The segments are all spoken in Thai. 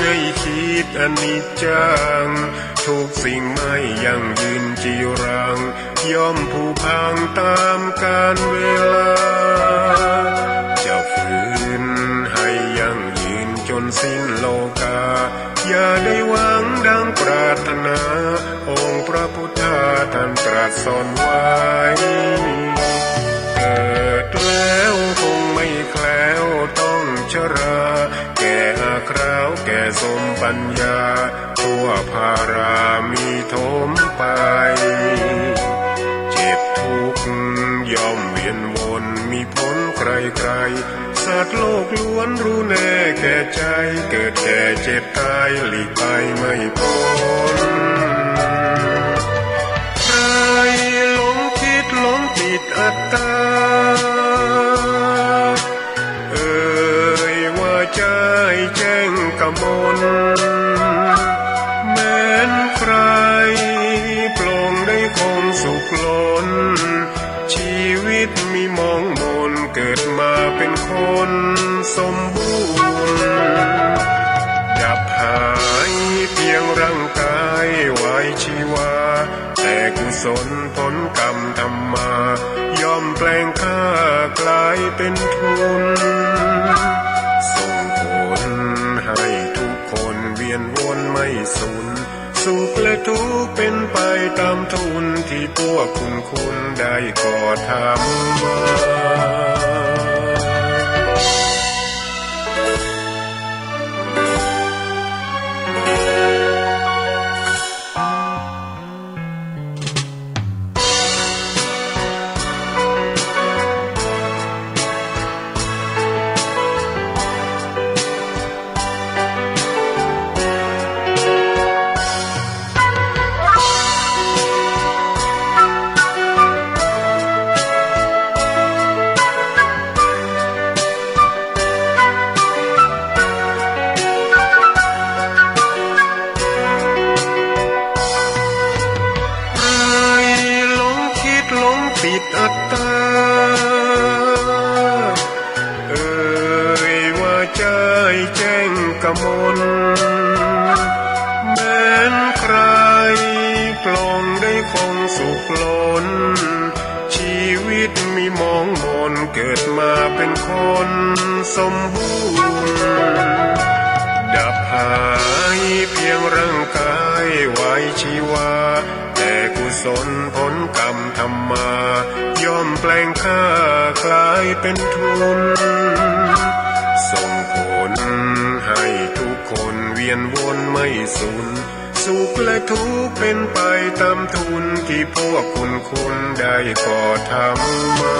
ให้คิดอนิจจังทุกสิ่งไม่ยั่งยืนจีรังย่อมผุพังตามกาลเวลาจะฝืนให้ยั่งยืนจนสิ้นโลกาอย่าได้หวังดังปรารถนาองค์พระพุทธาท่านตรัสสอนไว้เกิดแล้วคงไม่แคล้วต้องชราแก่อาคราวแก่สมปัญญาทั่วภารามีถมไปเจ็บทุกข์ย่อมเวียนวนมีพ้นใครๆสัตว์โลกล้วนรู้แน่แก่ใจเกิดแก่เจ็บตายหลีกไปไม่พ้นใครหลงคิดหลงติดอัตตาว่าใจแจ้งกมลแม้นใครปลงได้คงสุขล้นชีวิตมีมองมนเกิดมาเป็นคนสมบูรณ์ดับหายเพียงร่างกายไว้ชีวาแต่กุศลผลกรรมทำมาย่อมแปลงค่ากลายเป็นทุนส่งผลให้ทุกคนเวียนวนไม่สูญสุขและทุกข์เป็นไปตามทุนที่พวกคุณได้ก่อทำมาติดอัตตาว่าใจแจ้งกมลแม้นใครปลงได้คงสุขล้นชีวิตมีมองมนเกิดมาเป็นคนสมบูรณ์ดับหายเพียงร่างกายไว้ชีวาแต่กุศลผลกรรมทำมาย่อมแปลงค่ากลายเป็นทุนส่งผลให้ทุกคนเวียนวนไม่สูญสุขและทุกข์เป็นไปตามทุนที่พวกคุณได้ก่อทำมา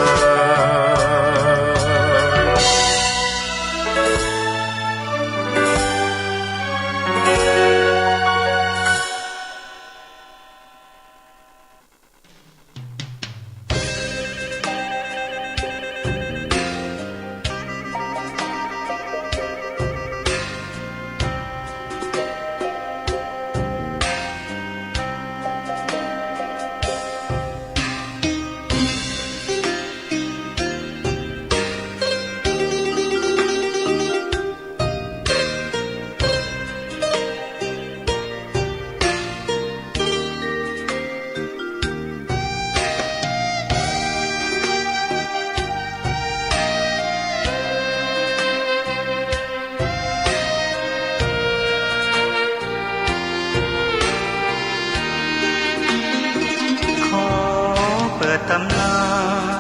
ตำนา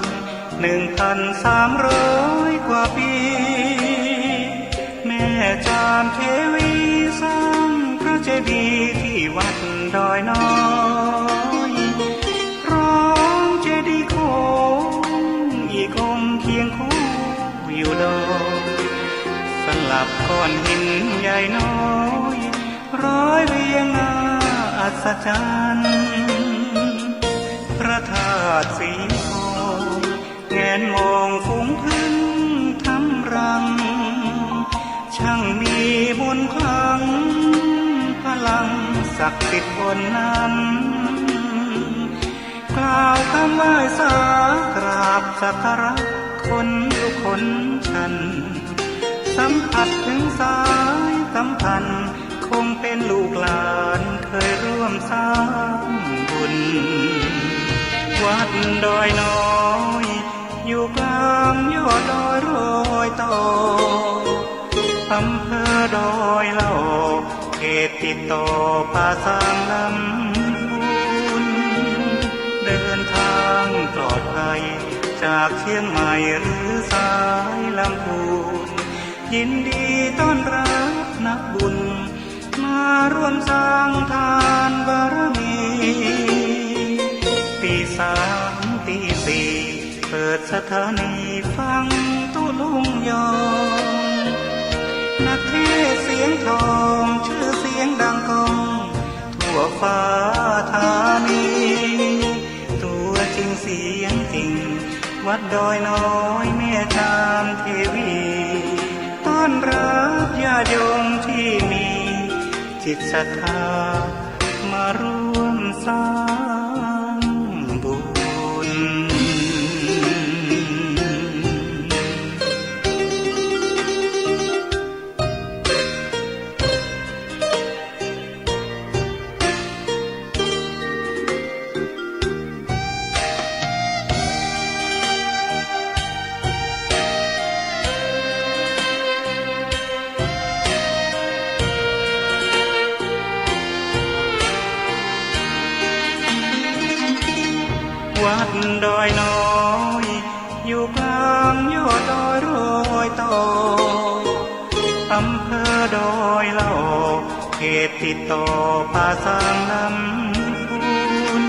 น1,300 กว่าปีแม่จามเทวีสร้างพระเจดีย์ที่วัดดอยน้อยพร้อมเจดีย์โค้งอีกองค์เคียงคู่อยู่ดอยสลับก้อนหินใหญ่น้อยร้อยเรียงหน้าอัศจรรย์พระธาตุสีทองแงนมองฝูงพึ่งทำรังช่างมีบุญคลังพลังศักดิ์สิทธิ์บนนั้นกล่าวคำไหว้สากราบสักการะคนทุกคนฉันสัมผัสถึงสาย สัมพันธ์คงเป็นลูกหลานเคยร่วมสร้างบุญวัดดอยน้อยอยู่กลางยอดดอยโรยต่ออำเภอดอยเหล่าเขตติดต่อป่าสางลำพูนเดินทางปลอดภัยจากเชียงใหม่หรือสายลำพูนยินดีต้อนรับนักบุญมาร่วมสร้างทานบารมีตีสามตีสี่เปิดสถานีฟังตุลุงยองนักเทศเสียงทองชื่อเสียงดังก้องทั่วฟ้าธานีตัวจริงเสียงจริงวัดดอยน้อยแม่จามเทวีต้อนรับญาติโยมที่มีจิตศรัทธามาร่วมสร้างบุญวัดดอยน้อยอยู่กลางยอดดอยโรยต่ออำเภอดอยเหล่าเขตติดต่อป่าสางลำพูน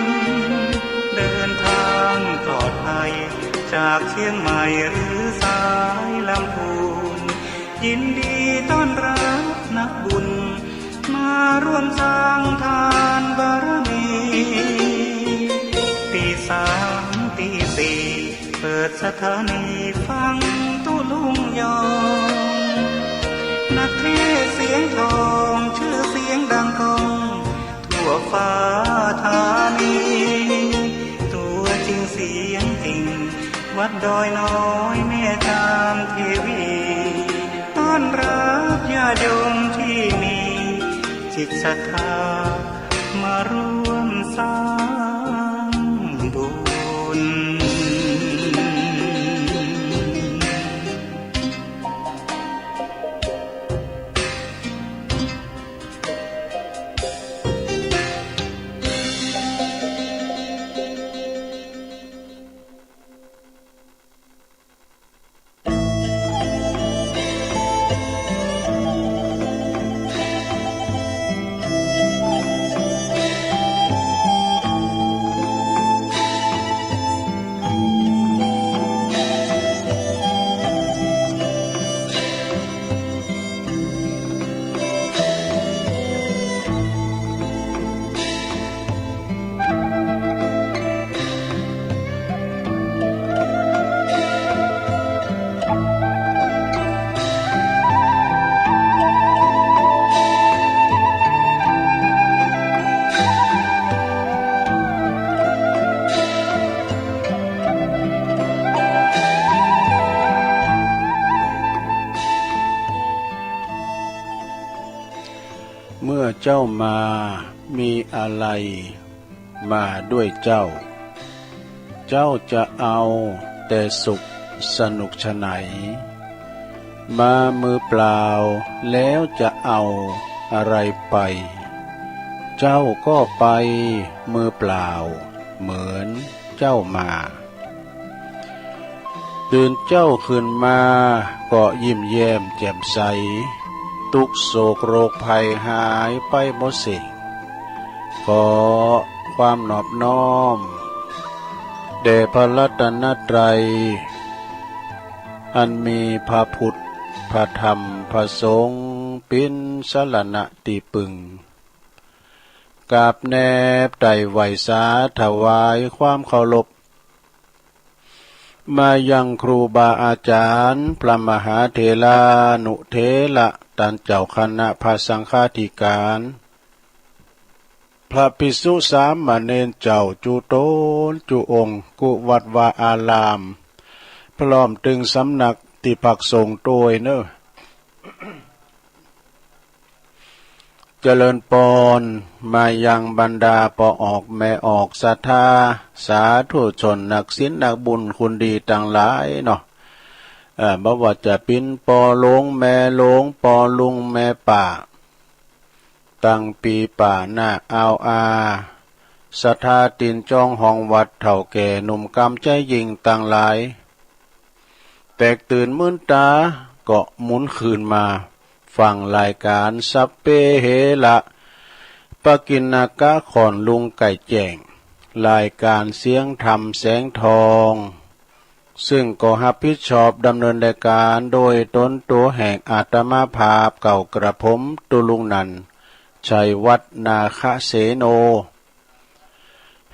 เดินทางปลอดภัยจากเชียงใหม่หรือสายลำพูนยินดีต้อนรับนักบุญมาร่วมสร้างทานบารมีตีสามตีสี่เปิดสถานีฟังตุลุงยองนักเทศเสียงทองชื่อเสียงดังก้องทั่วฟ้าธานีตัวจริงเสียงจริงวัดดอยน้อยแม่จามเทวีต้อนรับญาติโยมที่มีจิตศรัทธามาร่วมสร้างบุญเมื่อเจ้ามามีอะไรมาด้วยเจ้า เจ้าจะเอาแต่สุขสนุกฉะไหนมามือเปล่าแล้วจะเอาอะไรไป เจ้าก็ไปมือเปล่าเหมือนเจ้ามาตื่นเจ้าขึ้นมาก็ยิ้มแย้มแจ่มใสทุกโศกโรคภัยหายไปหมดสิ้นขอความนอบน้อมแด่พระรัตนตรัยอันมีพระพุทธพระธรรมพระสงฆ์เป็นสรณะที่พึ่งกราบแนบไต่ไหวสาถวายความเคารพมายังครูบาอาจารย์พระมหาเถรานุเถระท่านเจ้าคณะพระสังฆาธิการพระภิกษุสามเณรเจ้าจุโตนจุองค์กุวัดวาอารามพร้อมตึงสำนักที่ปักส่งโดยเนอะ เจริญปนมายังบรรดาปอออกแม่ออกศรัทธาสาธุชนนักศีลนักบุญคุณดีต่างหลายเนาะบ่ว่าจะเป็นปอหลวงแม่หลวงปอลุงแม่ป่าตั้งปีป่าหน้าเอาศรัทธาตินจองห้องวัดเฒ่าแก่หนุ่มกำใจยิงต่างหลายแตกตื่นมื่นตาก็หมุนคืนมาฟังรายการสัพเพเหระปกิณกะขอนลุงไก่แจ้งรายการเสียงธรรมแสงทองซึ่งก็รับผิดชอบดำเนินรายการโดยตนตัวแห่งอาตมาภาพเก่ากระผมตุลุงนันชัยวัฒนาคเสโน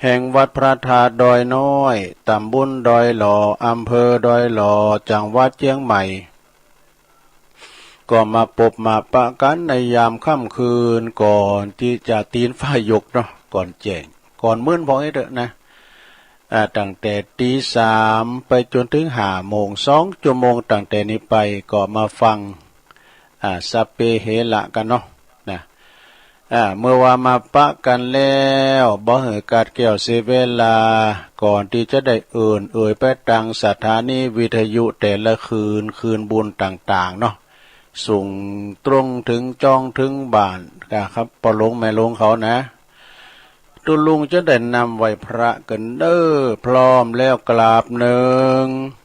แห่งวัดพระธาตุดอยน้อยตำบลดอยหล่ออำเภอดอยหล่อจังหวัดเชียงใหม่ก็มาพบมาปะกันในยามค่ำคืนก่อนที่จะตีนฟ้ายกเนาะก่อนแจ้งก่อนมื้นพอให้เถอะนะตั้งแต่ตีสามไปจนถึง5 โมง2 ชั่วโมงตั้งแต่นี้ไปก็มาฟังสัพเพเหระกันเนาะนะเมื่อว่ามาปะกันแล้วบ่เหอกัดแก้วเสียเวลาก่อนที่จะได้เอ่ยไปตังสถานีวิทยุแต่ละคืนบุญต่างๆเนาะส่งตรงถึงจองถึงบ้านครับปอหลวงแม่หลวงเขานะตุลุงจะได้นำไหวพระกันเด้อพร้อมแล้วกราบ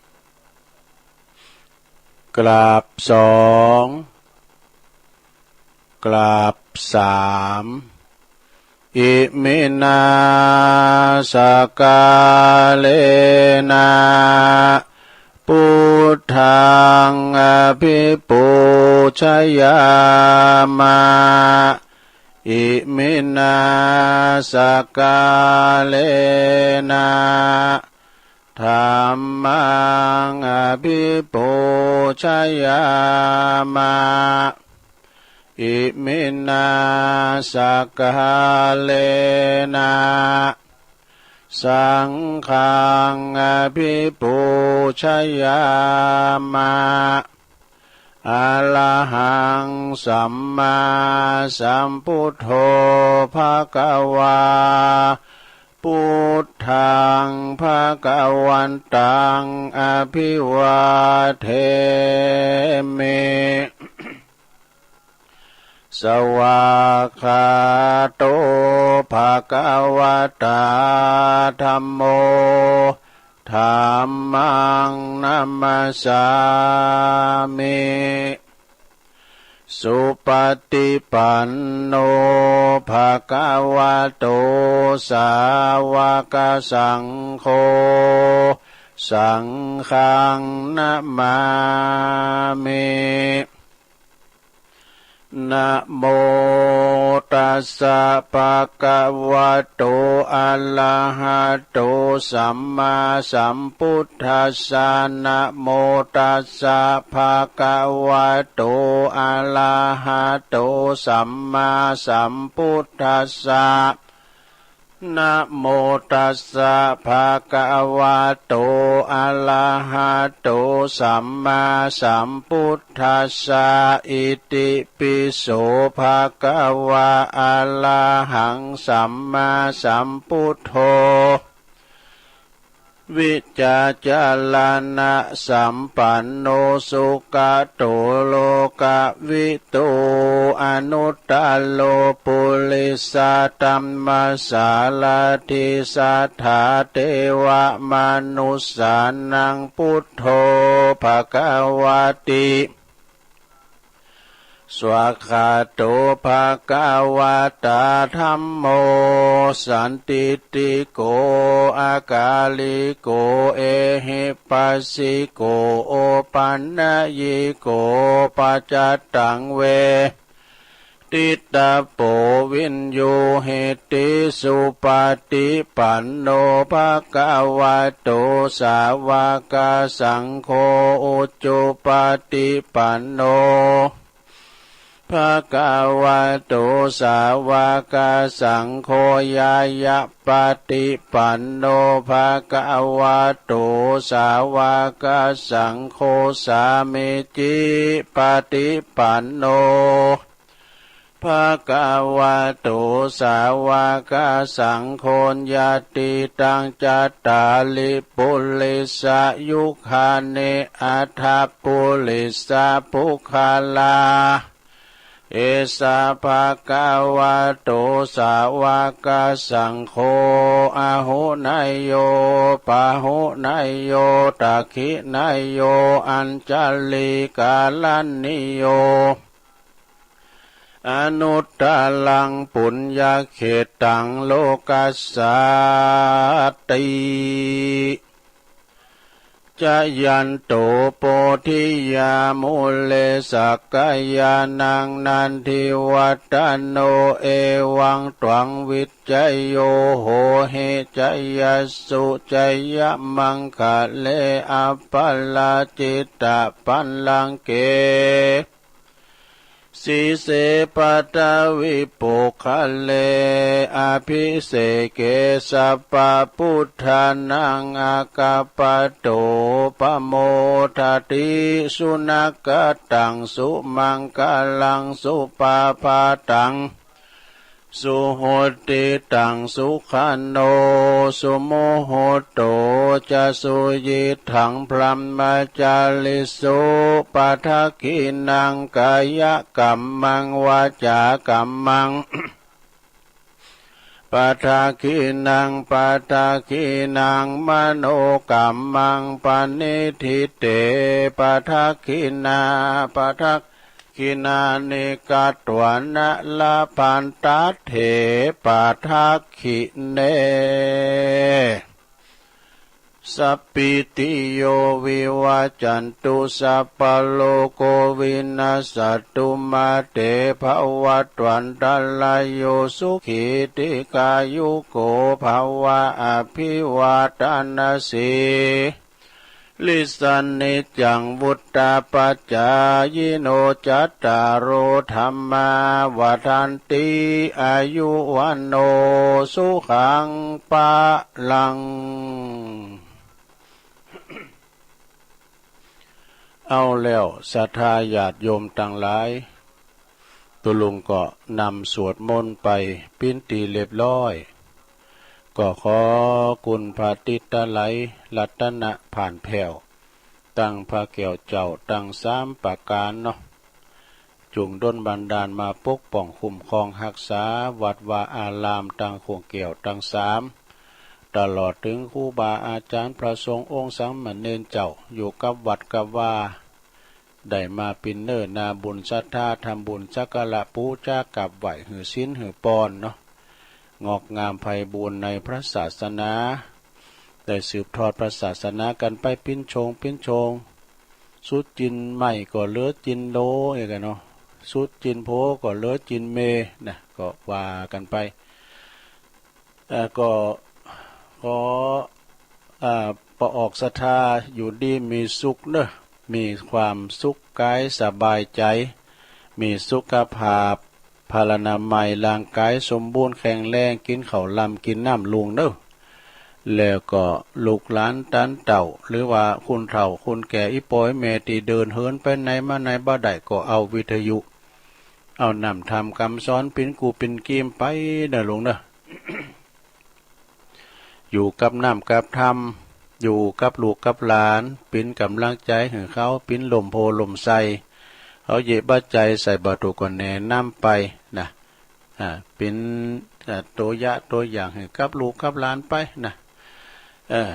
1กราบ2กราบ3อิมินาสกาเลนะพุทธังอภิปูชยามะอิมินาสกาเลนะธัมมังอภิปูชยามะอิมินาสกาเลนะสังฆังอภิปูชยามะอะระหังสัมมาสัมพุทโธภะคะวาพุทธังภะคะวันตังอภิวาเทมิสวากขาโตภะคะวะตาธัมโมธัมมังนัมมัสสามิสุปฏิปันโนภะคะวะโตสาวกสังโฆสังฆังนะมามินะโมตัสสะภะคะวะโตอะระหะโตสัมมาสัมพุทธัสสะนะโมตัสสะภะคะวะโตอะระหะโตสัมมาสัมพุทธัสสะนะโมตัสสะภะคะวะโตอะระหะโตสัมมาสัมพุทธัสสะอิติปิโสภะคะวะอะระหังสัมมาสัมพุทโธวิจาจารณะสัมปันโนสุขโตโลกวิตูอนุตตโลปุริสตัมมาสาลทิสัทธาเทวมนุสสานังพุทโธภควติสวากขาโตภะคะวะตาธัมโมสันติติโกอากาลิโกเอหิปัสสิโกโอปันนยิโกปัจจตังเวติตาโปวินโยเหติสุปฏิปันโนภะคะวะโตสาวกสังโฆอุจุปฏิปันโนภะคะวะโตสาวกสังโฆยายะปฏิปันโนภะคะวะโตสาวกสังโฆสามิจิปฏิปันโนภ ภะคะวะโตสาวกสังโฆญาติตังจัตตาลิปุริสายุคาเนอัฏฐปุริสาภุคาลาเอสาภะคะวะโตสาวกสังโฆอะหุนายโยปะหุนายโยตักขินายโยอัญจลิกาลันนิโยอนุตตลังปุญญาเขตังโลกัสสาติจะยันโตโพธิยามุเลสักกายานังนันทิวัตโนเอวังตวังวิจัยโยโหเหจยสุจยมังคะเลอปัลลาจิตตะปัลลังเกสีเสปัตวิปุคะเลอภิเสเกสัพพพุทธานังอากาปโตปโมทติสุนักตังสุมังคลังสุปาปาตังสุโหติตังสุขันโนสุโมโหโตจะสุยิถังพรัมมจาลิสุปัฏกินังกายกัมมังวาจากัมมังปัฏกินังปัฏกินังมโนกัมมังปณิทิเตปัฏกินาปัฏกินานิกัตวนะลาพันตัตเถปัฏกิเนสัพพิติโยวิวัจจันตุสัพพโลกวินาศตุมาเตภวัตวันตรายโยสุขิติกายุโกภวะอภิวาทนาสีลิสันนิจังวุตตาปัจจายโนจัตตารโอธรรมาวัฏันติอายุวันโนสุขังปะลังเอาแล้วศรัทธาญาติโยมทั้งหลายตุลุงก็นำสวดมนต์ไปปิ้นตีเรียบร้อยก็ขอคุณพระติตะไหลรัตนะผ่านแผ่วตั้งพระแก้วเจ้าตั้งสามประการเนาะจุงดลบันดาลมาปกป้องคุ้มครองรักษาวัดวาอารามตั้งโคงแก้วตั้งสามตลอดถึงครูบาอาจารย์พระสงฆ์องค์สามเณรเจ้าอยู่กับวัดกับว่าได้มาปินเนอร์นาบุญศรัทธาทำบุญสักการะปูชากับไหวหือสิ้นหือปอนเนาะงอกงามไพบูรณ์ในพระศาสนาได้สืบทอดพระศาสนากันไปปิ้นโชงสุดจินใหม่ก็เลือจินโลเองเนาะสุดจินโพก็เลือจินเมนะก็ว่ากันไปก็ขอประออกศรัทธาอยู่ดีมีสุขเนอะมีความสุขกายสบายใจมีสุขภาพพลานามัยร่างกายสมบูรณ์แข็งแรงกินข้าวลำกินน้ำลุงเนอะแล้วก็ลูกหลานตันเต่าหรือว่าคุณเฒ่าคุณแก่อีปอยแม่ที่เดินเหินไปไหนมาไหนบ่ได้ก็เอาวิทยุเอานำทำคำสอนปิ้นกูปิ้นกีมไปเด้อลุงเนอะ อยู่กับน้ำกับธรรมอยู่กับลูกกับหลานปิ้นกำลังใจให้เขาปิ้นลมโพลมใสเขาเย็บบัดใจใส่บาตรก่อนแนะนำไปนะเป็นตัวอย่างให้กับลูกกับหลานไปนะ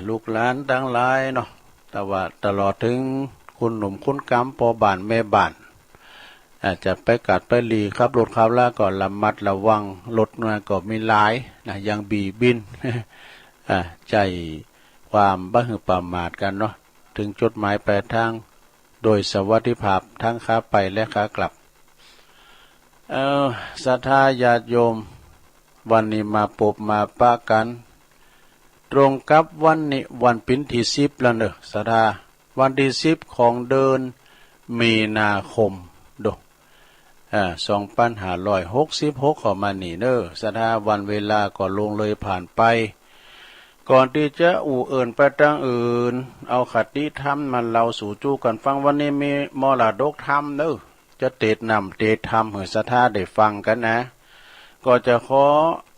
ลูกหลานทั้งหลายเนาะแต่ว่าตลอดถึงคุณหนุ่มคุณกำปอบ้านแม่บ้านอาจจะไปกัดไปหลีครับรถขับล่าก่อนระมัดระวังรถมาก็มีหลายนะยังบีบิน ใจความบ้าหือประมาทกันเนาะถึงจุดหมายปลายทางโดยสวัสดิภาพทั้งขาไปและขากลับศรัทธาญาติโยมวันนี้มาปบมาปะกันตรงกับวันนี้วันปิ่นที่10แล้วเนอะศรัทธาวันที่10ของเดือนมีนาคมดู2566เข้ามานี่เนอะศรัทธาวันเวลาก็ลงเลยผ่านไปก่อนที่จะเอิ่นไปทางอื่นเอาคติธรรมมันเราสู่จู้กันฟังวันนี้มีมรดกธรรมเนอะ จะเตดนำเตดธรรมให้ศรัทธาได้ฟังกันนะ ก็จะขอ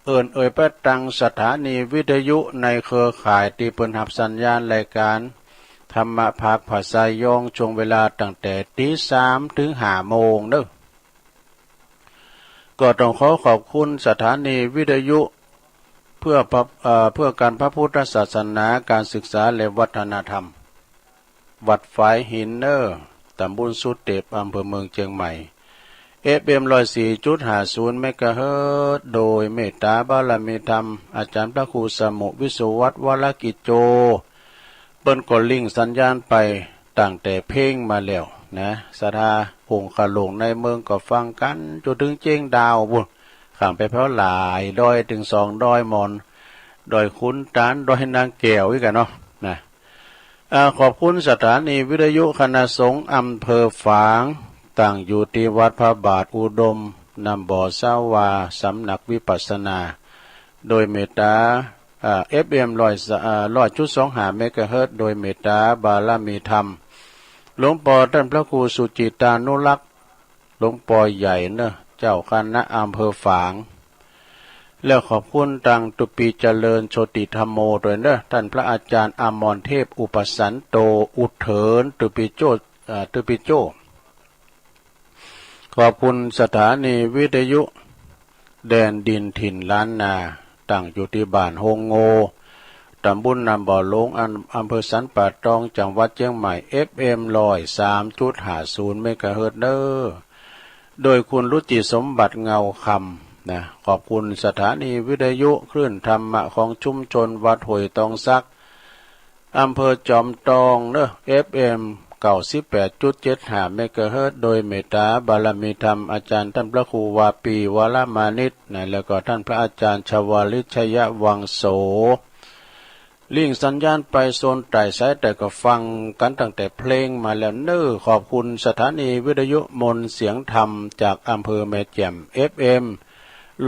เอ่ยไปตั้งสถานีวิทยุในเครือข่ายที่เปิ้นรับสัญญาณรายการธรรมภาคภาษายองช่วงเวลาตั้งแต่ตี 3 ถึง 5 โมงเด้อก็ต้องขอขอบคุณสถานีวิทยุเพื่อการพระพุทธศาสนาการศึกษาและวัฒนธรรมวัดฝายหินเนอร์ตำบลสุเทพอำเภอเมืองเชียงใหม่ FM 104.50 เมกะเฮิรตซ์โดยเมตตาบารมีธรรมอาจารย์พระครูสมุวิสุวัฒน์วรกิจโจเปิ้นก็ลิงก์สัญญาณไปตั้งแต่เพลงมาแล้วนะศรัทธาหงขลงในเมืองก็ฟังกันจนถึงเจียงดาวบุญข้ามไปเพราะหลายดอยถึง2 ดอยมอนดอยขุนตาลดอยนางแก้วอีกกันเนาะนะขอบคุณสถานีวิทยุคณะสงฆ์อำเภอฝางตั้งอยู่ที่วัดพระบาทอุดมนำบ่อสาวาสำนักวิปัสสนาโดยเมตตาFM 100.25 เมกะเฮิรตซ์โดยเมตตาบารมีธรรมหลวงพ่อท่านพระครูสุจิตานุรักษ์หลวงพ่อใหญ่เนอะเจ้าคณะอำเภอฝางแล้วขอบคุณตังตุปีเจริญโชติธรรมโมด้วยเนอะท่านพระอาจารย์อมรเทพอุปสันโตอุเถินตุปีโจขอบคุณสถานีวิทยุแดนดินถิ่นล้านนาตั้งอยู่ที่บ้านโฮงโงตำบลนำบ่อลงอำเภอสันป่าตองจังหวัดเชียงใหม่ FM 103.50 เมกะเฮิรตซ์เด้อโดยคุณรุจิสมบัติเงาคำนะขอบคุณสถานีวิทยุคลื่นธรรมะของชุมชนวัดห้วยตองซักอำเภอจอมตองเด้อ FM 98.75 เมกะเฮิรตซ์โดยเมตตาบารมีธรรมอาจารย์ท่านพระครูวาปีวรมานิชนะแล้วก็ท่านพระอาจารย์ชวลิตชยวังโสลิงสัญญาณไปโซนไต่สายแต่ก็ฟังกันตั้งแต่เพลงมาแล้วเน้อขอบคุณสถานีวิทยุมนต์เสียงธรรมจากอำเภอแม่แจ่ม FM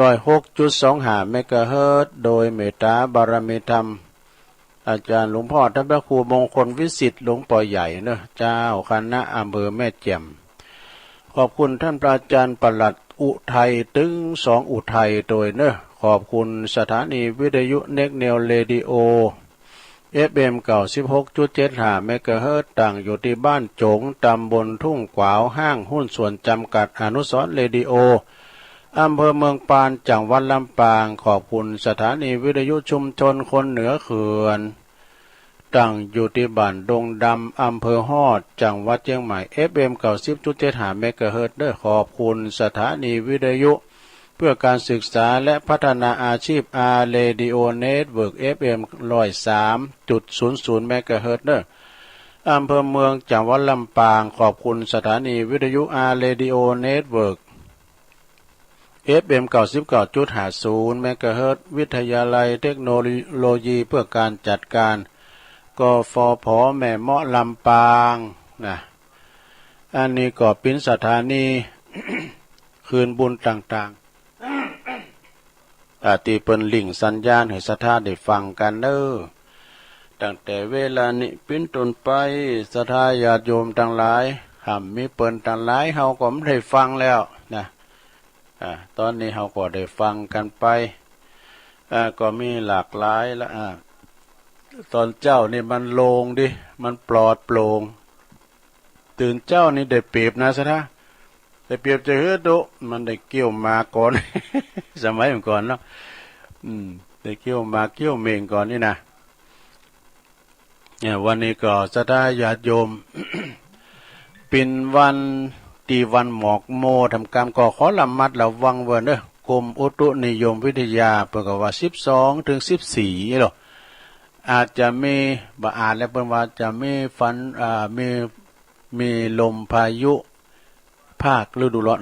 106.25 เมกะเฮิรตซ์โดยเมตตาบารมีธรรมอาจารย์หลวงพ่อท่านพระครูมงคลวิสิทธิ์หลวงพ่อใหญ่เนอะเจ้าคณะอำเภอแม่แจ่มขอบคุณท่านพระอาจารย์ปลัดอุทัยตึง2อุทัยโดยเนอะขอบคุณสถานีวิทยุเน็กเนลเรดิโอFM 96.75 เมกะเฮิรตซ์ตั้งอยู่ที่บ้านจงตำบลทุ่งขวาวห้างหุ้นส่วนจำกัดอนุสรณ์เรดิโออำเภอเมืองปานจังหวัดลำปางขอบคุณสถานีวิทยุชุมชนคนเหนือเขื่อนตั้งอยู่ที่บ้านดงดำอำเภอฮอดจังหวัดเชียงใหม่ FM 90.75 เมกะเฮิรตซ์ด้วยขอบคุณสถานีวิทยุเพื่อการศึกษาและพัฒนาอาชีพอาร์เรดิโอเน็ตเวิร์ก FM 103.00 เมกะเฮิรตซ์อำเภอเมืองจังหวัดลำปางขอบคุณสถานีวิทยุอาร์เรดิโอเน็ตเวิร์ก FM 99.50 เมกะเฮิรตซ์วิทยาลัยเทคโนโลยีเพื่อการจัดการกฟผ.แม่เมาะลำปางนะอันนี้ก็เป็นสถานี คืนบุญต่างๆที่เปิ้นลิงก์สัญญาณให้ศรัทธาได้ฟังกันเด้อตั้งแต่เวลานี้เป็นต้นไปศรัทธาญาติโยมทั้งหลายมีเปิ้นทั้งหลายเฮาก็ได้ฟังแล้วนะตอนนี้เฮาก็ได้ฟังกันไปก็มีหลากหลายละตอนเจ้านี่มันโล่งดิมันปลอดโปร่งตื่นเจ้านี่ได้เปรียบนะศรัทธาได้เปรียบจะเฮือดุมันได้เกี่ยวมาก่อน สมัยก่อนเนาะได้เกี่ยวมาเกี่ยวเมงก่อนนี่นะเนี่ยวันนี้ก็ศรัทธาญาติโยม เป็นวันตีวันหมอกโมทำกรรมก็ขอระมัดระวังเว้อเด้อกรมอุตุนิยมวิทยาเพิ่นก็ว่า12 ถึง 14หรออาจจะมีบ่อ่านแล้วเพิ่นว่าจะมีฝนมีลมพายุภาคฤดูร้อน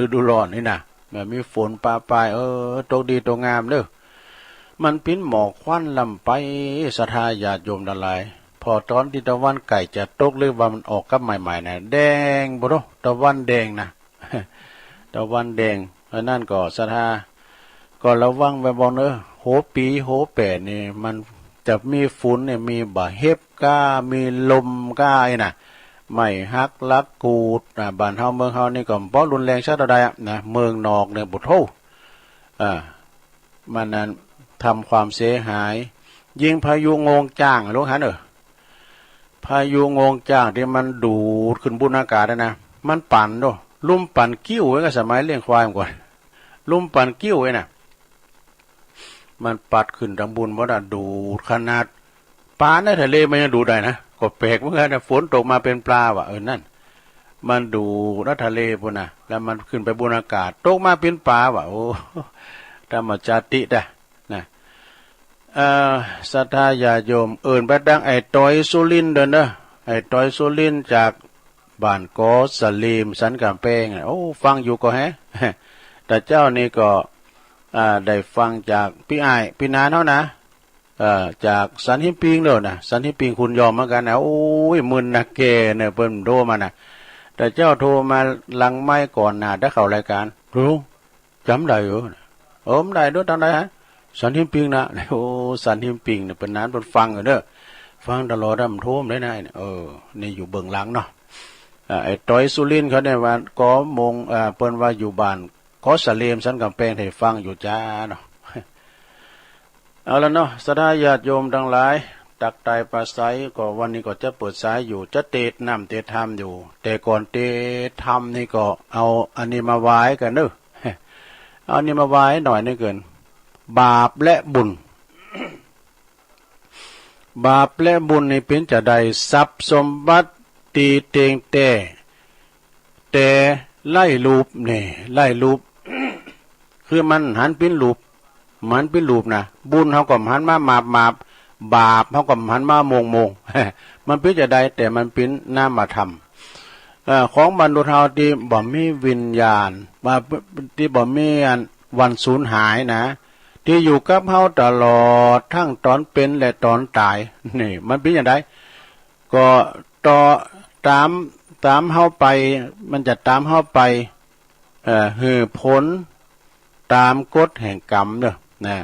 ฤดูร้อนนี่นะมีฝนปาปายตกดีตกงามเด้อมันเป็นหมอกควันลำไปศรัทธาญาติโยมทั้งหลายพอตอนที่ตะวันใกล้จะตกหรือว่ามันออกกับใหม่ๆนะแดงบ่เนาะตะวันแดงนะ ตะวันแดงเพราะนั่นก็ศรัทธาก็ระวังไว้บ่เด้อโหปีโหแปดนี่มันจะมีฝุ่นเนี่ยมีบ่เฮ็บก้ามีลมก้าไอ้น่ะ ไม่ฮักลักกูดบ้านเฮาเมืองเฮานี่ก็บ่รุนแรงซะเท่าใดนะเมืองนอกเนี่ยบ่โทมันนั้นทำความเสียหายยิงพายุงงจ้างลูกหันพายุงงจ้างที่มันดูดขึ้นบนอากาศนะมันปั่นโดลุ่มปั่นกิ้วไว้ก็สมัยเลี้ยงควายก่อนลุ่มปั่นกิ้วไว้น่ะมันปัดขึ้นทางบนบ่ได้ดูดขนาดปลาในทะเลมันยังดูได้นะก็แปลกเหมือนกันนะฝนตกมาเป็นปลาว่ะนั่นมันดูดทะเลพุ่นน่ะแล้วมันขึ้นไปบนอากาศตกมาเป็นปลาว่ะโอ้ธรรมจาติได้นะศรัทธาญาโยมเอิ้นไปดังไอ้ต้อยสุรินทร์เด้อนะไอ้ต้อยสุรินทร์จากบ้านกอสลีมสันกำแพงโอ้ฟังอยู่ก็แฮะแต่เจ้านี่ก็ได้ฟังจากพี่อ้ายพี่นาเฮานะจากสันหิมปิงเด้อนะสันหิมปิงคุณยอมเหมือนกันนะโอ้ยมึนนะแกเนี่ยเพิ่นโทรมานะแต่เจ้าโทรมาหลังไม้ก่อนน่ะได้เข้ารายการรู้จำได้อยู่ได้ด้วยตอนใดฮะสันหิมปิงนะโอ้สันหิมปิงเนี่ยเป็นนั้นเพิ่นฟังอยู่เด้อฟังตลอดมันโทรมได้เนี่ยนี่อยู่เบื้องหลังเนาะไอ้ต้อยสุรินทร์เขาเนี่ยว่าก็มงเปิ้นว่าอยู่บ้านขอสะเลมสันกำแพงให้ฟังอยู่จ้าเนาะเอาละเนาะศรัทธาญาติโยมทั้งหลายตักไตปลาไสก็วันนี้ก็จะเปิดสายอยู่จะเทศน้ำเทศธรรมอยู่แต่ก่อนเทศธรรมนี่ก็เอาอันนี้มาไว้กันเด้อเอาอันนี้มาไว้หน่อยนึงเกินบาปและบุญ บาปและบุญนี่เป็นจะได้ทรัพย์สมบัติตีเตงแต่ไล่รูปนี่ไล่รูป คือมันหันเป็นรูปมันเป็นรูปนะบุญเฮาก็หันมาบาปเฮาก็หันมามง มันเป็นจะได้แต่มันเป็นนามธรรมของบรรลุเฮาที่บ่มีวิญญาณที่บ่มีวันสูญหายนะที่อยู่กับเฮาตลอดทั้งตอนเป็นและตอนตายนี่มันเป็นอย่างไรก็ต่อตามเฮาไปมันจะตามเฮาไปหือผลตามกฎแห่งกรรมเด้อนะ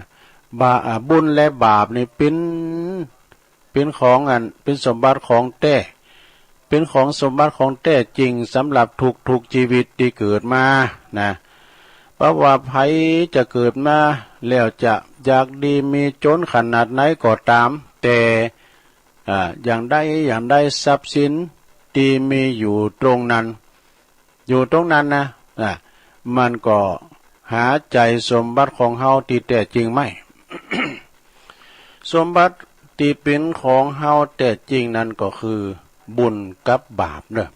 บุญและบาปนี่เป็นของเป็นสมบัติของแท้เป็นของสมบัติของแท้จริงสำหรับทุกชีวิตที่เกิดมานะเพราะว่าไผจะเกิดมาแล้วจะอยากดีมีจนขนาดไหนก็ตามแต่อย่างใดทรัพย์สินที่มีอยู่ตรงนั้นนะมันก็หาใจสมบัติของเฮาที่แท้จริงไม่ สมบัติที่เป็นของเฮาแต่จริงนั้นก็คือบุญกับบาปเด้อ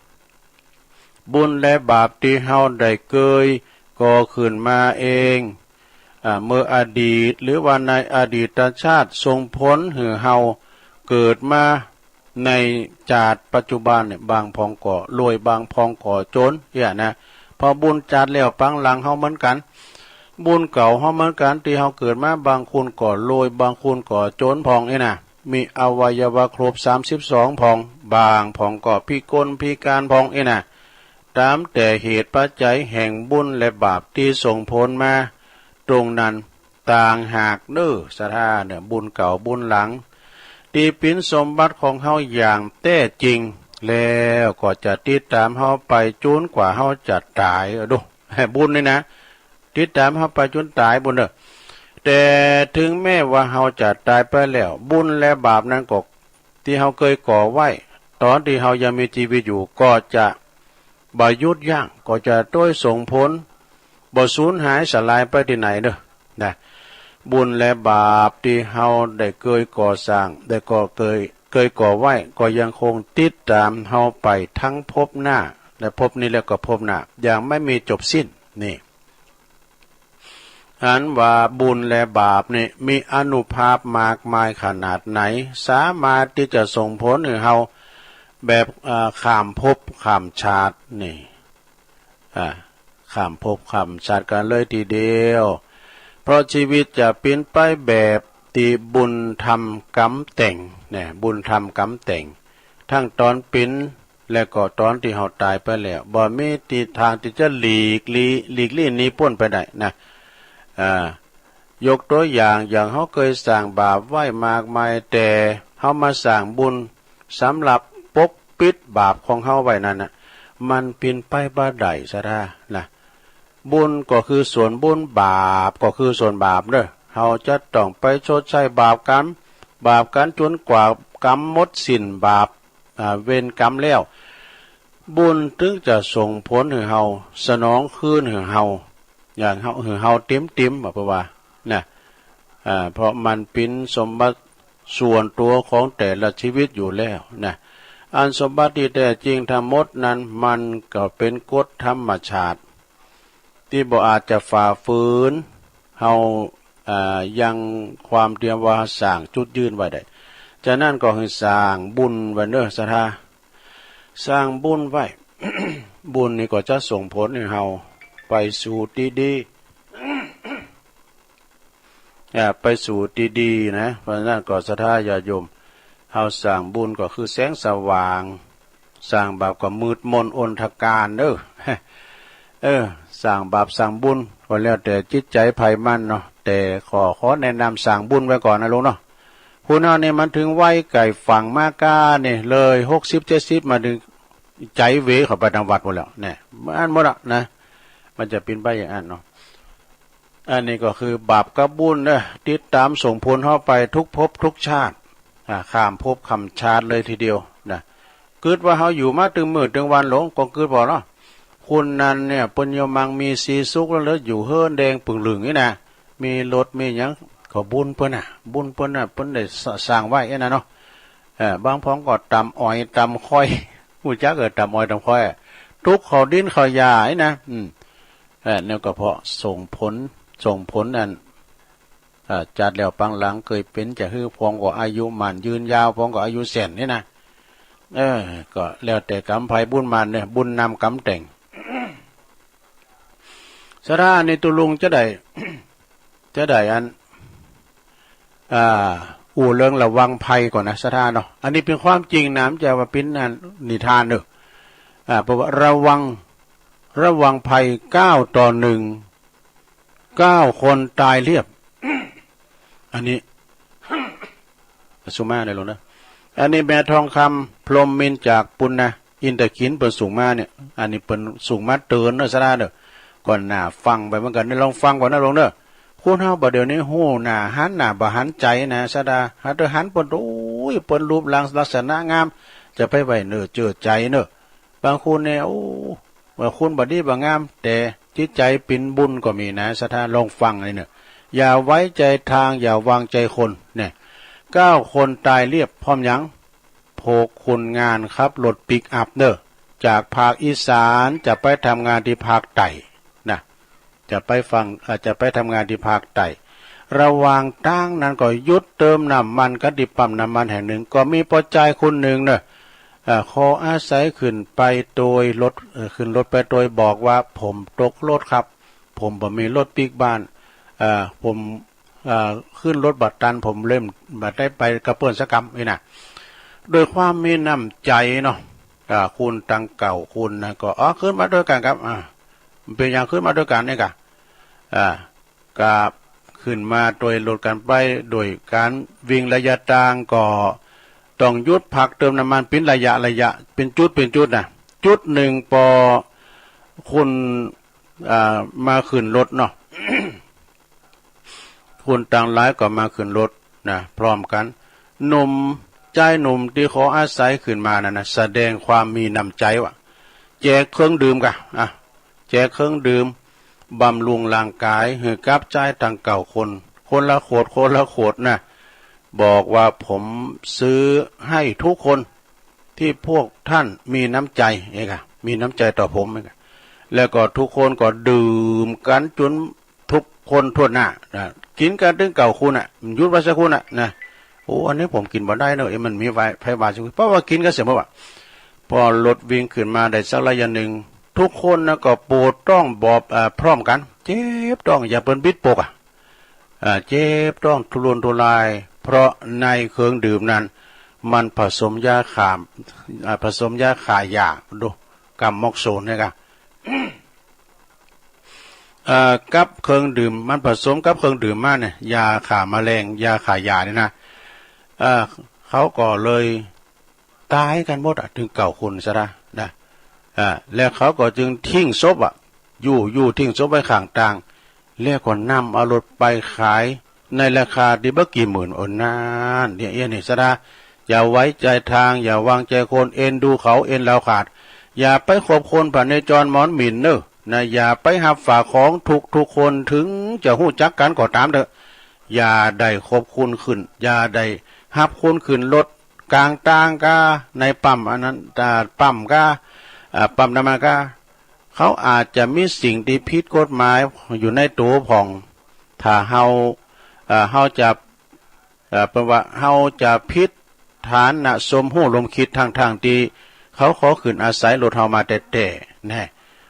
บุญและบาปที่เฮาได้เคยก่อขึ้นมาเองเมื่ออดีตหรือว่าในอดีตชาติส่งผลให้เฮาเกิดมาในชาติปัจจุบันเนี่ยบางพองก่อรวยบางพองก่อจนนะพอบุญจัดแล้วปังหลังเฮาเหมือนกันบุญเก่าเฮาเหมือนกันที่เฮาเกิดมาบางคนก่อรวยบางคนก่อจนพองนะมีอวัยวะครบ32พองบางพองก่อพิกลพิการพองนะตามแต่เหตุปัจจัยแห่งบุญและบาปที่ส่งผลมาตรงนั้นต่างหากเด้อศรัทธาเนี่ยบุญเก่าบุญหลังที่เป็นสมบัติของเฮาอย่างแท้จริงแล้วก็จะติดตามเฮาไปจนกว่าเฮาจะตายดูบุญนี่นะติดตามเฮาไปจนตายบุญเด้อแต่ถึงแม้ว่าเฮาจะตายไปแล้วบุญและบาปนั้นก็ที่เฮาเคยก่อไว้ตอนที่เฮายังมีชีวิตอยู่ก็จะบ่หยุดยั้งก็จะต้วยส่งผลบ่สูญหายสลายไปที่ไหนเด้อนะบุญและบาปที่เฮาได้เคยก่อสร้างได้ก็เคยก่อไว้ก็ยังคงติดตามเฮาไปทั้งภพหน้าและภพนี้แล้วก็ภพหน้าอย่างไม่มีจบสิ้นนี่อันว่าบุญและบาปนี่มีอานุภาพมากมายขนาดไหนสามารถที่จะส่งผลให้เฮาแบบข้ามภพข้ามชาตินี่ข้ามภพข้ามชาติกันเลยทีเดียวเพราะชีวิตจะเป็นไปแบบที่บุญทำกรรมแต่งเนี่ยบุญทำกรรมแต่งทั้งตอนเป็นและก็ตอนที่เฮาตายไปแล้วบ่มีทิศทางที่จะหลีกลี่หนีพ้นไปได้นะยกตัวอย่างเฮาเคยสร้างบาปไว้มากมายแต่เฮามาสร้างบุญสำหรับปกป ปิดบาปของเฮาไว้นั่นน่ะมันเป็นไปบ่ได้ซะท่านะบุญก็คือส่วนบุญบาปก็คือส่วนบาปเด้อเฮาจะต้องไปชดใช้บาปกรรมจนกว่ากรรมหมดสิ้นบาปเวรกรรมแล้วบุญถึงจะส่งผลให้เฮาสนองคืนให้เฮาอย่างเฮาเต็มๆเพราะว่านะเพราะมันเป็นสมบัติส่วนตัวของแต่ละชีวิตอยู่แล้วนะอันสมบัติที่แท้จริงทั้งหมดนั้นมันก็เป็นกฎธรรมชาติที่บ่อาจจะฝ่าฝืนเฮายังความเตรียมว่าสร้างจุดยืนไว้ได้ฉะนั้นก็ให้สร้างบุญไว้เด้อศรัทธาสร้างบุญไว้ บุญนี่ก็จะส่งผลให้เฮาไปสู่ที่ดี ไปสู่ที่ดีนะเพราะฉะนั้นก็ศรัทธาญาติโยมเฮาสร้างบุญก็คือแสงสว่างสร้างบาปก็มืดมนอนทการเด้อสร้างบาปสร้างบุญก็แล้วแต่จิตใจไผมันเนาะแต่ขอแนะนำสร้างบุญไว้ก่อนนะลุงเนาะผู้นั้นนี่มันถึงไว้ไก่ฝั่งมากาเนี่ยเลย60-70มาถึงใจเวเข้าไปทางวัดหมดแล้วเนี่ยมันหมดละนะมันจะเป็นไปอย่างนั้นเนาะอันนี้ก็คือบาปกับบุญนะติดตามส่งผลเข้าไปทุกภพทุกชาติข้ามภพคำชาติเลยทีเดียวนะเกิดว่าเขาอยู่มาถึงมื้อถึงวันหลงก็เกิดพอเนาะคุณนั้นเนี่ยปุญญมังมีสีสุขแล้วอยู่เฮิรนแดงปึงหลึงนี่นะมีรถมีหยังก็บุญเพิ่นน่ะเพิ่นได้สร้างไว้นะเนาะบางพ้องก็ตำอ้อยตำค่อยผู้จักตำอ้อยตำค่อยทุกเขาดินเขายาไอ้นะเนี่ยก็เพราะส่งผลนั่นจัดแล้วปังหลังเคยเป็นจะฮื้อพองก็อายุมันยืนยาวพองก็อายุแสนนี่นะก็แล้วแต่กรรมไผบุญมันเนี่ยบุญนำกรรมแต่งสระในตุลุงจะได้ อันเรื่องระวังภัยก่อนนะสถานเนาะอันนี้เป็นความจริงนะมันจะว่าเป็นนิทานเนอะเพราะว่าระวังภัย9-1 คนตายเรียบ อันนี้ สุมาได้ลงนะอันนี้แม่ทองคำพรหมมินจากปุณนะอินทขินเปิดสูงมาเนี่ยอันนี้เปิดสูงมาเตือนเนอะสถานเนอะก่อนหน้าฟังไปเหมือนกันนี่ลองฟังก่อนนะลงเนอะคุณเฮาบ่เดี๋ยวนี้ฮู้หน้าหันหน้าบ่หันใจนะสะดาหันหันเปิ้นโอ้ยเปิ้นรูปร่างลักษณะงามจะไปไว้เน้อเจือใจเน้อบางคนเนี่ยโอ้ว่าคุณบ่ดีบ่งามแต่จิตใจเป็นบุญก็มีนะสะดาลองฟังเลยเน้ออย่าไว้ใจทางอย่าวางใจคนเนี่ย9 คนตายเรียบพร้อมหยังโภคคุณงานครับรถปิกอัพเน้อจากภาคอีสานจะไปทำงานที่ภาคใต้นะจะไปทำงานที่ภาคใต้ระหว่างทางนั้นก็หยุดเติมน้ำมันกันที่ปั๊มน้ำมันแห่งหนึ่งก็มีพ่อใจคนหนึ่งเนี่ยขออาศัยขึ้นไปโดยรถขึ้นรถไปโดยบอกว่าผมตกรถครับผมบ่มีรถปิกบ้านผมขึ้นรถบัตรตันผมเล่มบัตรได้ไปกระเพื่อนสกรรมนี่นะโดยความมีน้ำใจเนาะคุณตังเก่าคุณนะก็ขึ้นมาด้วยกันครับเป็นอย่างขึ้นมาด้วยกันนี่กะกาขึ้นมาโดยรถกันไปโดยการวิ่งระยะทางก็ต้องหยุดพักเติมน้ำมันเป็นระยะเป็นจุดนะจุดหนึ่งพอคุณมาขึ้นรถเนาะ คุณต่างหลายก็มาขึ้นรถนะพร้อมกันหนุ่มที่ขออาศัยขึ้นมานะแสดงความมีน้ำใจว่ะแจกเครื่องดื่มกะแจกเครื่องดื่มบำรุงร่างกายให้กับใจต่างเก่าคนละขวดนะบอกว่าผมซื้อให้ทุกคนที่พวกท่านมีน้ำใจเองค่ะมีน้ำใจต่อผมเองค่ะแล้วก็ทุกคนก็ดื่มกันจนทุกคนทั่วหน้ากินกันถึงเก่าคุณยุดไว้สักคุณนะโอ้อันนี้ผมกินบ่ได้เนอะมันมีไว้ไผว่าสิเพราะว่ากินก็เสียเมื่อว่าพอรถวิ่งขึ้นมาได้สักระยะหนึ่งทุกคนนะก็ปวดต้องบอบพร้อมกันเจ็บต้องอย่าเปิ้นบิดปกเจ็บต้องทุรนทุรายเพราะในเครื่องดื่มนั้นมันผสมยาขายาดูกัมมอกโซนเนี่ยกับเครื่องดื่มมันผสมกับเครื่องดื่มมาเนี่ยยาฆ่าแมลงยาขายาเนี่ยนะเขาก็เลย ตายกันหมดถึง9 คนซะนะแล้วเขาก็จึงทิ้งศพอยู่ทิ้งศพไว้ข้างทางแล้วก็นำเอารถไปขายในราคาที่บ่กี่หมื่นนานเนี่ยนี่ซะอย่าไว้ใจทางอย่าวางใจคนเอ็นดูเขาเอ็นเราขาดอย่าไปขบคนผ่านในจรหมอนหมิ่นเนอะนะอย่าไปหับฝากของทุกคนถึงจะหู้จักกันก็ตามเถอะอย่าได้ขบคุณขึ้นอย่าได้หับคุณขึ้นรถกลางต่างกาในปั๊มอันนั้นปั๊มกาปั๊มน้ำมันกาเขาอาจจะมีสิ่งที่ผิดกฎหมายอยู่ในตัวผ่องถ้าเฮาจะเป็นว่าเฮาจะผิดฐานนะสมหู้ลมคิดทางที่เขาขอขึ้นอาศัยรถเฮามาแต่แน่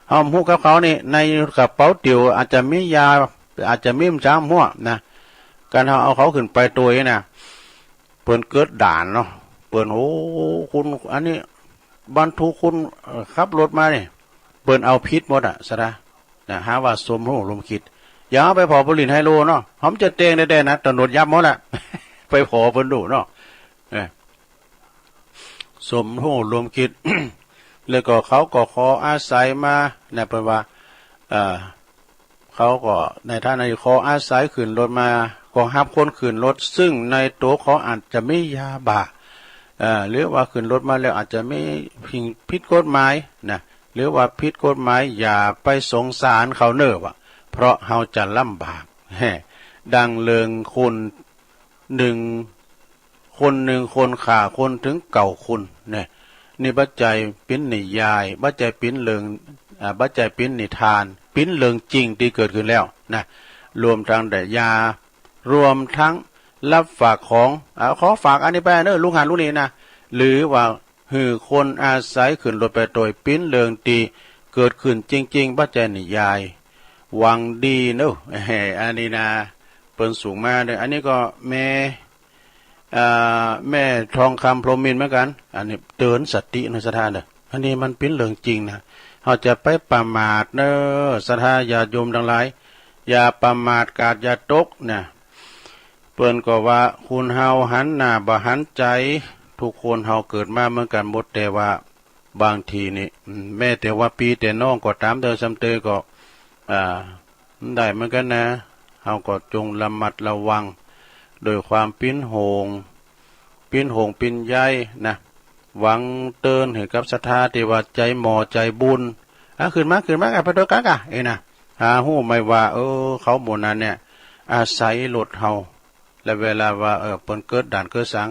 เฮาฮู้กับเขานี่ในกระเป๋าเตี๋ยวอาจจะมียาอาจจะมีจ้ามั่วนะการเฮาเอาเขาขึ้นไปตัวนี้นะเปิ้นเกิดด่านเนาะเปิ้นโอ้คุณอันนี้บรรทุกคุณขับรถมานี่เปิ้นเอาพิษหมดซะนะหาว่าสมหู้ลมคิดอย่าเอาไปพอผลิตไฮโลเนาะผมจะเตงได้นะตำรวจยับหมดไปขอเพิ่นดูเนาะสมหู้รวมคิด แล้วก็เขาก็ขออาศัยมาเนี่ยเป็นว่าเขาก็ในท่านในขออาศัยขึ้นรถมาก็หับคนขึ้นรถซึ่งในตัวเขาอาจจะไม่ยาบ้าหรือว่าขึ้นรถมาแล้วอาจจะไม่ผิดกฎหมายนะหรือว่าผิดกฎหมายอย่าไปสงสารเขาเนอะวะเพราะเฮาจะลำบากดังเลิงคนหนึ่งคนข่าคนถึง9 คนเนี่ยนี่บัจจัยปิ้นนิยายบัจจัยปิ้นเลิงบัจจัยปิ้นนิทานปิ้นเลิงจริงที่เกิดขึ้นแล้วนะรวมทั้งแต่ยารวมทั้งรับฝากของขอฝากอันนี้ไปเนอะลุงหันลุงนี่นะหรือว่าหือคนอาศัยขึ้นรถไปโดยปิ้นเลิงตีเกิดขึ้นจริงๆบัจจัยนิยายหวังดีเนอะอันนี้นะเปิ้นสูงมาเลยอันนี้ก็แม่ทองคำพรหมินทร์เหมือนกันอันนี้เตือนสติในสถานเด้ออันนี้มันเป็นเรื่องจริงนะเราจะไปประมาทเนอะศรัทธาญาติโยมทั้งหลายอย่าประมาทกาดอย่าตกนะเปิ้นก็ว่าคุณเฮาหันหน้าบ่หันใจทุกคนเฮาเกิดมาเหมือนกันหมดแต่ว่าบางทีนี่แม้แต่ว่าปีแต่น้องก็ตามเดิมซ้ำเตยก็ได้เหมือนกันนะเฮาก็จงระมัดระวังโดยความปิ้นโหงปิ้นใยนะหวังเตือนให้กับศรัทธาที่ว่าใจหมอใจบุญขึ้นมากันไปด้วยกันนะหาหู้ไม่ว่าเขาหมู่นั้นเนี่ยอาศัยรถเฮาและเวลาว่าเปิ้นเกิดด่านเกิดสัง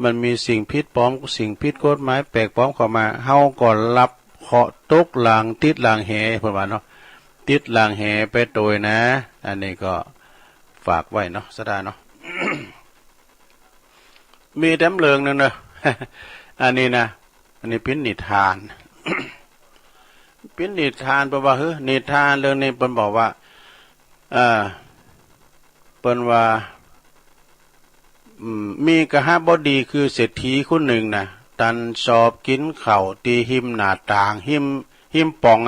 มันมีสิ่งผิดปลอมสิ่งผิดกฎหมายแปลกปลอมเข้ามาเฮาก็รับเคาะตกหลังติดหลังแหเพิ่นว่าเนาะติดหลังแหไปโดยนะอันนี้ก็ฝากไว้เนาะศรัทธาเนาะ มีแต้มเลิงนึงเนอะ อันนี้นะอันนี้เป็นนิทาน เป็นนิทานแปลว่านิทานเรื่องนี้เปิ้นบอกว่าเปิ้นว่ามีกหบดีคือเศรษฐีคนหนึ่งนะตันสอบกินข้าวตีหิมหน้าต่างหิมป่อง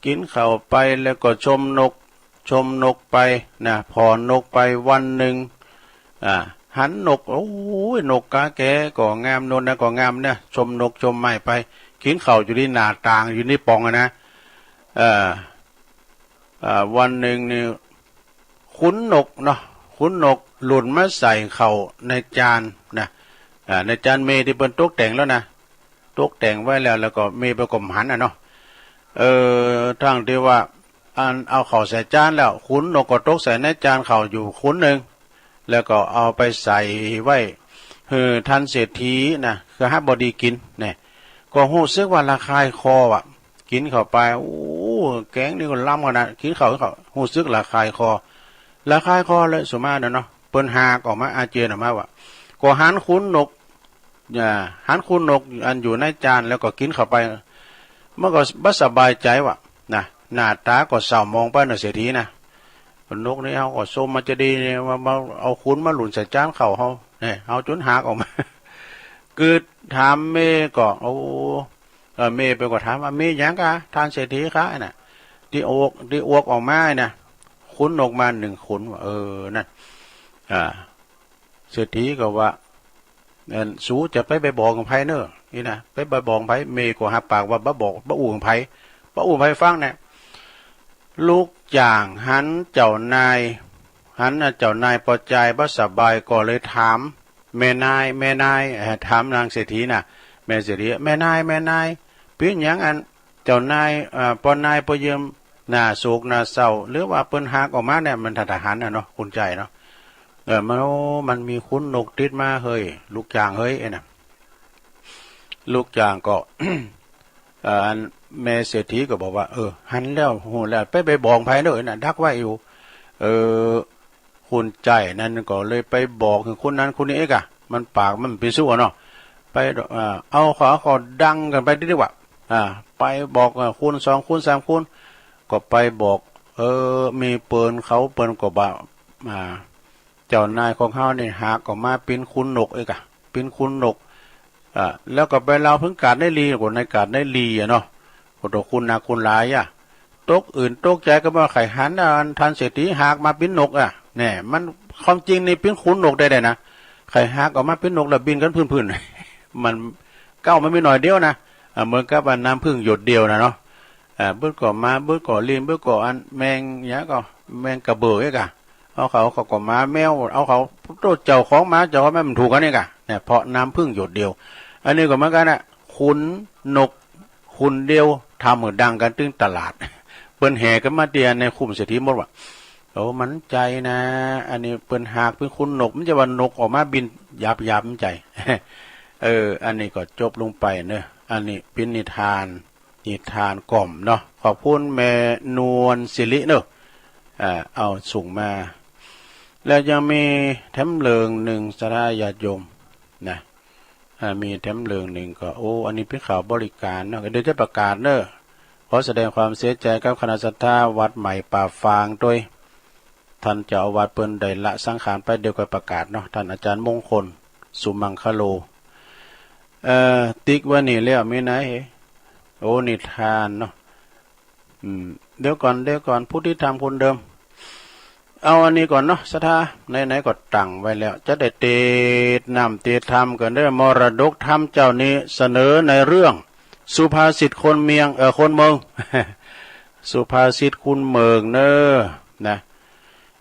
กินข้าวไปแล้วก็ชมนกไปนะพอนกไปวันหนึ่งหันนกโอ้ยนกกาแกก็งามนนนะก็งามเนี่ยชมนกชมไม้ไปกินข้าวอยู่ที่หน้าต่างอยู่ในป่องนะวันหนึ่งนี่ขุนนกเนาะขุนนกหล่นมาใส่เข่าในจานนะในจานเมที่เป็นตกแต่งแล้วนะตกแต่งไว้แล้วก็เมประกบหันเนาะทั้งที่ว่าเอาเข่าใส่จานแล้วขุนนกก็ตกใส่ในจานเข่าอยู่ขุนหนึ่งแล้วก็เอาไปใส่ไว้ท่านเศรษฐีนะคือฮับบดีกินเนี่ยก็หู้ซึกว่าระคายคอกินเข้าไปโอ้แกงนี่ก็ล้ำขนาดกินเข้าหู้ซึกระคายคอเลยสุมาเนาะเปิ้นหากออกมาอาเจียนออกมาว่าก็หันขุนนกอันอยู่ในจานแล้วก็กินเข้าไปมันก็บ่สบายใจว่ะนะหน้าตาก็เศร้ามองไปเศรษฐีนะนกนี่เอาก็ส้มมันจะดีเนี่ยมาเอาขุนมาหลุนใส่จานเข่าเฮาเนี่ยเอาจนหักออกมาคือถามเมก็เมไปก็ถามว่าเมยังกะทานเศรษฐีคะน่ะที่อวกออกมาน่ะขุนออกมา1 ขุนว่านั่นเศรษฐีก็ว่า สูจะไปบอกของไผเนอะนี่นะไปบอกไผเมย์ก็หับปากว่าบ่บอกบ่อู่ของไผบ่อู่ไผฟังเนี่ยลูกจ้างหันเจ้านายหันเจ้านายพอใจบ่สบายก็เลยถามแม่นายถามนางเศรษฐีน่ะแม่เศรษฐีแม่นายเป็นหยังอันเจ้านายปอนายพอเยิมหน้าโศกหน้าเศร้าหรือว่าเปิ้นหากออกมาเนี่ยมันทหารน่ะเนาะคุณใจเนาะมันมีคุณนกติดมาเฮ้ยลูกจ้างเฮ้ยน่ะลูกจ้างก็ อันแม่เศรษฐีก็บอกว่าหันแล้วโหแล้วไปบอกไผเด้อน่ะดักไว้อยู่คุณใจนั่นก็เลยไปบอกถึงคนนั้นคนนี้เอกอะมันปากมันไปสู้เนาะไปเอาขอดังกันไปดีกว่าไปบอกคูณ2คูณ3คูณก็ไปบอกมีเปิ้นเขาเปิ้นก็บ่เจ้านายของเฮานี่หากออกมาเป็นคุณนกเอกอะเป็นคุณนกแล้วก็ไปเล่าถึงการได้ลีก็ในการได้ลีเนาะก็ตกคุณนาคุณหลายตกอื่นตกใจก็ว่าไข่หันทันเศรษฐีหากมาเป็นนกเนี่ยมันความจริงนี่เป็นคุณนกได้นะไข่หากออกมาเป็นนกแล้วบินกันพื้นๆมันเก้ามันไม่หน่อยเดียวนะเหมือนกับน้ำพึ่งหยดเดียวนะเนาะเบื้อก่อมาเบื้อก่อลีนเบื้อก่ออันแมงเนี้ยก็แมงกระเบือเอกะเอาเขาก่อมาแมวเอาเขาโตเจ้าของมาเจ้าของแม่มันถูกกันนี่กะเนี่ยเพราะน้ำพึ่งหยดเดียวอันนี้ก็เหมือนกันนะคุณนกคุณเดียวทำเหมือนดังกันตึ้งตลาดเปิ้นแห่กันมาเตียในคุ้มเศรษฐีหมดว่ามันใจนะอันนี้เปิ้นหากเป็นคุณนกมันจะว่านกออกมาบินยับมันใจ อันนี้ก็จบลงไปเนอะอันนี้เป็นนิทานกล่อมเนาะขอบคุณแม่นวลศิริเนอะเอาส่งมาแล้วยังมีแถมเลิงหนึ่งสราญาติโยมนะมีแถมเลิงหนึ่งก็อันนี้เป็นข่าวบริการเนาะเดี๋ยวจะประกาศเนอะขอแสดงความเสียใจกับคณะศรัทธาวัดใหม่ป่าฟางโดยท่านเจ้าอาวาสเปิ้นได้ละสังขารไปเดี๋ยวก็ประกาศเนาะท่านอาจารย์มงคลสุมังคโลติ๊กว่านี่แล้วมีไหนนิทานเนาะเดี๋ยวก่อนผู้ที่ทำคนเดิมเอาอันนี้ก่อนเนาะศรัทธาไหนก็ตั้งไว้แล้วจะได้เตดนำเตดธรรมกันได้มรดกธรรมเจ้านี้เสนอในเรื่องสุภาษิตคนเมืองคนเมือง สุภาษิตคุณเมืองเนอนะ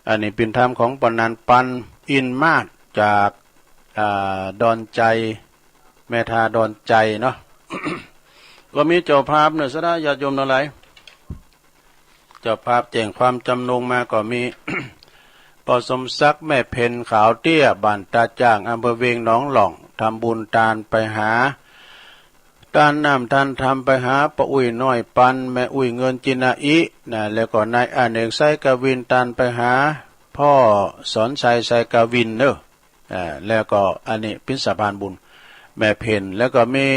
อันนี้เป็นธรรมของปนันปันอินมาศจากดอนใจแม่ทาดอนใจเนาะ ก็มีเจ้าภาพเนี่ยสดาญาติโยมทั้งหลายเจ้าภาพแจ้งความจำนงมาก็มี ปอสมศักดิ์แม่เพนขาวเตี้ยบ้านตาจ้างอำเภอเวียงหนองหล่องทำบุญตาลไปหาตาลน้ำท่านทำไปหาปะอุ้ยน้อยปันแม่อุ้ยเงินจินาอินะแล้วก็นายอเนกไซกวินตาลไปหาพ่อสอนชัยไซกวินเนอะแล้วก็อันนี้พิสพานบุญแม่เพนแล้วก็มี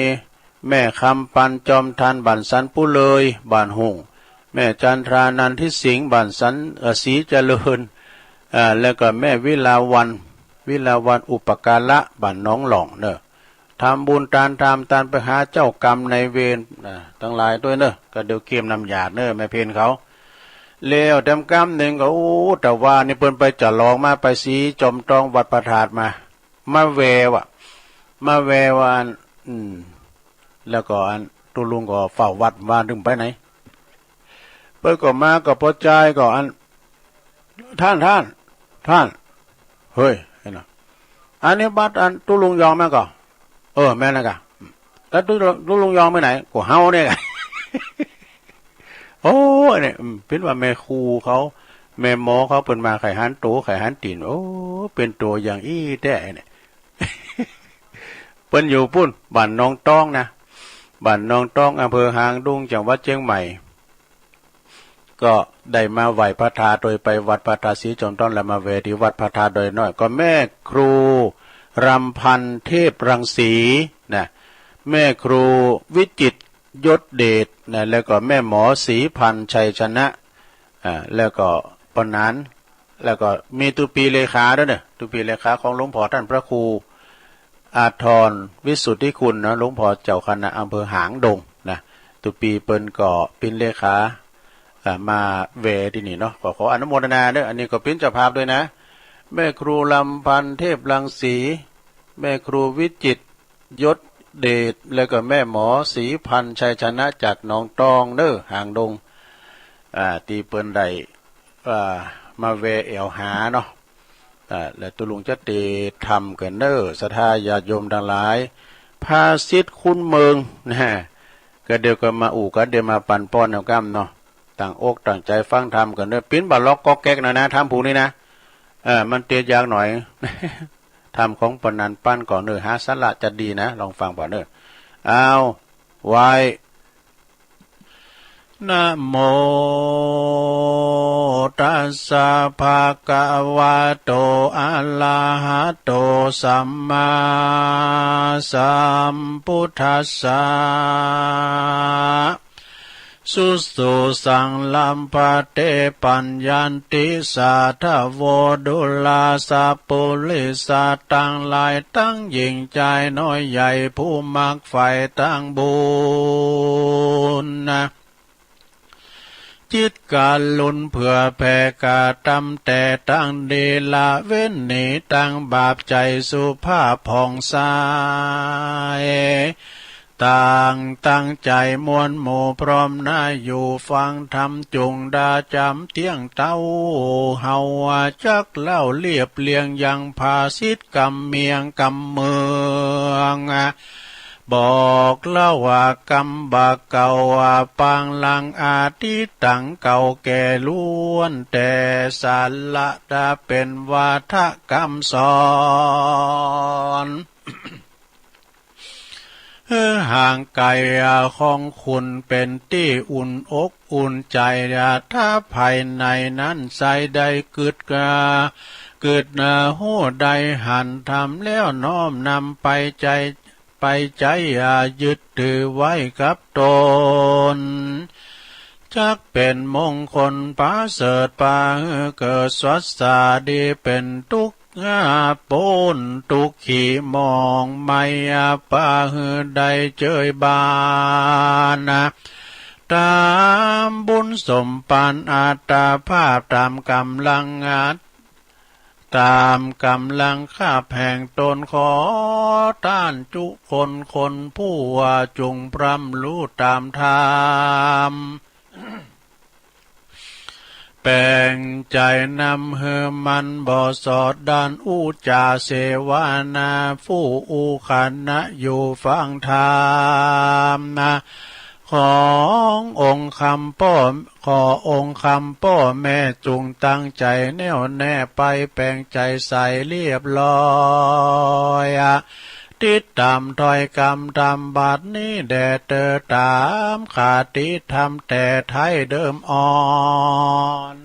แม่คำปันจอมทันบันสันปุเลยบ้านหงแม่จันทรานันทิสิงห์บ้านสันศรีเจริญแล้วก็แม่วิลาวันอุปการะบ้านน้องหล่องเนอะทำบุญตานไปหาเจ้ากรรมในเวรทั้งหลายด้วยเนอะก็เดี๋ยวเกมนำหยาดเนอะแม่เพนเขาแล้วแต้มกรรมหนึ่งก็แต่ว่านี่เปิ้นไปจะลองมาไปสีจอมตองวัดประทาดมาแวว่าแล้วก็อันตุลุงก็เฝ้าวัดว่าดึงไปไหนเปิ้นก็มาก็พอใจก็อันท่านเฮ้ยนะอันนี้บัดอันตุลุงยองแม่ก็แม่นะกะแล้วตุลุงยองไปไหนก็เฮาเนี่ยกะ เนี่ยเป็นว่าแม่ครูเขาแม่หมอเขาเป็นมาไข่หันโตไข่หันตีนเป็นตัวอย่างอี้แท้เนี่ย เปิ้นอยู่ปุ้นบ้านน้องต้องนะบ้านน้องต้องอำเภอหางดุงจังหวัดเชียงใหม่ก็ได้มาไหว้พระธาตุโดยไปวัดพระธาตุศรีจอมต้นแล้วมาเวทีวัดพระธาตุโดยน้อยก็แม่ครูรำพันธ์เทพรังสีนะแม่ครูวิจิตรยศเดชนะแล้วก็แม่หมอศรีพันธ์ชัยชนะแล้วก็ปนานแล้วก็มีตุปีเลขาด้วยเนี่ยตุปีเลขาของหลวงพ่อท่านพระครูอาทรวิสุทธิคุณนะหลวงพ่อเจ้าคณะอำเภอหางดงนะตุปีเปิ้นก็เป็นเลขามาเวที่นี่เนาะขออนุโมทนาด้วยอันนี้ก็เป็นเจ้าภาพด้วยนะแม่ครูลำพันธ์เทพรังสี แม่ครูวิจิตรยศเดชแล้วก็แม่หมอศรีพันธ์ชัยชนะจากหนองตองเด้อหางดงตีเปิ้นได้มาแวะแอวหาเนาะและตุลุงจะเตทำกันเด้อศรัทธาญาติโยมทั้งหลายพาสิทธิ์คุณเมืองนะก็เดี๋ยวก็มาก็เดี๋ยวมาปั่นป้อนแนวกล้ำเนาะต่างอกต่างใจฟังธรรมกันเด้อปิ้นบาล็อกก็แก๊กนะทำผูนี่นะมันเตียยากหน่อย ทำของปนันปั้นก่อนเนอหาสละจะดีนะลองฟังก่อนเนอเอาไว้นะโมตัสสะภะคะวะโตอะระหะโตสัมมาสัมพุทธัสสะสุสุสังลัมภเตปัญญันติสาทโวดุลาสาปุลิสาตั้งหลายตั้งยิ่งใจน้อยใหญ่ผู้มักไฟตั้งบุญนะจิตกาลุนเพื่อแผ่กาตำแต่ตั้งดีละเว้นหนีตั้งบาปใจสุภาพผ่องใสตั้งใจมวลหมู่พร้อมหน้าอยู่ฟังธรรมจุงดาจำเที่ยงเต้าเฮาจักเล่าเรียบเลียงยังภาสิทธกำเมียงกำเมืองบอกเล่าว่ากำบากเก่าว่าปางลังอาทิตังเก่าแก่ล้วนแต่สารละดาเป็นวาทกรรมสอนห่างไกลของคุณเป็นที่อุ่นอกอุ่นใจถ้าภายในนั้นใจได้เกิดหูใดหันทำแล้วน้อมนำไปใจยึดถือไว้กับตนจักเป็นมงคลปาเสริฐปาเกิดสวัสสาดีเป็นทุกปูนทุกขีมองไม่ปาใดเจยบานตามบุญสมปานอัตภาพตามกำลังข้าแห่งตนขอต้านจุคนผู้ว่าจุงพรำรู้ตามธรรมแปลงใจนำเฮมันบ่สอดดานอุจาเสวานาผู้อุขันนะอยู่ฟังธรรมนะขององค์คำพ่อแม่จุงตั้งใจแน่วแน่ไปแปลงใจใส่เรียบร้อยติดตามถอยกรรมทำบัดนี้แด่เตอตามขาดติดทำแต่ไทยเดิมอ่อน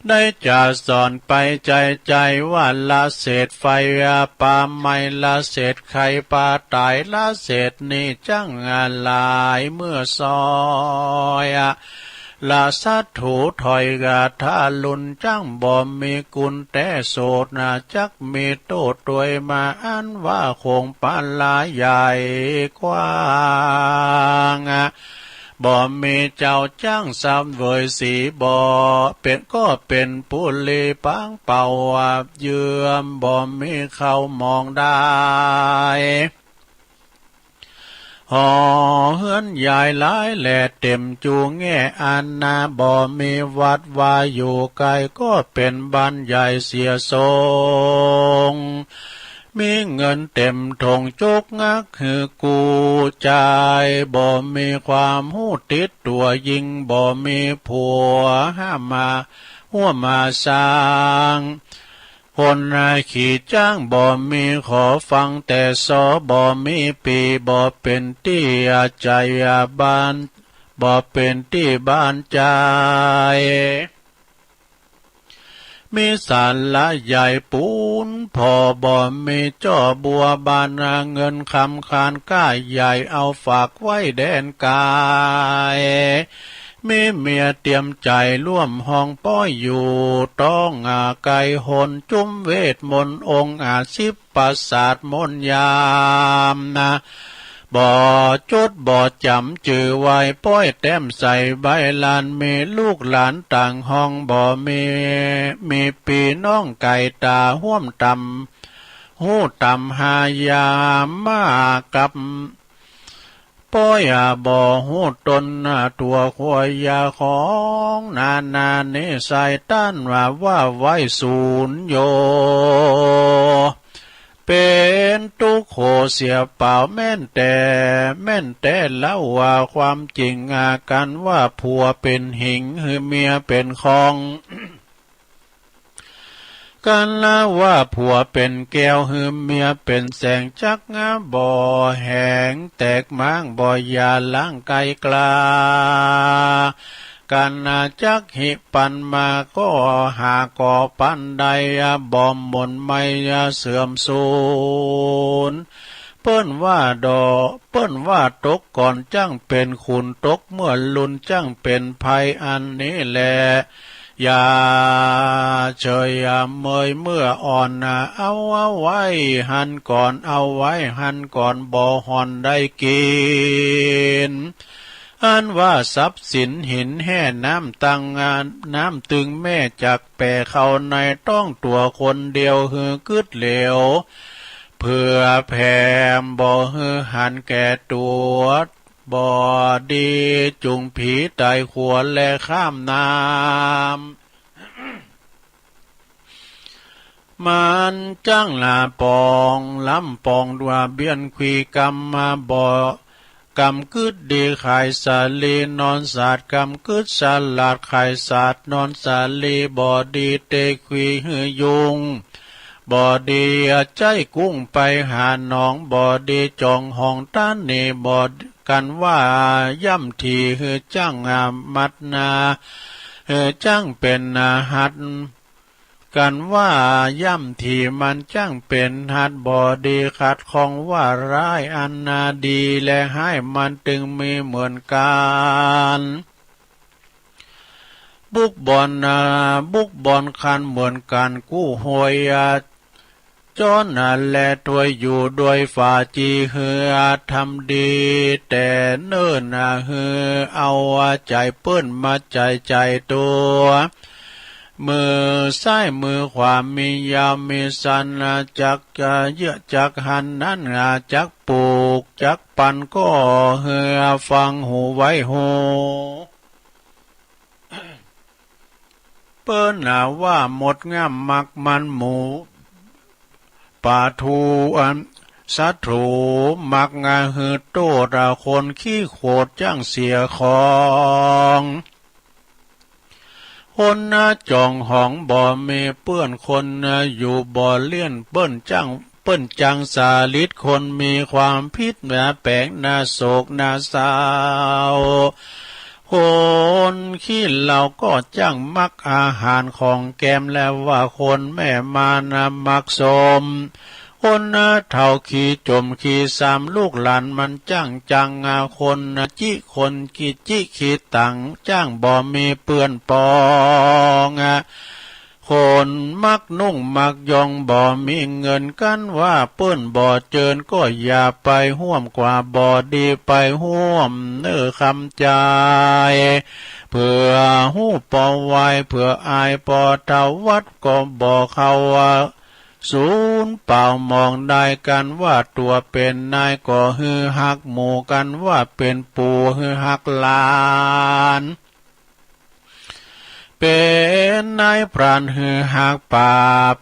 ได้จะสอนไปใจว่าละเศษไฟป่าไม่ละเศษไข่ป่าตายละเศษนี่จังลายเมื่อซอยละสัตถูถอยกาทาลุนจังบ่มีกุลแต่โสดจักมีโตตวยมาอันว่าคงปานลายใหญ่กว้างบ่มีเจ้าจ้างสามเวยสีบ่เป็นก็เป็นผู้ลีปังเป่าเยื่อมบ่มีเขามองได้ห่อเฮือนใหญ่หลายแหล่เต็มจูงแง่อันนาบ่มีวัดว่าอยู่ไกลก็เป็นบ้านใหญ่เสียทรงมีเงินเต็มทงจุกคือกูใจบ่มีความหู้ติดตัวยิงบ่มีผัวห้ามมาหัวมาสร้างคนขี่จ้างบ่มีขอฟังแต่สอบ่มีปีบ่เป็นที่ใจบ้านบ่เป็นที่บ้านใจมีศาลาใหญ่ปูนพอบ่มีจ่อบัวบานเงินคำคานก้าใหญ่เอาฝากไว้แดนกายมีเมียเตรียมใจร่วมห้องป้อยอยู่ต้องไก่หนจุ้มเวทมนต์องค์10 ประสาทมนต์ยาม บ่จดบ่จำจือไว้ป้อยแต้มใส่ใบลานเมลูกหลานต่างห้องบ่มีปีน้องไก่ตาห่วมตำหูตำหายามมากับป้อยบ่หูตนตัวขวายาของนาเนใส่ต้านว่าไว้ศูนย์โยเป็นตุโขเสียเปล่าแม่นแต่เล่าว่าความจริงกันว่าผัวเป็นหิงหรือเมียเป็นคอง กันละว่าผัวเป็นแก้วหืมเมียเป็นแสงจักบ่อแหงแตกม้างบ่อยาล้างไกลกลากันจักหิปันมาก็หาก่อปันใดบ่มหมนไม่เสื่อมสูญเปิ้นว่าตกก่อนจังเป็นขุนตกเมื่อลุนจังเป็นภัยอันนี้แลอย่าเฉยอย่าเมยเมื่ออ่อนเอาไว้หันก่อนเอาไว้หันก่อนบ่หอนได้กินอันว่าทรัพย์สินหินแห่น้ำตังน้ำตึงแม่จากแปรเข้าในต้องตัวคนเดียวหือกึดเหลวเพื่อแผ่บ่หือหันแก่ตัวบ่ดีจุงผีตายขวนและข้ามน้ำมันจังลาปองล้ำปองดัวเบียนคุยกรรมมาบ่กำกึดดีขายสาลีนอนศาสตร์กำกึดสลาดขายศาสตร์นอนสาลีบ่ดีเตคุยหือยุงบ่ดีใจกุ้งไปหาหนองบ่ดีจองห้องต้านนี่บ่กันว่าย่ำทีหือจ้างมัดนาจ้างเป็นหัดกันว่าย่ำที่มันจ้างเป็นหัดบ่ดีขัดของว่าร้ายอันนาดีและให้มันตึงมีเหมือนกันบุกบอนคันเหมือนกันกู้หวยจอนและถวยอยู่ด้วยฝ่าจีเหือทำดีแต่เนิ่นเหือเอาใจเปิ้นมาใจตัวมือซ้ายมือขวามียาวมีสันจักเยอะจักหันนั้นจักปลูกจักปันก็เหือฟังหูไว้หูเปิ้นว่าหมดง่ามมักมันหมูป่าทูสัตรูมักหือโตระคนขี้โคดจ้างเสียของคนจองห้องบ่มีเปื้อนคนอยู่บ่เลี่ยนเปิ้นจังสาลิดคนมีความพิษแปลงโศกเศร้าคนขี้เราก็จ้างมักอาหารของแกมแล้วว่าคนแม่มามักสมคนเท่าขี้จมขี้สามลูกหลานมันจ้างจังคนจิคนขี้จิขี้ตังจ้างบ่มีเปื้อนปองคนมักนุ่งมักยองบ่มีเงินกันว่าเปิ้นบ่เจินก็อย่าไปห่วมกว่าบ่ดีไปห่วมคำใจเพื่อหูปอไว้เพื่ออายปอเทาวัดก็บ่เข้าศูนย์เปล่ามองได้กันว่าตัวเป็นนายก็ฮือหักหมู่กันว่าเป็นปู่ฮือหักหลานเป็นนายพรานฮือหักป่า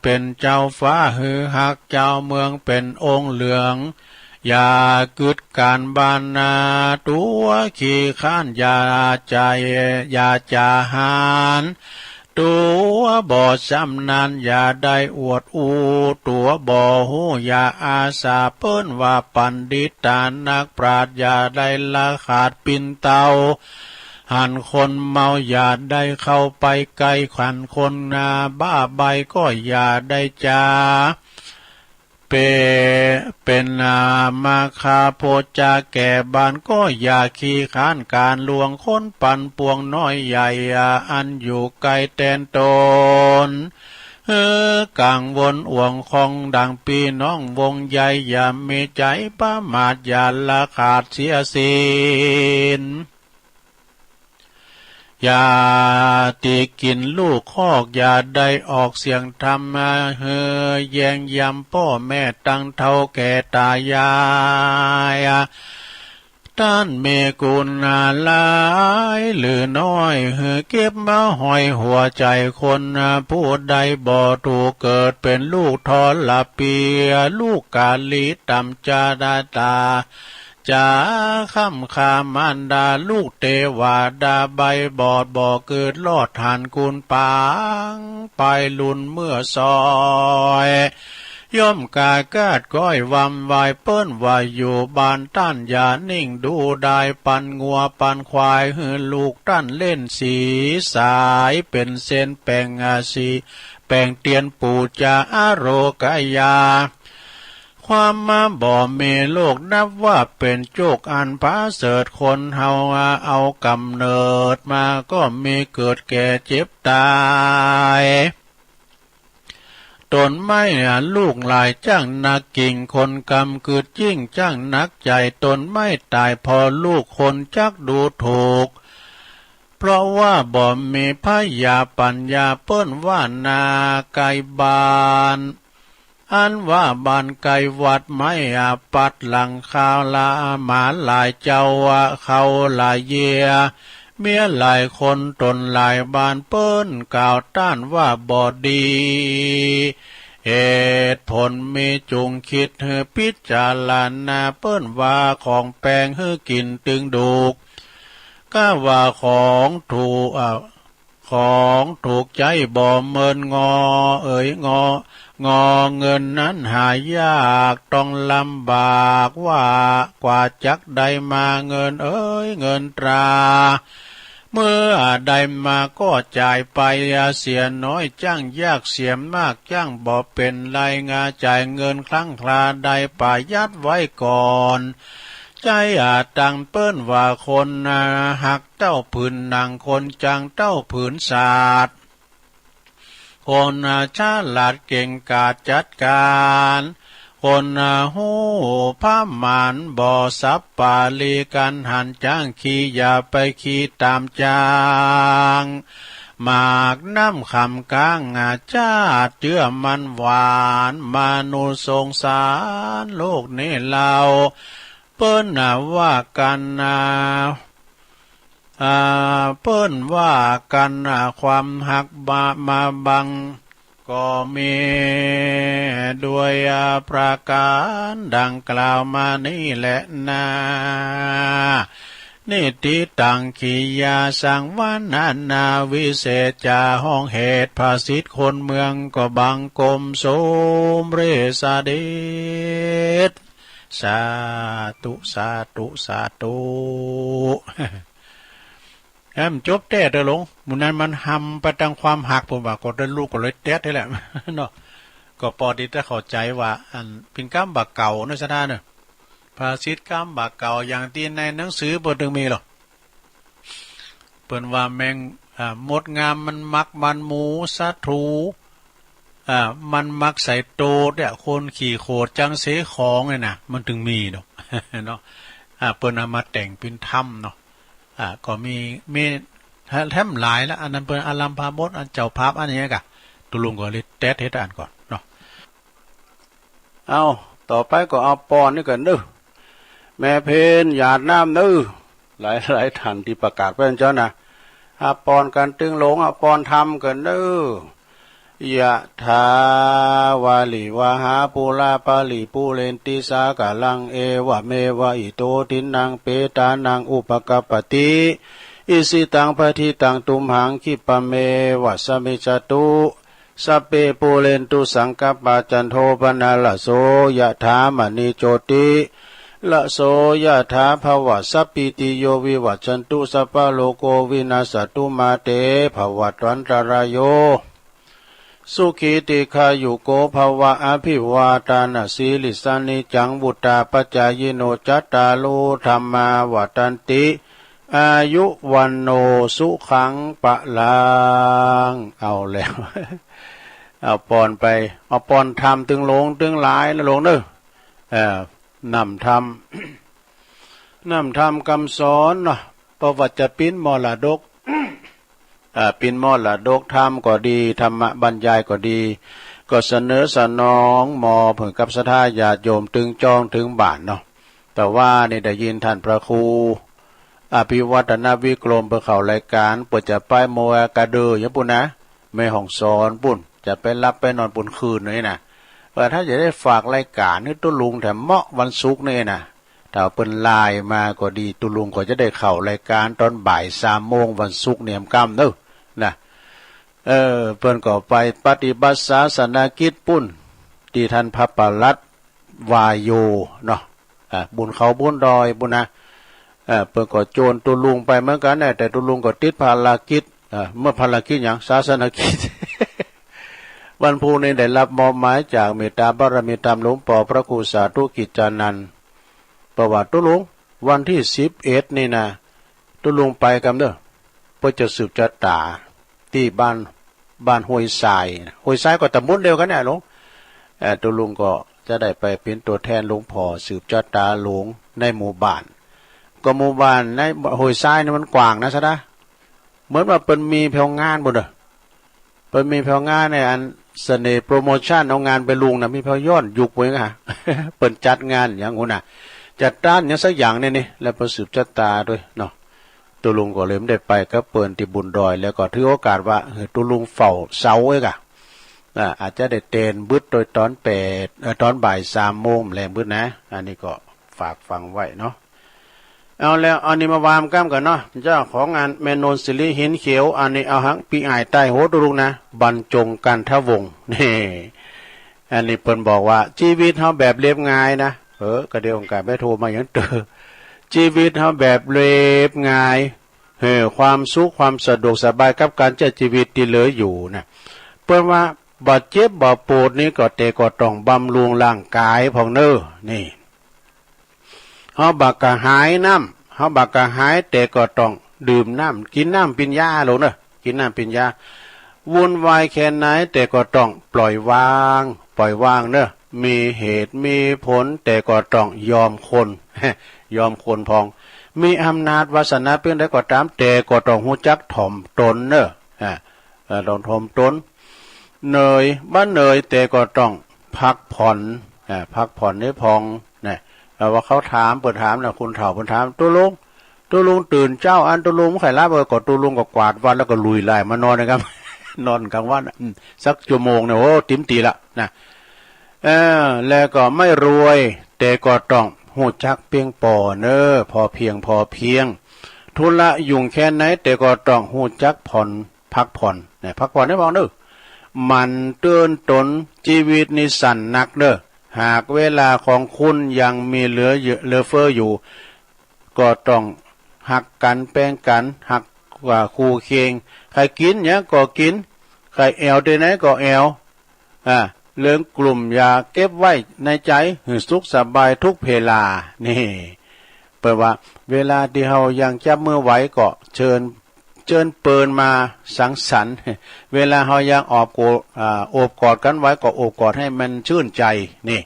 เป็นเจ้าฟ้าฮือหักเจ้าเมืองเป็นองค์เหลืองอย่ากึดการบานาตัวขี้ข้านอย่าใจอย่าจาหารตัวบ่จำนานอย่าได้อวดตัวบ่หูอย่าอาสาเปิ้นว่าปันดิตานักปราชญ์อย่าได้ละขาดปินเตาหันคนเมาอย่าได้เข้าไปไกลขันคนบ้าใบก็อย่าได้จาเป็นมาคาโพจาแก่บ้านก็อย่าขี้ค้านการลวงคนปันปวงน้อยใหญ่อันอยู่ไกลแตนตน กลางวนอ่วงคองดังปีน้องวงใหญ่อย่ามีใจประมาทอย่าละขาดเสียศีลอย่าตีกินลูกคอกอย่าได้ออกเสียงธรรมแยงยำพ่อแม่ตั้งเท่าแก่ตายายท่านเมกุณาลายหรือน้อยเก็บมาหอยหัวใจคนผู้ใดบ่ถูกเกิดเป็นลูกทอละเปียลูกกาลีตำจาดาตาจาค่ำคามานดาลูกเทวาดาใบบอดบ่อเกิดลอดทานกุลปางไปลุนเมื่อซอยย่อมกากาดก้อยวำวายเปิ้นวายอยู่บานต้านอย่านิ่งดูได้ปันงัวปันควายลูกต้านเล่นสีสายเป็นเส้นแปงอาสีแปงเตียนปูจาอโรกายาความมาบ่เมโลกนับว่าเป็นโจกอันพาเสริฐคนเฮาเอากำเนิดมาก็มีเกิดแก่เจ็บตายตนไม่ลูกหลายจ้างนักกิ่งคนกำคือจิ้งจ้างนักใจตนไม่ตายพอลูกคนจักดูถูกเพราะว่าบ่มีพยาปัญญาเปิ้นว่านาไกบานอันว่าบานไกวัดไม่ปัดหลังข้าวลาหมาหลายเจ้าเขาหลายเยียเมียหลายคนตนหลายบานเปิ้นกล่าวต้านว่าบ่ดีเหตุผลมีจุงคิดพิจารณาเปิ้นว่าของแปลงกินตึงดูกก็ว่าของถูกใจบ่เมินงอเงินนั้นหายากต้องลำบากว่ากว่าจักได้มาเงินตราเมื่อได้มาก็จ่ายไปเสียน้อยจ้างยากเสียมากจ้างบ่เป็นไรงาจ่ายเงินครั้งคราใดป่ายัดไว้ก่อนใจตังเปิ้นว่าคนหักเต้าผืนนางคนจังเต้าผืนศาสตร์คนฉลาดเก่งกาจจัดการคนหูผ้ามานบ่อสับปาลีกันหันจ้างขี่อย่าไปขี่ตามจางหมากน้ำคำกลางจาดเจือมันหวานมนุษย์สงสารโลกนี้เราเปิ้นว่ากันเปิ้นว่ากันความหักมาบังก็มีด้วยประการดังกล่าวมานี่แหละนานิติตังขียาสังวานาวิเศษจาห้องเหตุภาษิตคนเมืองก็บังกลมโสมเรสาเดชสาธุสาธุสาธุมันจบแต่เด้อหลงมุนั้นมันหำประดังความหักผมว่าก็ได้ลูกก็เลยแต๊ดนี่แหละเนาะก็ปอดีจะเข้าใจว่าอันเป็นกรรมบาเก่าเนาะซะนะเนาะภาษิตกรรมบาเก่าอย่างที่ในหนังสือบ่ถึงมีหรอกเปิ้นว่าแมงมดงามมันมักมันหมูสัตรูมันมักใส่โตเนี่ยคนขี่โคดจังเสของเนี่ยนะมันถึงมีเนาะเนาะเปิ้นเอามาแต่งเป็นถ้ำเนาะก็มีแถมหลายแล้วอันนั้นเป็นอลัมพามดอันเจ้าภาพอันนี้กะตุลุงก็เลยแตะเฮ็ดอ่านก่อนเนาะเอาต่อไปก็เอาปอนนี่กันเด้อแม่เพนหยาดน้ำเด้อหลายท่านที่ประกาศไว้เจ้านะปอนกันตึงหลงปอนทำกันเด้อยะถาวาลิวหาปุราปาลิปุเรนติสากะลังเอวะเมวะอิโตทินังเปตานังอุปกปปติอิสิตังปฏิตังตุมหังคิปะเมวะสมิจตุสัพเพปุเรนตุสังกปปจันโทปนะละโสยะถามณีโจติละโสยะถาภวะสัพพิติโยวิวัจจันตุสัพพะโลโกวินาศตุมาเตภวัตวันตรายโยสุขีติขายุโกภวะอภิวาทานาสีลิสานิจังวุตตาปัจจายโนจัตตาโลธรรมาวัตันติอายุวันโนสุขังปะลังเอาแล้ว เอาปอนไปเอาปอนทำตึงลงตึงหลายแล้วลงเด้อนำทำ นำทำคำสอนเนาะประวัติจะปิ้นมรดก ปิ้นมรดกธรรมก็ดีธรรมบรรยายก็ดีก็เสนอสนองหมอเผื่อกับศรัทธาญาติโยมตึงจองถึงบ้านเนาะแต่ว่านี่ได้ยินท่านพระครูอภิวัฒนวิกรมเพื่อเข้ารายการเปิดจะไปโมกาเดออย่างปุ่นนะไม่ห้องสอนปุ่นจะไปรับไปนอนปุ่นคืนนี่นะว่าถ้าจะได้ฝากรายการนี่ตุลุงแถมเหมาะวันศุกร์นี่นะถ้าเปิ้นไลน์มาก็ดีตุลุงก็จะได้เข้ารายการตอนบ่าย3 โมงวันศุกร์เนี่ยค่ำเด้อนะเปิ้นก็ไปปฏิบัติศาสนกิจปุ่นที่ท่านพระปลัดวายโยเนาะบุญเขาบุญดอยบุญนะเปิ้นก็โจรตุลุงไปเหมือนกันนะแต่ตุลุงก็ติดภารกิจเมื่อภารกิจอย่างศาสนกิจ วันพุธนี้ได้รับมอบหมายจากเมตตาบารมีธรรมหลวงปู่พระครูสาธุกิจจานันท์ประวัติตุลุงวันที่11นี่นะตุลุงไปกันเด้อเพื่อจะสืบชะตาที่บ้านห้วยทรายก็ตำบลเดียวกันเนี่ยหลวงตุลุงก็จะได้ไปเป็นตัวแทนหลวงพ่อสืบชะตาหลวงในหมู่บ้านก็หมู่บ้านในห้วยทรายนี่มันกว้างนะซะนะเหมือนว่าเป็นมีแผงงานบ่เด้อเป็นมีแผงงานในอันเสน่ห์โปรโมชั่นเอางานไปลุงนะมีพย้อนยุกไว้ไงเปิดจัดงานอย่างงูน่ะจัดด้านอย่างสักอย่างนี่แล้วประสืบชะตาด้วยเนาะตุลุงก็เลยไม่ได้ไปก็เปิดที่บุญดอยแล้วก็ถือโอกาสว่าตุลุงเฝ้าเสาไว้กะอาจจะได้เตนบึดโดยตอนตอนบ่าย3 โมงแรงบึดนะอันนี้ก็ฝากฟังไว้เนาะเอาแล้วอันนี้มาวามก้ามกันเนาะเจ้าของงานแมนนสิริหินเขียวอันนี้เอาหังปีอ้ายใต้โหตุลุงนะบรรจงกันทวงศ์นี่อันนี้เพิ่นบอกว่าชีวิตเฮาแบบเรียบง่ายนะก็เดี๋ยวองค์การไปโทรมาอย่างชีวิตเฮาแบบเรียบง่ายความสุขความสะดวกสบายกับการใช้ชีวิตที่เหลืออยู่นะเพิ่นว่าบาดเจ็บบาดปวดนี่ก็แต่ก็ต้องบำรุงร่างกายพองเน้อนี่เฮาบักกะหายน้ำเฮาบักกะหายแต่ก็ต้องดื่มน้ำกินน้ำปิญญาโลเนอะกินน้ำปิญญาวุ่นวายแค่ไหนแต่ก็ต้องปล่อยวางเนอะมีเหตุมีผลแต่ก็ต้องยอมคนยอมคนพองมีอำนาจวาสนาเพียงใดก็ตามแต่ก็ต้องรู้จักถ่อมตนเนอะต้องถ่อมตนเหนื่อยบ้านเหนื่อยแต่ก็ต้องพักผ่อนให้พองนะว่าเขาถามเปิดถามนะคุณเฒ่าเปิดถามตัวลุงตื่นเจ้าอันตัวลุงไข่ลาบก็ตัวลุงก็กวาดวันแล้วก็ลุยไล่มานอนนะครับ นอนกลางวันสักชั่วโมงเนี่ยโอ้ติมตีละนะแล้วก็ไม่รวยแต่ก็ต้องหูจักเพียงปอเนอพอเพียงทุละยุ่งแค่ไหนแต่ก็ต้องหูจักพักผ่อนเนี่ยพักผ่อนให้พอเนอมันเตือนตนชีวิตนี่สั่นนักเนอหากเวลาของคุณยังมีเหลือเฟืออยู่ก็ต้องหักกันแป้งกันหักกว่าคู่เคียงใครกินเนี่ยก็กินใครแอวได้ไหนก็แอวเรื่องกลุ่มอย่าเก็บไว้ในใจสุขสบายทุกเวลานี่แปลว่าเวลาที่เฮายังจับมือไหวก็เชิญเปินมาสังสรรค์เวลาเฮายังโอบกอดกันไว้ก็โอบกอดให้มันชื่นใจนี่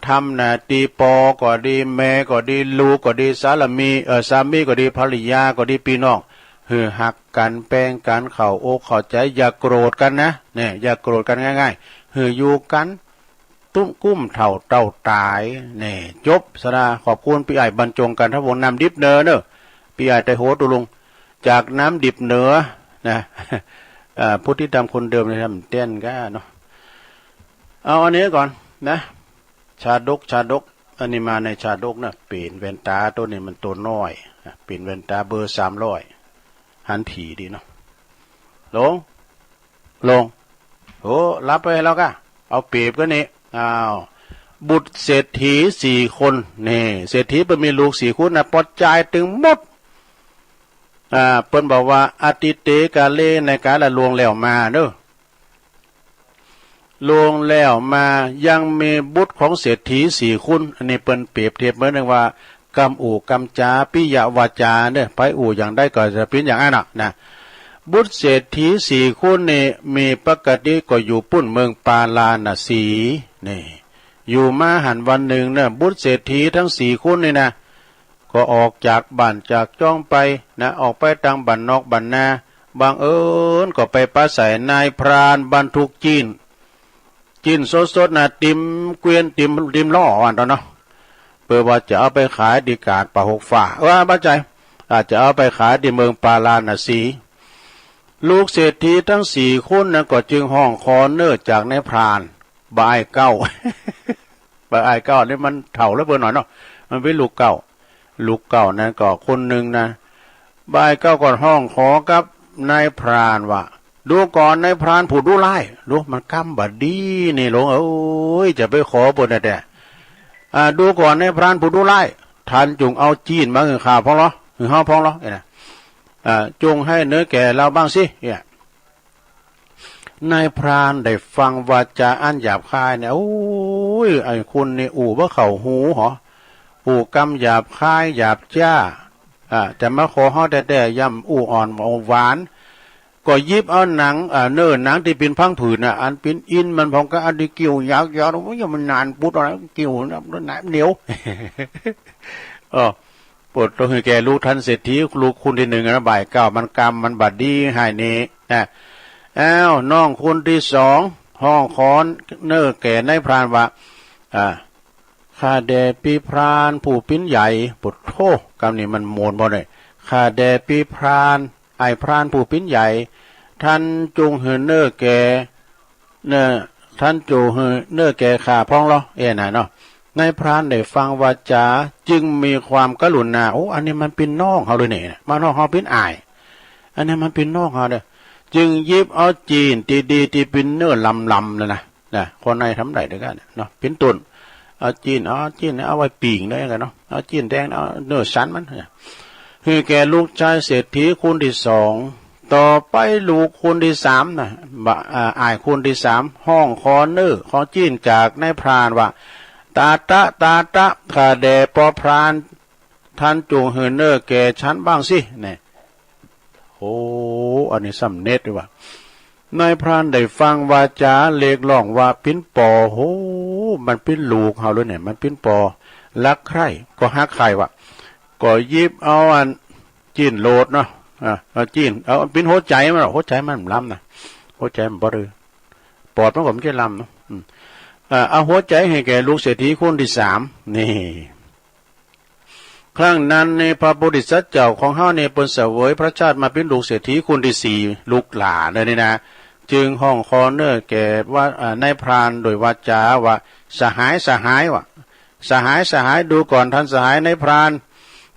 ทำนาตีปอก็ดีแม่ก็ดีลูกก็ดีสามีก็ดีภรรยาก็ดีพี่น้องหักกันแป้งกันเข้าอกเข้าใจอย่าโกรธกันนะเนี่ยอย่าโกรธกันง่ายๆอยู่กันตุ้มกุ้มเท่าเต้าตายเนี่ยจบสนาขอบคุณพี่อ้ายบรรจงกันทวงศ์นำดิบเนอพี่อ้ายไตโหตุลุงจากน้ำดิบเหนือนะผู้ที่ทำคนเดิมเลยทำเต้นก็เนาะเอาอันนี้ก่อนนะชาดกอันนี้มาในชาดกนะเปลี่ยนแว่นตาตัวนี้มันตัวน้อยเปลี่ยนแว่นตาเบอร์300หันถี่ดีเนาะลงโอ้รับไปแล้วก็เอาเปรียบก็นี่บุตรเศรษฐี4 คนนี่เศรษฐีเป็นมีลูก4 คนนะปอดจ่ายถึงหมดเปิ้นบอกว่าอติเตกาเลในการละลวงแล้วมาเด้อลวงแล้วมายังมีบุตรของเศรษฐี4 คนอันนี้เปิ้นเปรียบเทียบเหมือนว่ากำอู่กำจาปิยวาจาเด้อไปอู่อย่างได้ก็จะเป็นอย่างนั้นนะ บุตรเศรษฐีสี่คนนี่มีปกติก็อยู่ปุ้นเมืองปาลาณสีนี่อยู่มาหันวันหนึ่งเนี่ยบุตรเศรษฐีทั้งสี่คนนี่นะก็ออกจากบ้านจากจ้องไปนะออกไปทางบ้านนอกบ้านนาบางก็ไปปราศัยนายพรานบรรทุกจีนสดๆนะติมเกวียนติมล้ออ่อนตอนเนาะเพื่อว่าจะเอาไปขายดีกาดป่าหกฝ่าบ้าใจอาจจะเอาไปขายที่เมืองปาลาณสีลูกเศรษฐีทั้งสี่คนนั้นก็จึงห้องคอเนื่อจากนายพรานบายเก้า บายเก้านี่มันเถ่าแล้วเบอร์หน่อยเนาะมันเป็นลูกเก้านั้นก็คนหนึ่งนะบายเก้าก่อนห้องขอกับนายพรานว่าดูก่อนนายพรานผู้ดูไล่ดูมันกำบัดดีนี่หลงเอ้ยจะไปขอบนแต่ดูก่อนนายพรานผู้ดูไล่ท่านจงเอาจีนมาหือข่าวพองเหรอหือห้าพองเหรอเนี่ยจงให้เนื้อแก่เราบ้างสิเนี่ยนายพรานได้ฟังวาจาอันหยาบคายเนี่ยโอ้ยไอ้คุณนี่อู่ว่าเข่าหูหรออู่กำหยาบคายหยาบจ้าจะมาขอห่อแต่ย่ำอู่อ่อนหวานก็ยิบเอาหนังเนื้อหนังที่เป็นพังผืนอันเป็นอินมันพองก็อันที่เกี่ยวยาวๆว่ามันนานปุ๊ดอะไรเกี่ยวนะหนาเหนียวปวดตัวแกลูกท่านเศรษฐีลูกคุณที่หนึ่งนะบ่ายเก้ามันกรรมมันบาดดีหายนี้นะน้องคนที่สองห้องคอนเนื้อแก่นายพรานว่าข้าแด่ปีพรานผู้ปิ้นใหญ่ปุดโธกรรมนี้มันโมนบ่ได้ข้าแด่ปีพรานไอพรานผู้ปิ้นใหญ่ท่านจงเหินเนื้อแก่ท่านจงเหินเนื้อแก่ข้าพ้องเหรอน่ะเนาะนายพรานได้ฟังวาจาจึงมีความกรุณาอันนี้มันเป็นน้องเขาเลยเนี่ยมาน้องเขาเป็นอายอันนี้มันเป็นน้องเขาเด้อจึงยิบเอาจีนดีที่เป็นเนื้อลำเลยนะคนในทำไรเด้อกันเนาะเป็นตุนเอาจีนเอาไว้ปีงได้กันเนาะเอาจีนแดงเอาเนื้อสันมันคือแกลูกชายเศรษฐีคนที่สองต่อไปลูกคนที่สามนะอายคนที่สามห้องคอเนื้อของจีนจากนายพรานว่าตาตะข้าแด่ปอพรานท่านจงเหินเนอแก่ฉันบ้างสิเนี่ยอันนี้สำเน็จด้วยว่านายพรานได้ฟังวาจาเล็กล่องว่าปิ้นปอมันปิ้นลูกเฮาเลยเนี่ยมันปิ้นปอรักใครก็ฮักใครวะก็ยิบเอาอันจีนโลดเนาะเอาจีนเอาปิ้นหัวใจมันหรอหัวใจมันล้ำนะหัวใจมันบ่รือปอดมันก็ไม่ใช่ล้ำเนาะเอาหัวใจให้แก่ลูกเศรษฐีคนที่สามนี่ครั้งนั้นในพระโพธิสัตว์เจ้าของเฮาในเป็นเสวยพระชาติมาเป็นลูกเศรษฐีคนที่สี่ลูกหลานเลยนี่นะจึงห้องคอเนื้อแก่ว่านายพรานโดยวาจาว่าสหายว่ะสหายดูก่อนท่านสหายนายพราน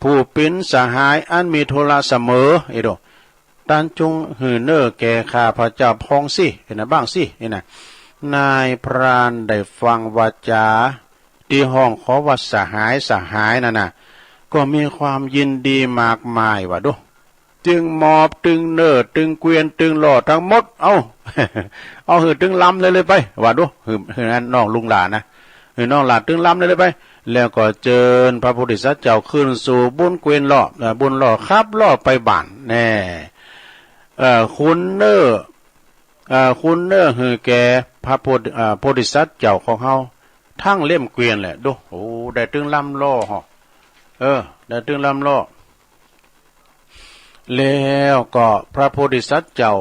ผู้เป็นสหายอันมีโทระเสมอท่านจงหือเนื้อแก่ข้าพระเจ้าพองสินะบ้างสินะนายพรานได้ฟังวาจาที่ห้องขอว่าสหายนั่นน่ะก็มีความยินดีมากมายว่าดูจึงมอบตึงเนื้อตึงเกวียนตึงหล่อทั้งหมดเอาหือตึงลำเลยไปว่าดูหือนั่นน้องลุงหลานนะหือน้องหลานตึงลำเลยไปแล้วก็เจิญพระโพธิสัตว์เจ้าขึ้นสู่บุญเกวียนหล่อครับล่อไปบ้านแน่คุณเนื้อหือแกพระโพธิสัตว์เจ้าของเฮาทั้งเล่มเกวียนแหละดูได้ตึงลำล่อได้ตึงลำล่อแล้วก็พระโพธิสัตว์เจ้า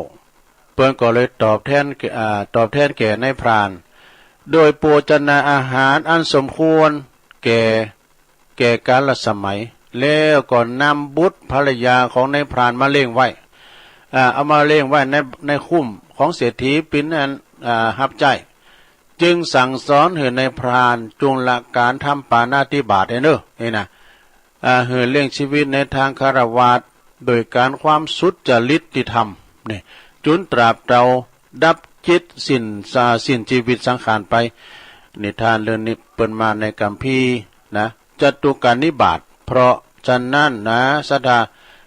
เปิ้นก็เลยตอบแทนแก่นายพรานโดยโภชนาอาหารอันสมควรแก่กาลสมัยแล้วก็นำบุตรภรรยาของนายพรานมาเลี้ยงไว้เอามาเลี้ยงไว้ในคุ้มของเศรษฐีปิ่นนั้นหับใจจึงสั่งสอนให้นายพรานจงละการทำปาณาติบาตนี่นะให้เลี้ยงชีวิตในทางคฤหัสถ์โดยการความสุจริตที่ทำนี่จนตราบเราดับจิตสิ้นชีวิตสังขารไปนิทานเรื่องนี้เปิดมาในกัมพีนะจตุการนิบาตเพราะฉะนั้นนะสัทธา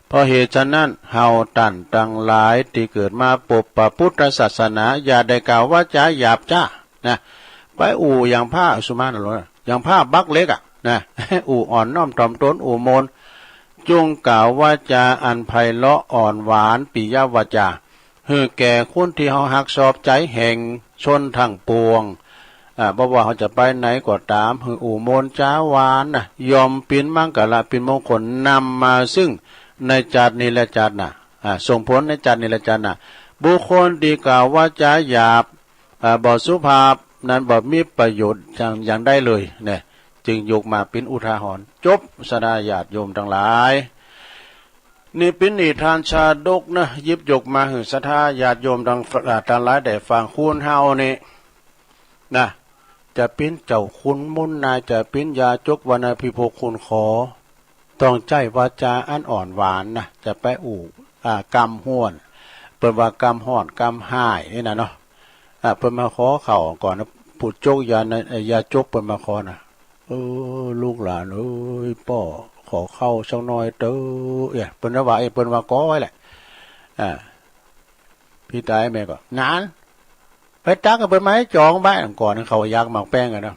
เพราะเหตุฉะนั้นเฮาตั้งหลายที่เกิดมาปกพระพุทธศาสนาอย่าได้กล่าวว่าจะหยาบจ้านะไปอย่างผ้าสุมาณหรออย่างผ้าบักเล็กนะอ่อนน้อมถ่อมตนโมน จงกล่าววาจาอันไพเราะอ่อนหวานปิยวาจาให้แก่คนที่เฮาฮักชอบใจแห่งชนทั้งปวงบ่ว่าเขาจะไปไหนก็ตามหืออู่มนจ้าวานนะยอมปินมังกะละปินมงคลนำมาซึ่งในจัดนี้และจัดน่ะส่งผลในจัดนี้และจัดน่ะบุคคลที่กล่าวว่าจาหยาบบ่สุภาพนั้นบ่มีประโยชน์อย่างได้เลยเนี่ยจึงยกมาเป็นอุทาหรณ์จบสดาญาติโยมทั้งหลายนี่เป็นนิทานชาดกนะหยิบยกมาให้ศรัทธาญาติโยมทั้งหลายได้ฟังคูณเฮานี่นะจะเป็นเจ้าคุณมุนนายจะเป็นยาจกวรรณพิภพคุณขอต้องใจวาจาอันอ่อนหวานนะจะไปกำห้วนเปิดว่ากำห่อนกำห้ายนี่นะเนาะเปิดมาขอเข่าก่อนนะผู้จกยาจกเปิดมาขอนะลูกหลานเอ้ยป่อขอเข้าสักหน่อยเต้อเปิดว่าเปิดว่าก้อยแหละพี่ตายแม่ก็นานไปตักกันเปิดไม้จองบ้านก่อนเขายากหมักแป้งกันนะ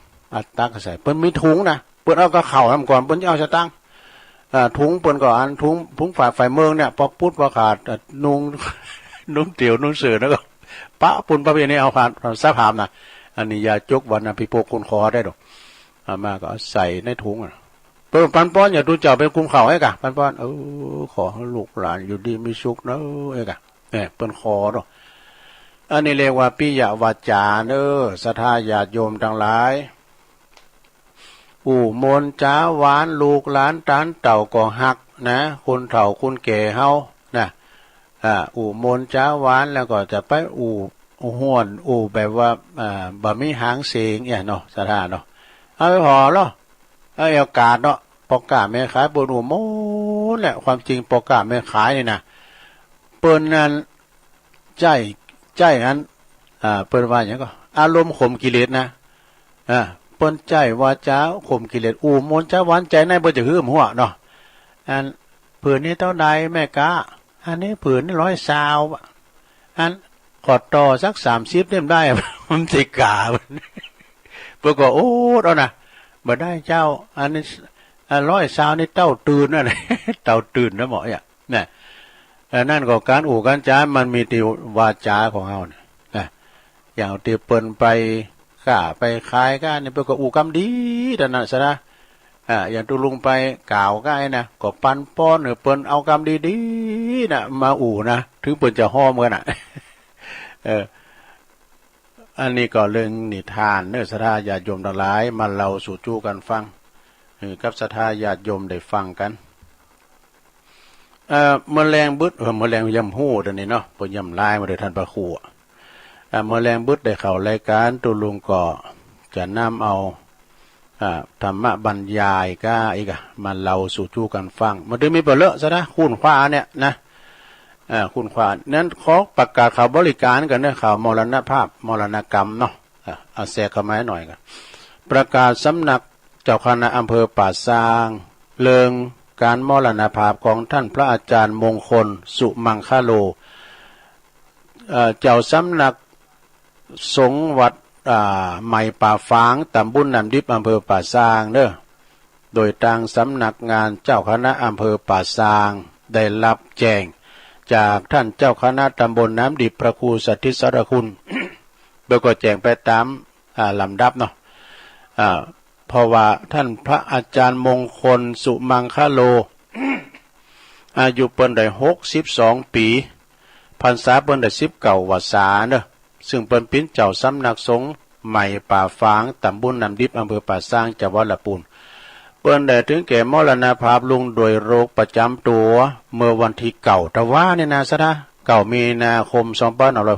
ตักใส่เปิดมีถุงนะเปิดเอากระเข่าทำก่อนเปิดเอาสตังถุงเปิดก่อนถุงฝ่ายเมืองเนี่ยพอพุทธประกาศนุ่งเตี๋ยวนุ่งเสือแล้วก็ปะปุ่นประเพณีเอาผ่านสะพามนะอันนี้ยาจกวรรณพิภพคุณคอได้ดอกมาก็ใส่ในถุงเปิดปันป้อนอย่าดูเจ้าเป็นคุมเข่าให้กะปันป้อนขอให้ลูกหลานอยู่ดีมีสุขนะไอ้กะเนี่ยเปิดคอดอกอันนี้เรียกว่าปิยวาจาศรัทธาญาติโยมทั้งหลายมนจ้าหวานลูกหลานตานเต่าก็หักนะคนเฒ่าคนแก่เฮานะมนจ้าหวานแล้วก็จะไปห้วนแบบว่าบะมีหางเสียงเนี่ยเนาะศรัทธาเนาะเอาไปพอเนาะเอาอากาศเนาะปอกกาแม่ขายปนโมแหละความจริงปอกกาแม่ขายนี่นะเปิ้นนั้นใจนั้นเปิ้นว่าอย่างก็อารมณ์ข่มกิเลสนะเปิ้นใจว่าจ้าข่มกิเลสมนจ้าหวานใจในบ่จะหื้มหัวเนาะอันผืนนี้เท่าใดแม่กะอันนี้ผืนนี่120อันขอต่อสัก30เล่มได้มันสิกาเปิ้นก็เอานะบ่ได้เจ้าอันนี้120นี่เต้าตื่นนั่นแหละเต้าตื่นนะหมออ่ะเนี่ยนั่นก็การการจามันมีที่วาจาของเฮาเนี่ยอย่างที่เปิ้นไปค้าไปขายกันนี่เปิ้นก็กำดีนั่นน่ะซะนะอย่างตุลุงไปกล่าวก็ไอ้นะก็ปันป้อนเปิ้นเอากำดีๆน่ะมานะถึงเปิ้นจะฮ้อมกันน่ะอันนี้ก็เรื่องนิทานศรัทธาญาติโยมทั้งหลายมาเล่าสู่จู้กันฟังกับศรัทธาญาติโยมได้ฟังกันแมลงบึดแมลงยำหู้ตัวนี้เนาะพอยำลายมาโดยท่านพระครูแมลงบึดได้เข้ารายการตุลุงก็จะนำเอาธรรมะบรรยายก็อีกมาเล่าสู่จู้กันฟังมันได้มีเปเลอะซะนะคุณขวาเนี่ยนะคุณขวานั้นขอประกาศข่าวบริการกันเนี่ยข่าวมรณภาพมรณกรรมเนาะเอาแทรกเข้ามาหน่อยกันประกาศสำนักเจ้าคณะอำเภอป่าซางเลิงการมรณภาพของท่านพระอาจารย์มงคลสุมังคโลเจ้าสำนักสงฆ์วัดใหม่ป่าฟางตำบลน้ำดิบอำเภอป่าซางโดยทางสำนักงานเจ้าคณะอำเภอป่าซางได้รับแจ้งจากท่านเจ้าคณะตำบลน้ำดิบพระครูสัทธิสรคุณ โดยก็แจ้งไปตามลำดับเนาะเพราะว่าท่านพระอาจารย์มงคลสุมังคโล อายุเปิ้นได้62 ปีพรรษาเปิ้นได้19 วรรษาซึ่งเปิ้นเป็นเจ้าสำนักสงฆ์ใหม่ป่าฟางตำบลน้ำดิบอำเภอป่าซางจังหวัดลำพูนเปิ้นได้ถึงแก่มรณภาพลงโดยโรคประจำตัวเมื่อวันที่9 ตะวาเนี่ยนะซะนะ9 มีนาคม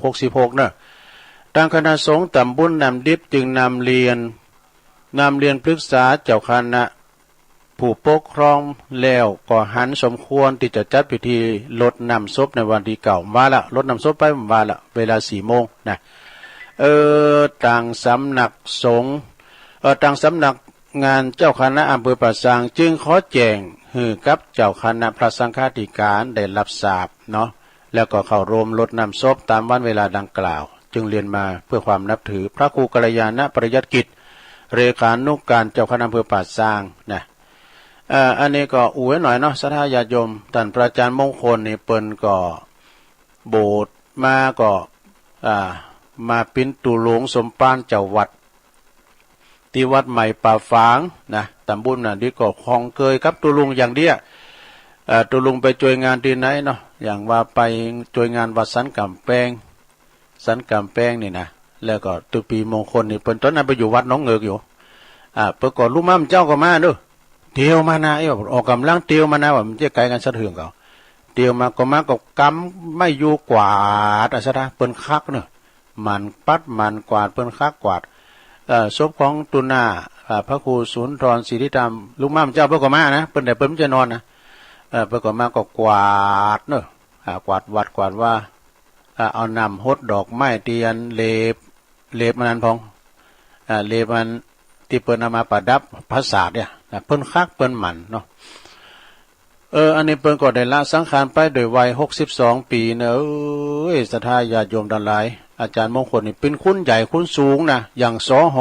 2566ทางคณะสงฆ์ตำบลน้ำดิบจึงนำเรียนปรึกษาเจ้าคณะผู้ปกครองแล้วก็หันสมควรที่จะจัดพิธีรดน้ำศพในวันที่9ว่าละรดน้ำศพไปว่าละเวลา 4 โมงนะต่างสำนักสงฆ์ต่างสำนักงานเจ้าคณะอำเภอป่าซางจึงขอแจ้งให้กับเจ้าคณะพระสังฆาธิการได้รับทราบเนาะแล้วก็เข้าร่วมรดน้ำศพตามวันเวลาดังกล่าวจึงเรียนมาเพื่อความนับถือพระครูกัลยาณปริยัติกิจเลขานุการเจ้าคณะอำเภอป่าซางนะ อันนี้ก็อวยหน่อยเนาะศรัทธาญาติโยมท่านพระอาจารย์มงคลนี่เปิ้นก็โบสถ์มาก็มาปิ้นตุหลวงสมปานเจ้าวัดที่วัดใหม่ป่าฝางนะตำบลน่ะที่ก็คลองเคยครับตุลุงอย่างเดียตุลุงไปช่วยงานที่ไหนเนาะอย่างว่าไปช่วยงานวัดสันกำแพงนี่นะแล้วก็ตุปีมงคลนี่เปิ้นตอนนั้นไปอยู่วัดน้องเงือกอยู่เปิ้นก็ลูกม่ำเจ้าก็มาเด้อเที่ยวมานะไอ้ออกกำลังเที่ยวมานะว่ามันจะไกลกันสะเทือนเขาเที่ยวมาก็กำไม่อยู่กวาดซะนะเปิ้นคักเนาะมันปัดมันกวาดเปิ้นคักกวาดศพของตุนาพระครูสุนทรศิริธรรมลูกม่ำเจ้าเปิ้นก็มานะเปิ้นได้เปิ้นจะนอนนะเปิ้นก็มาก็กวาดเนาะกวาดวัดกวาดว่าเอานำหดดอกไม้เตียนเล็บมันนั้นพองเล็บมันที่เปิ้นเอามาประดับพระศาสตร์เนี่ยเปิ้นคักเปิ้นหมันเนาะอันนี้เปิ้นก็ได้ละสังขารไปโดยวัย62ปีเนอะศรัทธาญาติโยมทั้งหลายอาจารย์มงคลนี่เป็นคุณใหญ่คุณสูงนะอย่างสห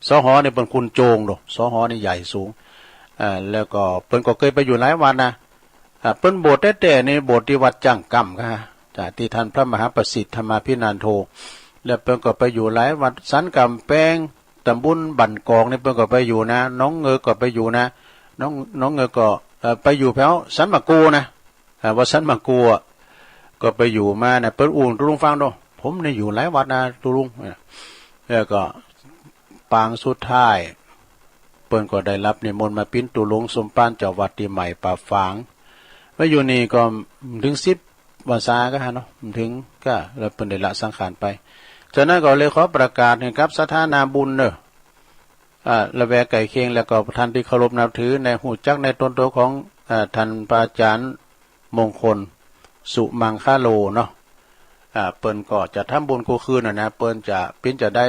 สหนี่เป็นคุณโจงดอกสหนี่ใหญ่สูงแล้วก็เปิ้นก็เคยไปอยู่หลายวันนะเปิ้นโบสถ์แต่ในโบสถ์ที่วัดจังกำค่ะจากที่ท่านพระมหาประสิทธิ์ธรรมาภินันโทแล้วเปิ้นก็ไปอยู่หลายวัดสันกำแพงตำบลบั่นกองนี่เปิ้นก็ไปอยู่นะน้องเงือก็ไปอยู่นะน้องเงือก็ไปอยู่แถวสันมะกูนะว่าสันมะกูก็ไปอยู่มานะเปิ้นอุ่นตุลุงฟังดูผมเนี่ยอยู่หลายวัดนะตุลุงแล้วก็ปางสุดท้ายเปิ้นก็ได้รับนิมนต์มาปิ้นตุลุงสมปานเจ้าวัดที่ใหม่ป่าฝางมาอยู่นี่ก็ถึง10 วันษาก็ฮะเนาะถึงก็แล้วเปิ้นได้ละสังขารไปฉะนั้นก็เลยขอประกาศให้ครับสถานาบุญเนอะระแวกไก่เคียงแล้วก็ท่านที่เคารพนับถือในหูจักในตนตัวของท่านพระอาจารย์มงคลสุมังคโลเนาะเปิ้นก็จะทำบุญกูคืนนะเปิ้นจะปิ้นจะได้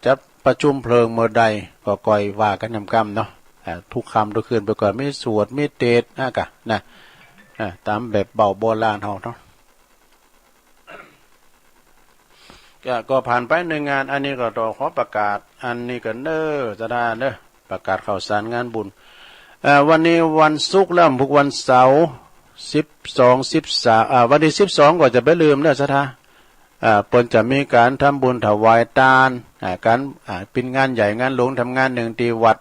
จะประชุมเพลิงเมื่อใดก็ก่อยว่ากันนำกรรมเนาะทุกคำทุกคืนไปก่อนไม่สวดไม่เตดกะนะตามแบบเบาโบราณเฮาเนาะก็ผ่านไปหนึ่งงานอันนี้ก็ต้องขอประกาศอันนี้ก็จะได้ประกาศข่าวสารงานบุญวันนี้วันศุกร์แล้วทุกวันเสาร์12 13วันที่12ก็จะไปลืมสถาเปิ้นจะมีการทำบุญถวายทานการเป็นงานใหญ่งานหลวงทำงานหนึ่งที่วัด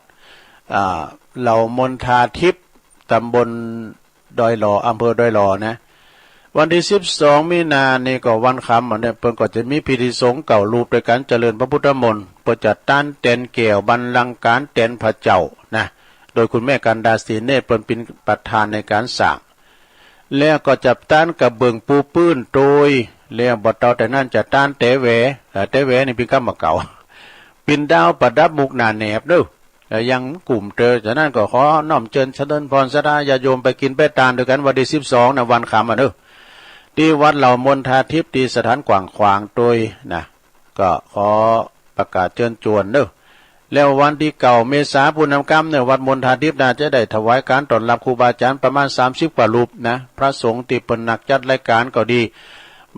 เหล่ามนทาทิพย์ตำบลดอยหล่ออำเภอดอยหล่อนะวันที่12 มีนานี่ก็วันค่ำเนี่ยเปิ้นก็จะมีพิธีสงฆ์เก่ารูปโดยการเจริญพระพุทธมนต์เปิ้นจะต้านเต็นเกี่ยวบัลลังก์การเต็นพระเจ้านะโดยคุณแม่กันดาศรีเนตรเปิ้นเป็นประธานในการสร้างแล้วก็จับต้านกับเบิ่งปูปื้นโดยแล้วบ่ต่อแต่นั้นจะต้านเตแหวนี่เป็นคำว่าเก่าปิ่นดาวประดับมุกหนาแหนบเด้อยังกลุ่มฉะนั้นก็ขอน้อมเชิญเจริญพรศรัทธาญาติโยมไปกินไปทานด้วยกันวันที่12นะวันค่ำเด้อที่วัดเหล่ามนทาทิพย์ที่สถานกว้างขวางโดยนะก็ขอประกาศเชิญชวนเด้อแล้ววันที่9 เมษายนปุณณกรรมเนี่ยวัดมนทาทิพย์น่าจะได้ถวายการต้อนรับครูบาอาจารย์ประมาณ30 กว่ารูปนะพระสงฆ์ที่เปิ้นนักจัดรายการก็ดี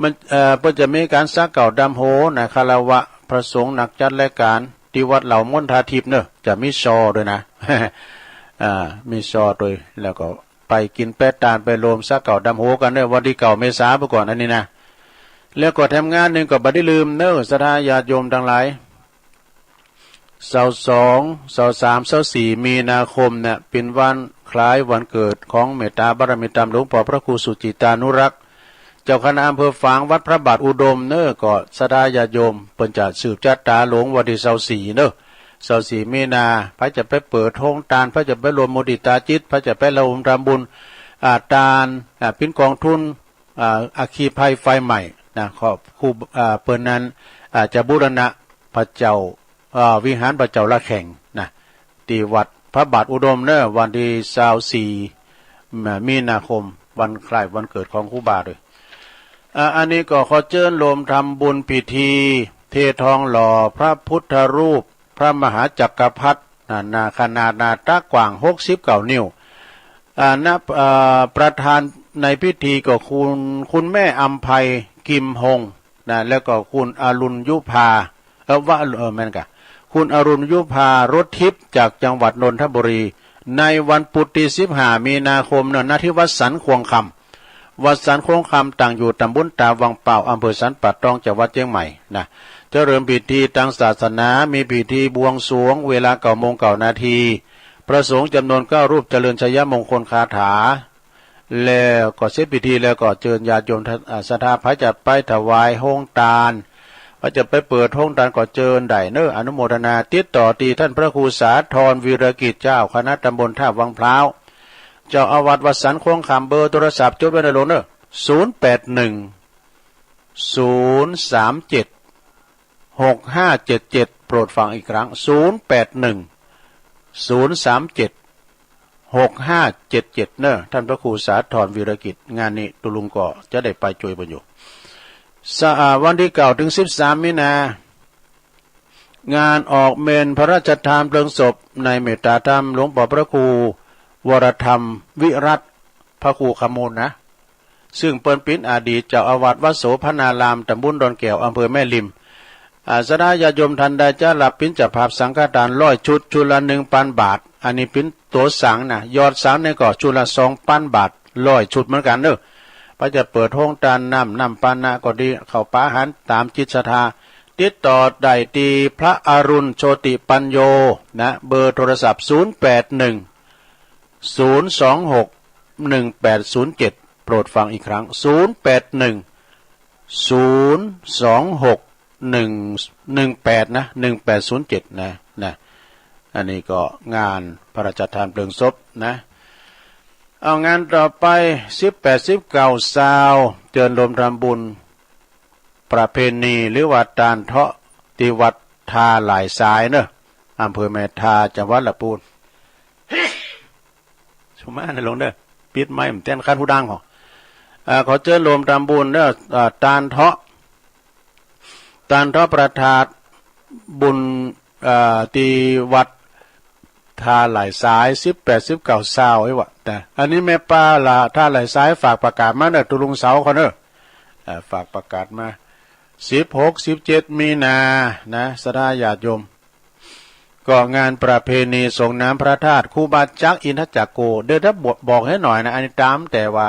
มันเปิ้นจะมีการซักเก่าดำโหนะคารวะพระสงฆ์นักจัดรายการที่วัดเหล่ามนทาทิพย์เนอะจะมีซอด้วยนะ มีซอด้วยแล้วก็ไปกินแป้ตานไปรวมซักเก่าดำโหกันเนี่ยวันที่9 เมษายนไปก่อนอันนี้นะแล้วก็ทำงานหนึ่งก็บ่ได้ลืมเนอะศรัทธาญาติโยมทั้งหลาย22 23 24 มีนาคมเนี่ยเป็นวันคล้ายวันเกิดของเมตตาบารมีธรรมหลวงพ่อพระครูสุจิตานุรักษ์เจ้าคณะอำเภอฝางวัดพระบาทอุดมเนอะก็ศรัทธาญาติโยมเปิ้นจะสืบจัดตาหลวงวันที่24เนอะ24 มีนาพระจะไปเปิดโรงทานพระจะไปรวมมุทิตาจิตพระจะไปรวมทำบุญทานเป็นกองทุนอัคคีภัยไฟใหม่นะขอบครูเปิ้นนั้นจะบูรณะพระเจ้าวิหารพระเจ้าละแข่งนะที่วัดพระบาทอุดมเนอะวันที่24 มีนาคมวันคล้ายวันเกิดของครูบาด้วยอันนี้ก็ขอเชิญรวมทำบุญพิธีเททองหล่อพระพุทธรูปพระมหาจักรพรรดินาขนาดนาตากว้าง69 นิ้วประธานในพิธีก็คุณแม่อัมไพกิมหงนะแล้วก็คุณอรุณยุพาแม่นกะคุณอรุณยุพารถทิพย์จากจังหวัดนนทบุรี ในวันปุตติ15 มีนาคมเนณที่วัดสันควงคำวัดสันควงคำตั้งอยู่ตำบลตาวังเป่าอำเภอสันป่าตองจังหวัดเชียงใหม่นะเจริญพิธีทางศาสนามีพิธีบวงสรวงเวลา9:09 น.พระสงฆ์จำนวน9 รูปเจริญชัยมงคลคาถาแล้วก็เสร็จพิธีแล้วก็เชิญญาติโยมศรัทธาพระจะไปถวายโฮงทานพระจะไปเปิดโฮงทานก็เชิญได้เนออนุโมทนาติดต่อตีท่านพระครูสาธรวีรกิจเจ้าคณะตำบลท่าวังพร้าวเจ้าอาวาสวัดสันคงคำเบอร์โทรศัพท์จดไว้ในโลงเนอ081 037 6577โปรดฟังอีกครั้ง081 037 6577เนอะท่านพระครูสาธรวีรกิจงานนี้ตุลุงก็จะได้ไปช่วยบรรยุวันที่9 ถึง 13 มีนางานออกเมนพระราชทานเพลิงศพในเมตตาธรรมหลวงพ่อพระครูวรธรรมวิรัตพระครูขมูลนะซึ่งเป็นอดีตเจ้าอาวาสวัดโสภณารามตำบลดอนแก้วอำเภอแม่ริมสดาญาโยมทันได้จะรับปิ้นจับภาพสังฆทาน100 ชุดชุดละ 1,000 บาทอันนี้ปิ้นตัวสังนะยอดสังเนี่ยก็ชุดละ 2,000 บาท100 ชุดเหมือนกันเนอะพระจะเปิดห้องทานน้ำปานะก็ดีเข้าปาหันตามจิตศรัทธาติดต่อได้ที่พระอรุณโชติปัญโยนะเบอร์โทรศัพท์081 026 1807โปรดฟังอีกครั้ง081 026 118นะ1807นะอันนี้ก็งานพระราชทานเพลิงศพนะเอางานต่อไป18 19ซาวเจิญรวมทำบุญประเพณีหรือว่าตานเทาะที่วัดทาหลายสายเนอะอำเภอแม่ทาจังหวัดลำพูนชมมาในลงเด้อปิดไม้ผมเต้นคันหูดังขอเจิญรวมทำบุญเนอะตานเทาะประทาดบุญที่วัดทาหลายสาย18 19ซาวไอ้วะแต่อันนี้แม่ป้าละท่าหลายสายฝากประกาศมาเนอะตุลุงเสาเขาเนอะฝากประกาศมา16 17 มีนานะสดาญาติโยมก็งานประเพณีส่งน้ำพระธาตุครูบาจักอินทจักโกเดี๋ยวถ้าบอกให้หน่อยนะอันนี้ตามแต่ว่า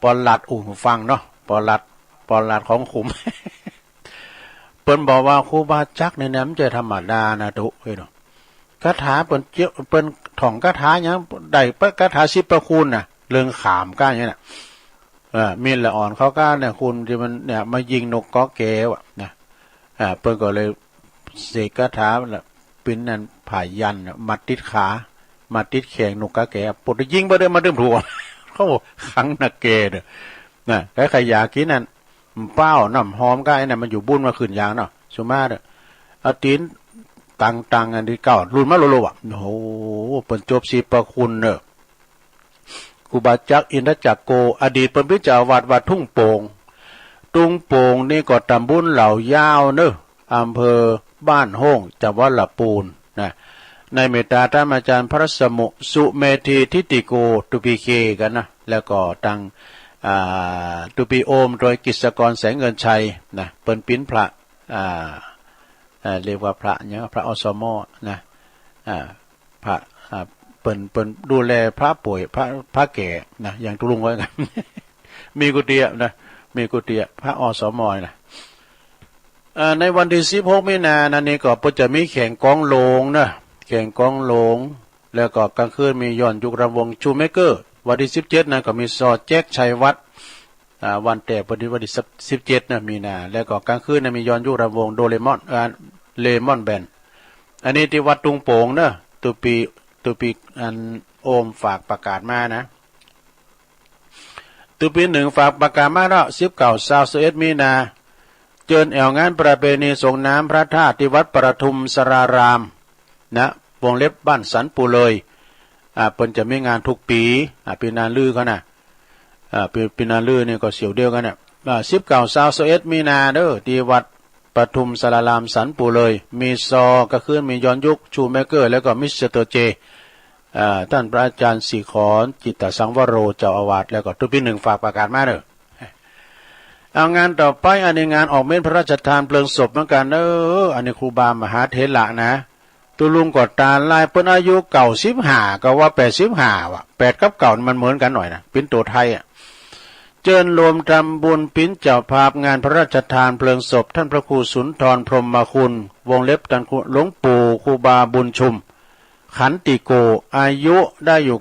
ปอลัดฟังเนาะปอลัดของขุม เปิ้นบอกว่าครูบาจักในน้ำจะธรรมดานะทุกเฮ้ยเนาะคาถาเปิ้นท่องคาถาอย่างได้เปิ้นคาถา10 ประคุณน่ะเรื่องขามก้าอย่างนี้น่ะมีละอ่อนเขาก้าเนี่ยคุณที่มันเนี่ยมายิงนกกอเกวะนะเปิ้นก็เลยเสกคาถาปิ้นนั่นผ่ายันมัดติดขามาติดแขงนกกอเกปดยิงบ่ได้มาเดิมถูกเขาขังนักเกเด้อนะใครอยากกินนั่นเป้าน้ำหอมก้าไอ้นั่นมันอยู่บุญมาขึ้นยางเนาะสุมาเด้อเอาตีนตังอันที่เก่ารุ่นมาโลอ่ะโอ้โหเปิ้นจบ10 ประคุณเนอะครูบาจักอินทจักโกอดีตเป็นพิจารวัดทุ่งโป่งนี่ก็ตำบลเหล่ายาวเนอะอำเภอบ้านห้องจังหวัดลำพูนนะในเมตตาท่านอาจารย์พระสมุสุเมธีทิติโกตุปีเคกันนะแล้วก็ตังตุปีโอมโดยกิจกรแสงเงินชัยนะเปิ้นปิ้นพระเรียกว่าพระเนี่ยพระอสมนะพระเปิ้นดูแลพระป่วยพระแก่นะอย่างตุลุงไว้กัน มีกุฏินะมีกุฏิพระอสมนะในวันที่16 มีนาคมนี้ก็จะมีแข่งกองโลงนะแข่งกองโลงแล้วก็กลางคืนมีย้อนยุครำวงชูเมเกอร์วันที่17นะก็มีซอแจ็คชัยวัฒน์วันแต่พอดีวันที่17นะมีนาแล้วก็กลางคืนนะมีย้อนยุครำวงโดเรมอนเลมอนแบนอันนี้ที่วัดตุงโป่งเนอะตุปีอันโอมฝากประกาศมานะตุปี1ฝากประกาศมาแล้ว19-21 มีนาเจิญแอวงานประเพณีส่งน้ำพระธาตุที่วัดประทุมสรารามนะวงเล็บบ้านสันปูเลยเปิ้นจะมีงานทุกปีปีนานลือเขานะปีนานลือนี่ก็เสียวเดียวกันน่ะ19-21 มีนาเด้อที่วัดปทุมสารามสันปูเลยมีซอก็คือมีย้อนยุคชูเมเกอร์แล้วก็มิสเตอร์เจท่านพระอาจารย์สีขอนจิตตสังวโรเจ้าอาวาสแล้วก็ทุกปี1ฝากประกาศมาเด้อเอางานต่อไปอันนี้งานออกเม้นพระราชทานเพลิงศพเหมือนกันอันนี้ครูบามหาเถระนะ ตุลุงกอดตาลายเปิ้นอายุ95ก็ว่า85ว่ะ8กับเก่ามันเหมือนกันหน่อยนะเป็นตัวไทยอ่ะเจิญรวมทำบุญปิ้นเจ้าภาพงานพระราชทานเพลิงศพท่านพระครูสุนทรพรหมคุณวงเล็บท่านหลวงปู่ครูบาบุญชุมขันติโกอายุได้อยู่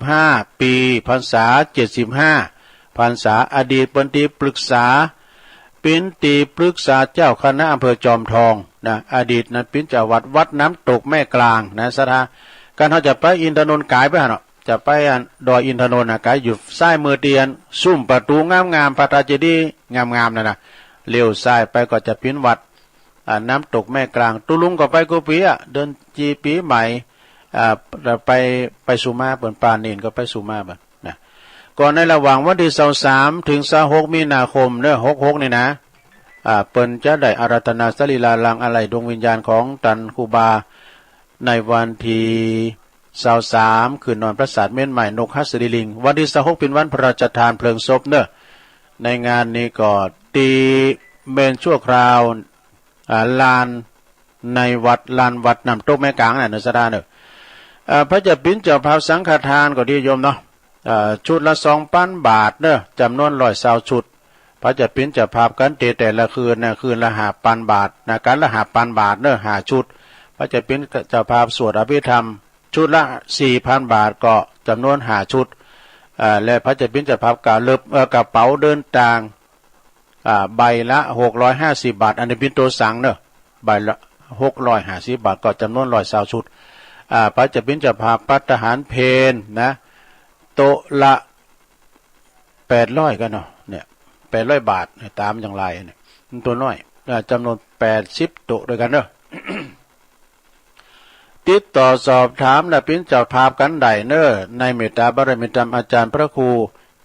95ปีพรรษา75พรรษาอดีตเป็นที่ปรึกษาเป็นตีปรึกษาเจ้าคณะอำเภอจอมทองนะอดีตนั้นเป็นเจ้าวัดน้ำตกแม่กลางนะสถาการเขาจะไปอินทนนท์กายไปเนาะจะไปดอยอินทนนท์กายอยู่ซ้ายมือเตียนซุ่มประตูงามๆพระราชเจดีย์งามๆนั่นนะเลี้ยวซ้ายไปก็จะเป็นวัดน้ำตกแม่กลางตุลุงก็ไปกุปีเดินจีปีใหม่ไปสุมาเปิ่นปานเนนก็ไปสุมาบ่นะก่อนในระหว่างวันที่23ถึง26มีนาคมเด้อ66นี่นะเปิ่นจะได้อาราธนาสรีระลังอะไรดวงวิญญาณของตันครูบาในวันที่23คืนนอนพระศาสตร์เม่นใหม่นกฮัสดิลิงวันที่26เป็นวันพระราชทานเพลิงศพเด้อในงานนี้ก็ตีเมนชั่วคราวลานในวัดลานวัดน้ำตกแม่กลางน่ะเนสดาเนอะพระเจ้าปิ้นเจ้าภาพสังฆทานก็ที่โยมเนาะชุดละ2,000 บาทเนอะจำนวน120ชุดพระเจ้าปิ้นเจ้าภาพกันแต่ละคืนนะคืนละ5,000 บาทนะกันละ5,000 บาทเนอะ5ชุดพระเจ้าปิ้นเจ้าภาพสวดอภิธรรมชุดละ 4,000 บาทก็จำนวน5ชุดและพระเจ้าปิ้นเจ้าภาพกระเป๋าเดินทางใบละ650 บาทอันนี้เป็นตัวสั่งเนอะใบละ650 บาทก็จำนวน120ชุดพระเจ้าปิ้นเจ้าภาพภัตตาหารเพลนะโต๊ะละ800กันเนาะเนี่ย800 บาทตามอย่างไรเนี่ยตัวน้อยจำนวน80โต๊ะด้วยกันเนอะ ติดต่อสอบถามและปิ้นเจ้าภาพกันใดเนอะในเมตตาบารมีธรรมอาจารย์พระครู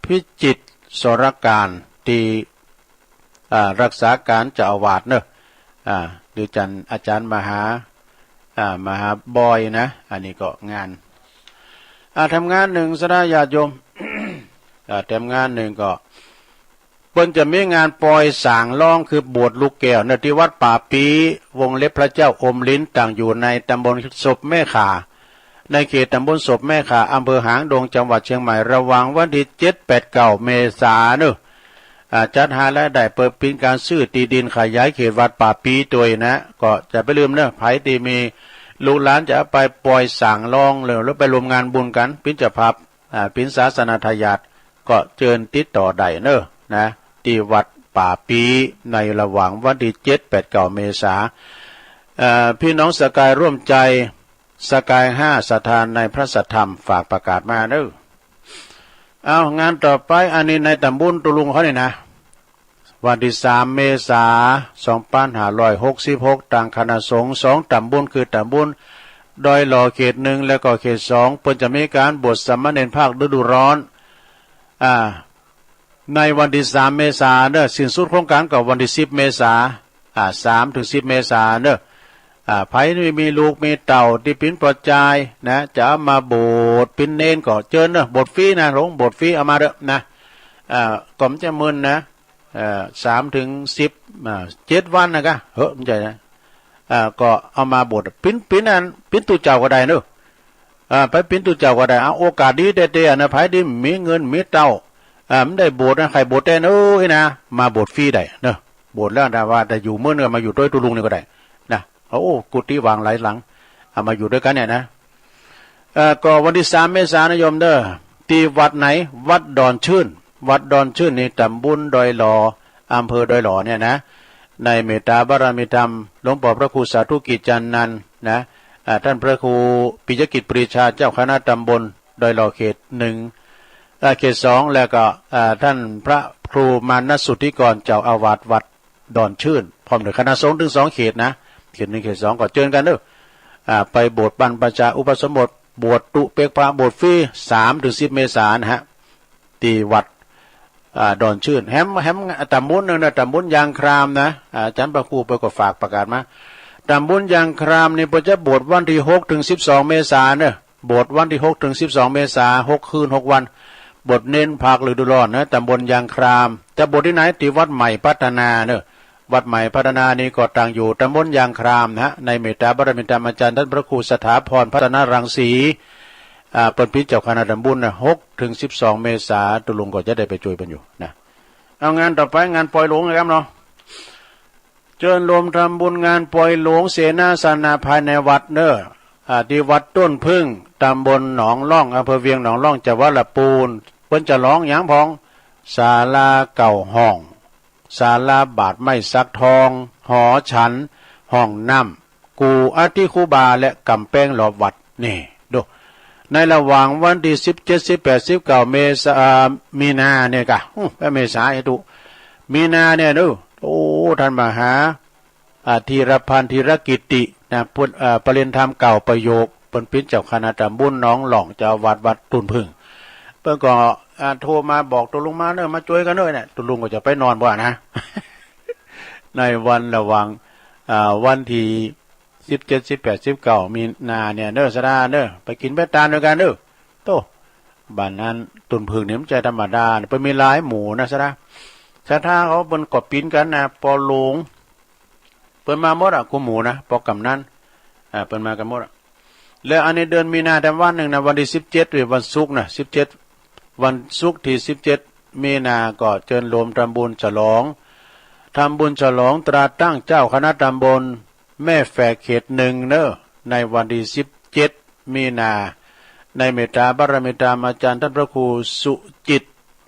พิจิตรสรการตีรักษาการเจ้าอาวาสเนอะหรือจันอาจารย์มหาบอยนะอันนี้ก็งานทำงานหนึ่งสระญาติโยม ทำงานหนึ่งก็เพิ่นจะมีงานปล่อยสางล่องคือบวชลูกแก้วในที่วัดป่าปีวงเล็บพระเจ้าอมลิ้นต่างอยู่ในตำบลศพแม่ขาในเขตตำบลศพแม่ขาอำเภอหางดงจังหวัดเชียงใหม่ระหว่างวันที่7 8 9เมษายนเนอะจัดหาและได้เปิดปิ้นการซื้อตีดินขยายเขตวัดป่าปีตัวนะก็จะไปลืมเนอะไผที่มีลูกหลานจะไปปล่อยสั่งลองเลยแล้วไปรวมงานบุญกันปิ้นจะพับปิ้นศาสนาทายาทก็เชิญติดต่อได้เนอะนะที่วัดป่าปีในระหว่างวันที่7 8 9เมษายนพี่น้องสกายร่วมใจสกาย5สถานในพระสัทธรรมฝากประกาศมาเนอะเอางานต่อไปอันนี้ในตำบลตุลุงเขาเนี่ยนะวันที่3 เมษายน 2566ต่างคณะสงฆ์2ตำบลคือตำบลดอยหล่อเขต1แล้วก็เขต2เพิ่นจะมีการบวชสามเณรภาคฤดูร้อนในวันที่3 เมษายนสิ้นสุดโครงการก็วันที่10 เมษายน3 ถึง 10 เมษายนไผที่มีลูกมีเต่าที่ปิ้นปลอดใจนะจะมาโบสถ์ปิ้นเนนก็เชิญเนอะบทฟรีนะหลวงบทฟรีเอามาเด้อนะก่อมจะมึนนะ3 ถึง 10 7 วันนะกะไม่ใช่นะก็เอามาบทปิ้นอันปิ้นตู้เจ้าก็ได้เนอะไปปิ้นตู้เจ้าก็ได้เอาโอกาสดีเด็ดๆนะไผที่มีเงินมีเต่าไม่ได้โบสถ์นะใครโบสถ์ได้เนอะนะมาโบสถ์ฟรีได้เนอะโบสถ์แล้วแต่ว่าแต่อยู่เมื่อเนี่ยมาอยู่ด้วยตุลุงนี่ก็ได้นะโอ้กุฏิวางหลายหลังเอามาอยู่ด้วยกันเนี่ยนะก็วันที่3 เมษายนโยมเด้อที่วัดไหนวัดดอนชื่นวัดดอนชื่นนี่ตำบลดอยหล่ออำเภอดอยหล่อเนี่ยนะในเมตตาบารมีธรรมหลวงพ่อพระครูสาธุกิจจันนันท์นะท่านพระครูปิยกิจปรีชาเจ้าคณะตำบลดอยหล่อเขต1เขต2แล้วก็ท่านพระครูมานัสสุทธิกรเจ้าอาวาสวัดดอนชื่นพร้อมด้วยคณะสงฆ์ถึง2เขตนะเขต1เขต2ก็เชิญกันเด้อไปโบสถ์บรรพชาอุปสมบทบวชตุเปกพระบวชฟรี3 ถึง 10 เมษายนนะฮะที่วัดดอนชื่นแฮมตำบลนึงนะตำบลยางครามนะอาจารย์พระครูไปก็ฝากประกาศมาตำบลยางครามนี่เพิ่นจะบวชวันที่6 ถึง 12 เมษายนเด้อบวชวันที่6 ถึง 12 เมษายน6 คืน 6 วันบวชเน้นภาคฤดูร้อนนะตำบลยางครามจะบวชที่ไหนที่วัดใหม่พัฒนาเด้อ วัดใหม่พัฒนานี้ก็ตั้งอยู่ตำบลยางครามนะในเมตตาบารมีธรรมอาจารย์ท่านพระครูสถาพรพัฒนารังสีเป็นพิจเจ้าคณะตำบลนะ6 ถึง 12 เมษายนตุลุงก็จะได้ไปช่วยกันอยู่นะเอางานต่อไปงานปล่อยหลวงนะครับเนาะเชิญรวมทำบุญงานปล่อยหลวงเสนาสนะภายในวัดเนอที่วัดต้นพึ่งตำบลหนองล่องอำเภอเวียงหนองล่องจังหวัดลำพูนเพิ่นจะร้องหยังพองศาลาเก่าห้องศาลาบาทไม้สักทองหอฉันห้องน้ำกูอาทิคูบาและกำแป้งหลอบวัดนี่ดูในระหว่างวันที่17 18 19 เมษายนมีนาเนี่ยกะเมษายนตุมีนาเนี่ยดูโอ้ท่านมหาธีรพันธ์ธีรกิตินะพุทธปริญธรรมเก่าประโยคเป็นพิจเจ้าคณะตำบลหนองหล่องเจ้าวัดตุนพึ่งเพิ่นก็โทรมาบอกตุลุงมาเนอะมาช่วยกันเนอะเนี่ยตุลุงก็จะไปนอนบ่นะ ในวันระหว่างวันที่17 18 19 มีนาเนี่ยเนอะสดาเนอะไปกินไปตานด้วยกันเนอะโตบ้านนั้นตุนพึ่งเนี่ยมันใจธรรมดาเพิ่นมีหลายหมู่นะสดาสถาเขาเพิ่นก็ปีนกันนะปอหลวงเปิ้นมาหมดกูหมูนะปอกำนั้นเปิ้นมากันหมดแล้วอันนี้เดือนมีนาแต่วันหนึ่งนะวันที่17หรือวันศุกร์นะ17วันศุกร์ที่17มีนาก็เชิญรวมทำบุญฉลองตราตั้งเจ้าคณะตำบลแม่แฝกเขต1เนอะในวันที่17มีนาในเมตตาบารมีธรรมอาจารย์ท่านพระครูสุจิต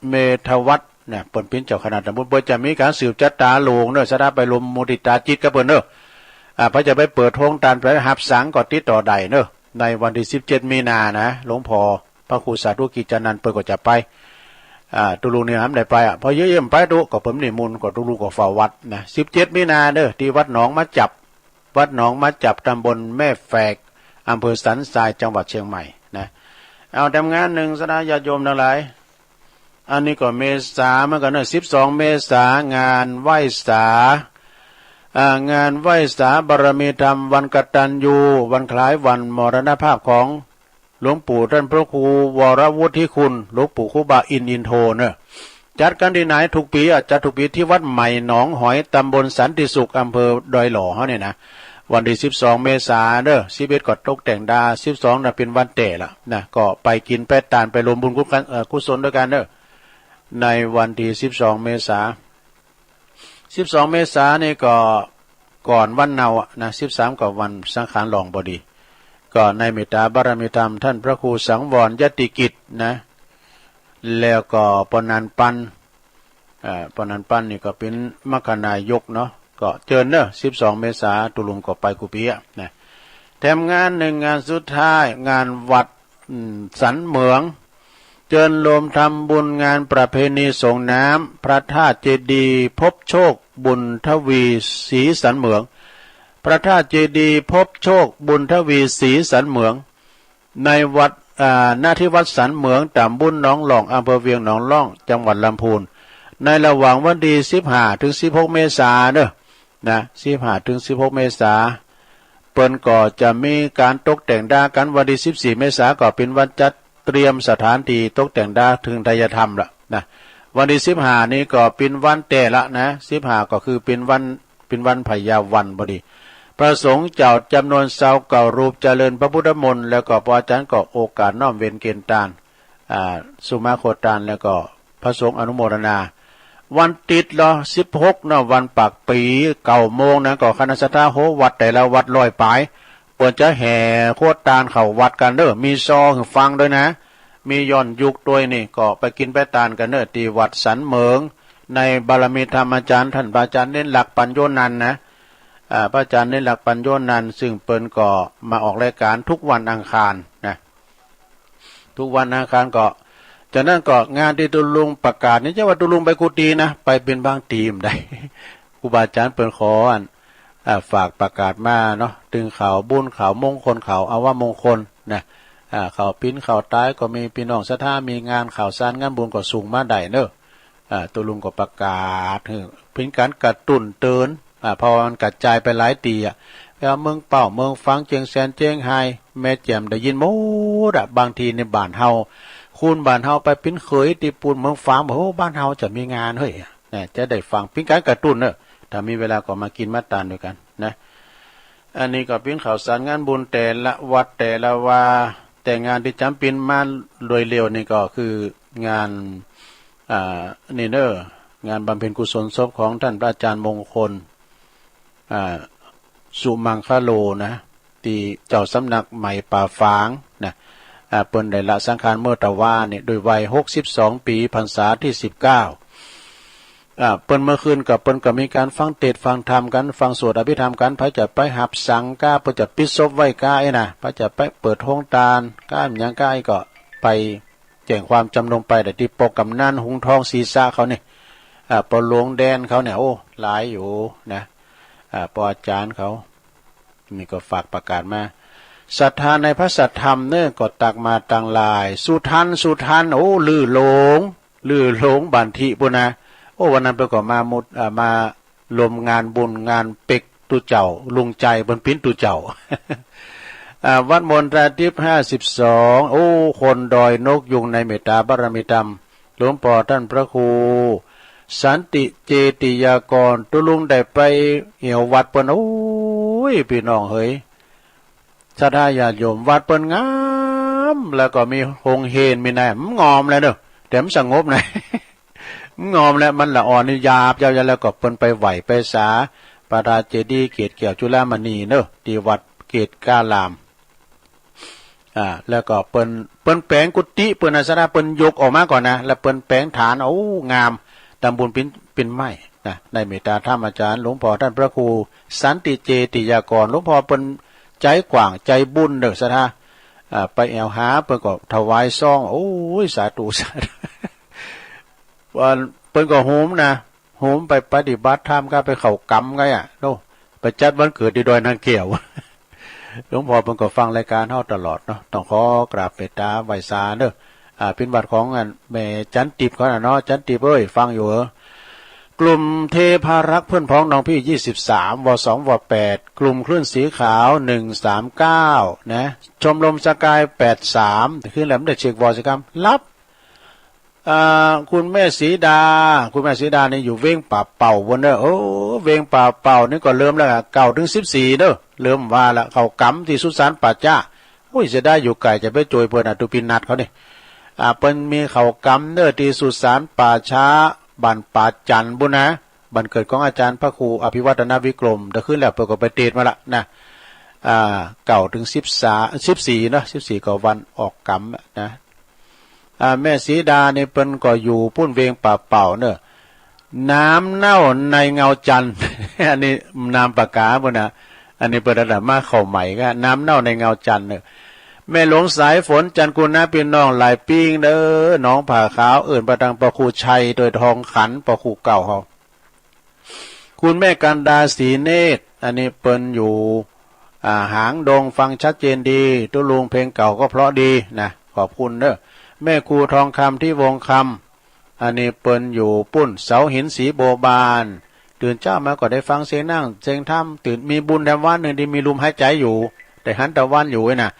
เมธวัฒน์เนี่ยเปิ้นเป็นเจ้าคณะตำบลเปิ้นจะมีการสืบจัตตาหลวงเนอะสดาไปลมมุติตาจิตกับเปิ้นเนอะพระจะไปเปิดโรงทานไปหับสังก็ติดต่อได้เนอะในวันที่17มีนานะหลวงพ่อพระครูสาธุกิจจานันท์เปิ้นก็จะไปตุลุงเนี่ยได้ไปพอเยอะๆไปตุก็ผมนิมนต์ก็ตุลุงก็เฝ้าวัดนะ17มีนาเด้อที่วัดหนองมาจับตำบลแม่แฝกอำเภอสันทรายจังหวัดเชียงใหม่นะเอาทำงานหนึ่งสนะญาติโยมทั้งหลายอันนี้ก็เมษาเหมือนกันนะ12 เมษางานไหว้สางานไหว้สาบารมีธรรมวันกตัญญูวันคล้ายวันมรณภาพของหลวงปู่ท่านพระครูวรวุฒิคุณหลวงปู่ครูบาอินโทเนอะจัดกันที่ไหนทุกปีจัดทุกปีที่วัดใหม่หนองหอยตำบลสันติสุขอำเภอดอยหล่อเขาเนี่ยนะวันที่12 เมษายนเด้อ11ก็ตกแต่งดา12น่ะเป็นวันเตะละนะก็ไปกินไปตานไปรวมบุญกุศลด้วยกันเด้อในวันที่12 เมษายน12 เมษายนนี่ก็ก่อนวันเนานะ13ก็วันสังขารหลองบดีก็ในเมตตาบารมีธรรมท่านพระครูสังวรยติกิจนะแล้วก็ปนันปันนี่ก็เป็นมคณายกเนาะก็เชิญเนอะ12 เมษายนตุลุงก็ไปกุปิยะนะแถมงานหนึ่งงานสุดท้ายงานวัดสันเหมืองเชิญรวมทำบุญงานประเพณีส่งน้ำพระธาตุเจดีย์พบโชคบุญทวีศรีสันเหมืองพระธาตุเจดีย์พบโชคบุญทวีศรีสันเหมืองในวัดหน้าที่วัดสันเหมืองตำบลหนองหล่องอำเภอเวียงหนองล่องจังหวัดลำพูนในระหว่างวันที่15 ถึง 16 เมษายนเด้อนะ15 ถึง 16 เมษายนเปิ้นก็จะมีการตกแต่งดากันวันที่14 เมษายนก็เป็นวันจัดเตรียมสถานที่ตกแต่งดาถึงไทยธรรมละนะวันที่15นี้ก็เป็นวันแต่ละนะ15ก็คือเป็นวันพยาวันบดีพระสงฆ์เจ้าจำนวน29 รูปเจริญพระพุทธมนต์แล้วก็พระอาจารย์ก็โอกาสน้อมเวียนเกณฑ์ตานสุมาโคตานแล้วก็พระสงฆ์อนุโมทนาวันติดละ16นะวันปากปี9 โมงนะก็คณะสัตโหวัดแต่ละวัดลอยปลายเปิดจะแห่โคตานเข้าวัดกันเด้อมีซอให้ฟังด้วยนะมีย้อนยุคด้วยนี่ก็ไปกินไปตานกันเด้อที่วัดสันเหมืองในบารมีธรรมอาจารย์ท่านพระอาจารย์เน้นหลักปัญโยนันท์นะพระอาจารย์เน้นหลักปัญโยนันท์ซึ่งเปิ้นก็มาออกรายการทุกวันอังคารนะทุกวันอังคารก็จากนั้นก็งานที่ตุลุงประกาศนี่จะว่าตุลุงไปกุฏินะไปเป็นบางทีมได้ครูบาอาจารย์เปิ้นขอฝากประกาศมาเนาะถึงข่าวบุญข่าวมงคลข่าวอาวามงคลนะข่าวปิ้นข่าวตายก็มีพี่น้องศรัทธามีงานข่าวสารงานบุญก็สูงมาได้เนอะตุลุงก็ประกาศเป็นการกระตุ้นเตือนพอมันกระจายไปหลายตีแล้วเมืองเป่าเมืองฟังเจียงแสนเจียงไฮแม่แจ่มได้ยินหมดบางทีในบ้านเฮาคุณบ้านเฮาไปปิ้นเคยตีปูนเมืองฟ้าโอ้บ้านเฮาจะมีงานเฮ้ยจะได้ฟังปิ้นการกระตุ้นเนอะ ถ้ามีเวลาก็มากินมาตานด้วยกันนะอันนี้ก็เป็นข่าวสารงานบุญแต่ละวัดแต่ละว่าแต่งานที่จำเป็นมาโดยเร็วนี่ก็คืองานนี่เนองานบำเพ็ญกุศลศพของท่านพระอาจารย์มงคลสุมังคโลนะที่เจ้าสำนักใหม่ป่าฝางนะเปิ้นได้ละสังขารเมื่อตะว่าเนี่ยโดยวัย62 ปีพรรษาที่19เปิ้นเมื่อคืนกับเปิ้นก็มีการฟังเทศน์ฟังธรรมกันฟังสวดอภิธรรมกันพระจะไปหับสังก้าเปิ้นจะปิดศพไว้ก้าไอ้นะพระจะไปเปิดห้องตาลก้าอย่างก้าก็ไปแจ้งความจำนงไปแต่ที่ปกกำนันหุงทองศีรษะเขาเนี่ยปอหลวงแดนเขาเนี่ยโอ้หลายอยู่นะปออาจารย์เขานี่ก็ฝากประกาศมาศรัทธาในพระสัทธรรมเนี่ยก็ตักมาต่างลายสุทันโอ้ลือหลงบันทิปุนะโอ้วันนั้นไปก็มาลมงานบุญงานเป็กตุเจ้าลุงใจบนปิ้นตุเจ้า วัดมณฑาทิพย์52โอ้คนดอยนกยุงในเมตตาบารมีธรรมหลวงพ่อท่านพระครูสันติเจติยากรตุลุงได้ไปเหี่ยววัดเปิ้นโอ้ยพี่น้องเฮ้ยศรัทธาญาติโยมวัดเปิ้นงามแล้วก็มีโฮงเฮนมีนายงอมแล้วเด้อแต่มันสงบหน่อย งอมแล้วมันละอ่อนนี่หยาบยาวๆแล้วก็เปิ้นไปไหวไปสาปาราเจดีย์เกตแก้วจุฬามณีเด้อที่วัดเกตกาลามแล้วก็เปิ้นแปลงกุฏิเปิ้นอาสนะเปิ้นยกออกมาก่อนนะแล้วเปิ้นแปลงฐานโอ้งามตำบลเป็นไม้นะในเมตตาธรรมอาจารย์หลวงพ่อท่านพระครูสันติเจติยากรหลวงพ่อเปิ้นใจกว้างใจบุญเด้อซะท่าไปแอวหาเปิ้นก็ถวายซองโอ้ยสาธุสาธุวันเปิ้นก็โหมนะโหมไปปฏิบัติธรรมก็ไปเข้ากรรมไงโนไปจัดวันเกิดที่ดอยนางแก้วหลวงพ่อเพิ่นก็ฟังรายการเฮาตลอดเนาะต้องขอกราบเมตตาไหว้ศาลเด้อเป็นวัดของแม่จันติบเขาน่ะเนาะจันติบเอ้ยฟังอยู่เหรอกลุ่มเทพารักษ์เพื่อนพ้องน้องพี่23ว2ว8กลุ่มคลื่นสีขาว139นะชมรมสกาย83ขึ้นแล้วมันได้เช็ควอสิกรรมรับคุณแม่สีดานี่อยู่เวงป่าเป่าวันเด้อโอ้เวงป่าเป่านี่ก็เริ่มแล้วเก่าถึง14เด้อเริ่มว่าละเขากำที่สุสานป่าจ้าโอ้ยจะได้อยู่ไกลจะไปโจยเพิ่นตุปินัดเขานี่เปิ้นมีเขากำเด้อที่สุสานป่าช้าบ้านป่าจันบุญนะบ้านเกิดของอาจารย์พระครูอภิวัฒนวิกรมเด้อขึ้นแล้วเพิ่นก็ไปเตดมาละนะเก่าถึง14นะ14ก็วันออกกำนะแม่สีดาเนี่ยเปิ้นก็อยู่ปุ้นเวงป่าเป่าเนอะน้ำเน่าในเงาจันทร์ อันนี้นามปากกาบ่นะอันนี้เปิดระดับมาเข้าใหม่ก็น้ำเน่าในเงาจันทร์เนอะแม่หลวงสายฝนจันกุลนะพี่น้องหลายปิ้งเด้อน้องผ่าขาวเอิ่นประดังประครูชัยโดยทองขันประครูเก่าเขาคุณแม่กันดาสีเนตรอันนี้เปิ้นอยู่หางดงฟังชัดเจนดีตุลุงเพลงเก่าก็เพราะดีนะขอบคุณเด้อแม่ครูทองคำที่วงคำอันนี้เปิ้นอยู่ปุ้นเสาหินสีโบบานตื่นเจ้ามาก็ได้ฟังเสียงนั่งเสียงธรรมตื่นมีบุญแถมวันหนึ่งที่มีลมหายใจอยู่แต่หันตะวันอยู่นะ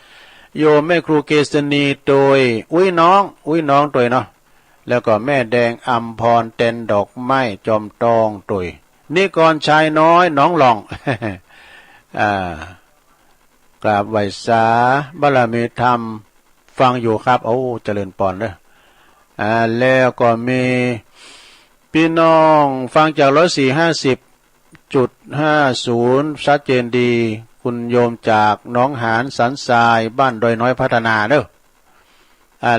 โยมแม่ครูเกษณีโดยอุ้ยน้องตัวเนาะแล้วก็แม่แดงอัมพรเต็นดอกไม้จอมตองตัวนี่ก่อนชายน้อยน้องหลอง กราบไหว้สาบารมีธรรมฟังอยู่ครับโอ้เจริญปอนเด้อแล้วก็มีพี่น้องฟังจาก150.50ชัดเจนดีคุณโยมจากหนองหานสันทรายบ้านดอยน้อยพัฒนาเด้อ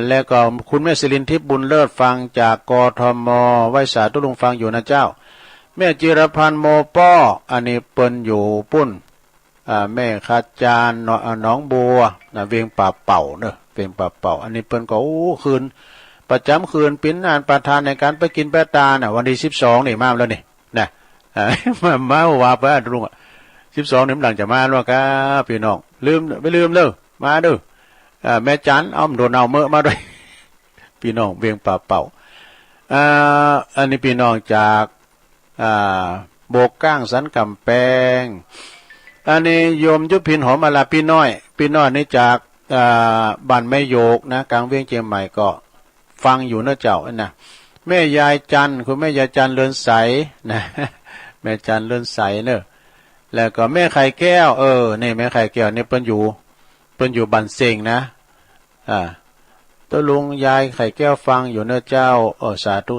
แล้วก็คุณแม่ศิรินทิพย์บุญเลิศฟังจากกทมไว้สาธุลุงฟังอยู่นะเจ้าแม่จิรพันธ์โมป้ออันนี้เปิ้นอยู่ปุ้นแม่ขจารน้องบัวเวียงป่าเป่าเนอะเวียงป่าเป่าอันนี้เปิ้นก็คืนประจำคืนเป็นงานประธานในการไปกินแปตาน่ะวันที่12นี่มาแล้วนี่นะมาว่าไปลุง12นี่หลังจะมาแล้วก็พี่น้องไม่ลืมเด้อมาเด้อแม่จันอ้อมโดนเอาเมื่อมาด้วยพี่น้องเวียงป่าเป่าอันนี้พี่น้องจากโบกก้างสันกำแพงอันนี้โยมยุพินหอมมาลาพี่น้อยนี่จากบ้านแม่โยกนะกลางเวียงเชียงใหม่ก็ฟังอยู่นะเจ้านะแม่ยายจันคุณแม่ยายจันเรือนใสนะ แม่จันเลื่อนใสเนอะแล้วก็แม่ไข่แก้วนี่แม่ไข่แก้วนี่เปิ้นอยู่บันเซงนะตัวลุงยายไข่แก้วฟังอยู่เนอะเจ้าสาธุ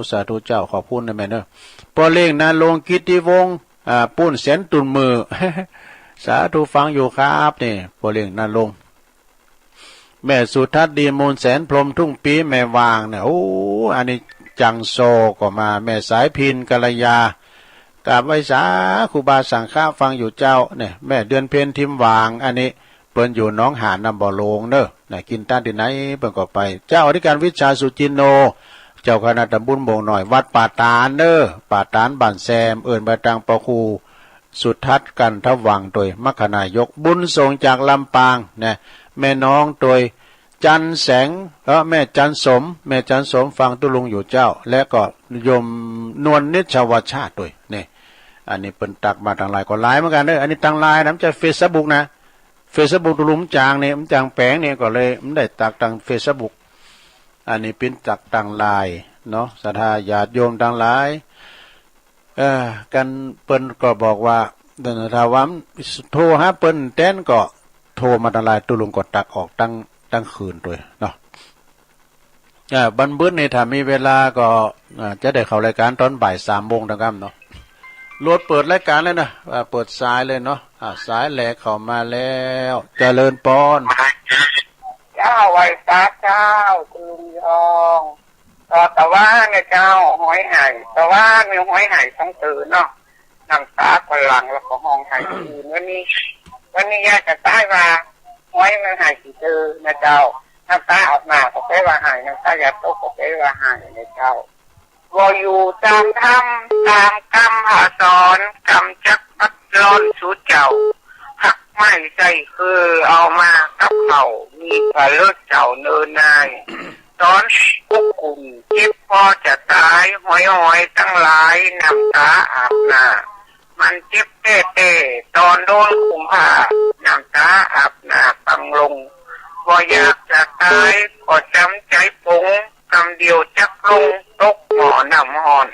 เจ้าขอบคุณนะแม่เนอะปอเล่งนะลงกิตติวงศ์ปุ้นแสนตุนมือ สาธุฟังอยู่ครับนี่ปอเล่งนะลงแม่สุทัศน์ดีมูลแสนพรหมทุ่งปีแม่วางเนี่ยโอ้อันนี้จังโซก็มาแม่สายพินกัลยากราบไหว้สาครูบาสังฆาฟังอยู่เจ้าเนี่ยแม่เดือนเพ็ญทิมวางอันนี้เปิ้นอยู่น้องหานนำบ่อโลงเนอะน่ะกินต้านที่ไหนเปิ้นก็ไปเจ้าอธิการวิชาสุจินโนเจ้าคณะตำบลบ่งหน่อยวัดป่าตาลเนอะป่าตาลบ้านแซมเอิ้นบาตังปะคูสุทัศน์กันทวังโดยมัคคนายกบุญส่งจากลำปางเนี่ยแม่น้องโดยจันแสงแม่จันสมฟังตุลุงอยู่เจ้าและก็โยมนวลนิชวชาติด้วยนี่อันนี้เปิ้นตักมาทางไลน์ก็ไลน์เหมือนกันเด้ออันนี้ทางไลน์นะมันจะ Facebook นะ Facebook ตุลุงจางเนี่ยมันจางแปลงเนี่ยก็เลยมันได้ตักทาง Facebook อันนี้เป็นตักทางไลน์เนาะศรัทธาญาติโยมทางไลน์กันเปิ้นก็บอกว่าเดินถ้าว่าโทรหาเปิ้นแต้นก็โทรมาทางไลน์ตุลุงก็ตักออกตั้งคืนด้วยเนาะบันบึ้นนี่ถ้ามีเวลาก็จะได้เข้ารายการตอนบ่าย3 โมงนะครับเนาะรถเปิดรายการเลยนะเปิดสายเลยเนาะสายแหลกเข้ามาแล้วเจริญปอนเจ้าไว้ตาเจ้าคุณลุงยองแต่ว่าเนี่ยเจ้าห้อยไห่แต่ว่ามีห้อยไห่ทั้งตื่นเนาะนั่งตาพลังแล้วก็ห้องไห่ตื่นวันนี้ยากจะใต้มาห้อยมันไห่กี่ตื่นนะเจ้าน้ำตาออกมาก็ไปว่าไห่น้ำตาอยากตกก็ไปว่าไห่นะเจ้าวออยู่ตามธรรมตามกรรมหาสอนกรรมจักปัดร้อนสูเจ้าหักไม่ใจคือเอามากับเขามีพระเลิศเจ้าเนินนายตอนกุกกุ่มเจ็บพอจะตายหอยตั้งหลายน้ำตาอาบหน้ามันเจ็บเต้ตอนโดนคุมผ้าน้ำตาอาบหน้าปังลงก็อยากจะตายก็จำใจปงคำเดียวจักลงตกหมอน้ำหอน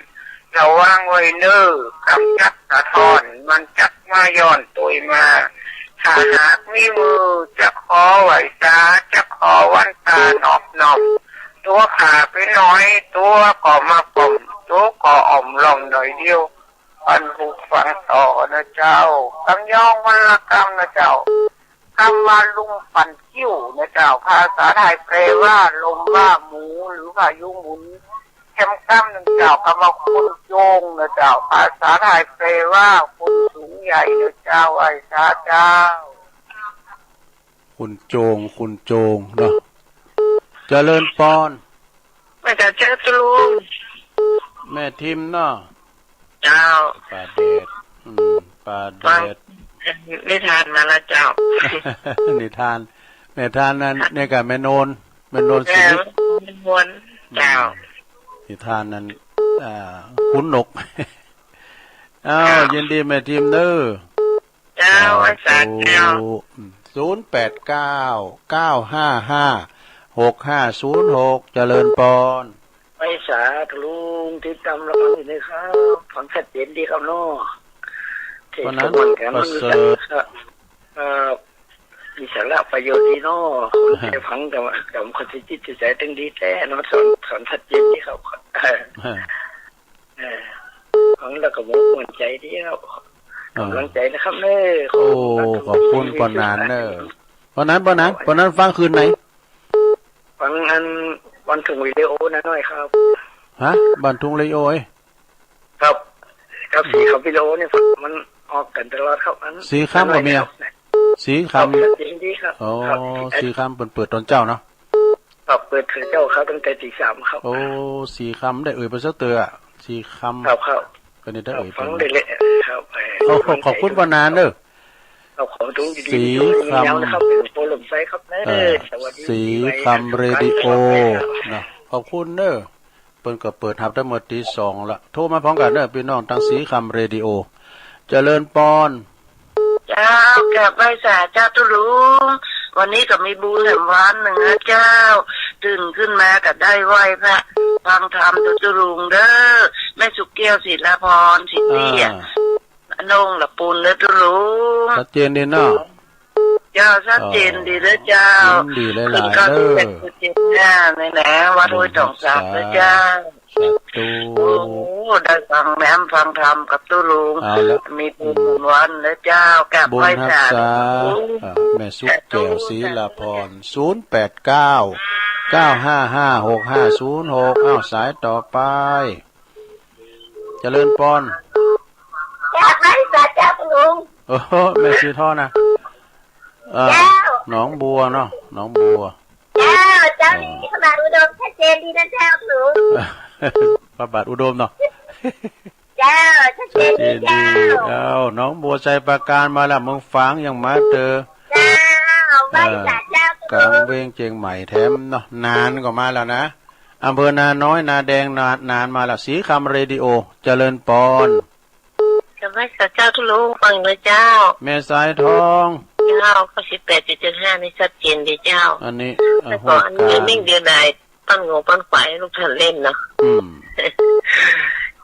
ระวังไว้เน้อกำจัดกระทอนมันจักมาย้อนตัวมาถ้าหากมีมือจะขอไหวตาจะขอวันตานอบตัวขาไปน้อยตัวก็มาป่มตัวก็อ่อมลมหน่อยเดียวอันหูฟังต่อนะเจ้ากำยองวันละกำนะเจ้าคำว่าลุงปั่นคิ้วนะเจ้าภาษาไทยแปลว่าลมว่าหมูหรือพายุหมุนแคมกำหนึ่งเจ้าคำว่าคุณโยงนะเจ้าภาษาไทยแปลว่าคุณสูงใหญ่นะเจ้าไอ้ชาเจ้าคุณโจงเนาะเจริญปอนแม่จะเจอตุลุงแม่ทิมเนาะเจ้าปาเดชนิทานมาแล้วเจ้านิทานนั้นเนี่ยกับแม่โนนสิวนเจ้านิทานนั้นขุนนกยินดีแม่ทิมเด้อเจ้าอาจารย์เจ้า0899556506เจริญปอนไปสาธุลุงที่ตำละมันอยู่ในครับฟังชัดเจนดีครับเนาะเพราะนั้นประเสริฐมีสาระประโยชน์ดีเนาะจะฟังกับคนที่จิตใจตั้งดีแท้เนาะสอนชัดเจนดีครับฟังแล้วก็มั่นใจดีครับกำลังใจนะครับเน้อขอบคุณปอนานเน้อปอนนั้นฟังคืนไหนฟังอันวันถึงวิดีโอนะน้อยครับฮะบันทุงวิดีโอครับกับสีคำวิดีโอเนี่ยมันออกกันตลอดครับอันสีคำกับเมียสีคำจริงดีครับสีคำเปิดตอนเจ้าเนาะครับเปิดถึงเจ้าครับตั้งแต่ตี 3ครับสีคำได้ไปสักเตือสีคำครับก็นี่ได้ฟังได้เลยครับขอบคุณปอนานเด้อสีคำนะครับเป็นโปรลมไซครับสีคำเรดิโอนะขอบคุณเด้อเปิ้นก็เปิดทับทั้งหมดตี 2ละโทรมาพร้อมกันเด้อพี่น้องทางสีคำเรดิโอเจริญปอนเจ้ากับใบสาเจ้าตุลุงวันนี้ก็มีบุญแห่งวันหนึ่งนะเจ้าตื่นขึ้นมาก็ได้ไหว้พระฟังธรรมตุลุงเด้อแม่สุกเกี้ยวศิลาพรสิเตี้ย นงละปูนเนื้อตุลุง ชัดเจนดีเนาะ เจ้าชัดเจนดีเลยเจ้า ยิ้มดีหลายๆ ก็ เด้ เป็น อ เจ็ดหน้าในแหนวัดห้วยตองสักเลยเจ้า สาธุ โอ้ได้ฟังแม่ฟังธรรมกับตุลุง เอาละ มีบุญวันเลยเจ้ากับ บุญ ไหว้ รัก สา ษาแม่สุขแก้วศรีลาพร089 9556506อ้าวสายต่อไป เจริญปอน จากไหนจากเจ้าตุลุง โอ้โหแม่ซื้อท่อนะหนองบัวเนาะหนองบัว เจ้านี่ขนาดอุดมชัดเจนดีนะเจ้าตุลุง พระบาทอุดมเนาะ เจ้าชัดเจน เจ ดี น เจ้า ดีเอาน้องบัวใจประการมาแล้วมึงฟังยังมาเจอ เจ้าไหว้สาเจ้าตุ กลาง ลุง เวงเจียงใหม่แถมเนาะนานก็มาแล้วนะอำเภอนาน้อยนาแดงนานมาแล้วสีคำเรดิโอเจริญปอน กับไหว้สาเจ้าตุลุงฟังเลยเจ้า แม่สายทอง เจ้า98.75นี่ชัดเจนดีเจ้า อันนี้ แต่ก่อนอันนี้นิ่งเดียวดายปั้นงงปั้นไฟลูกท่านเล่นเนาะ อืม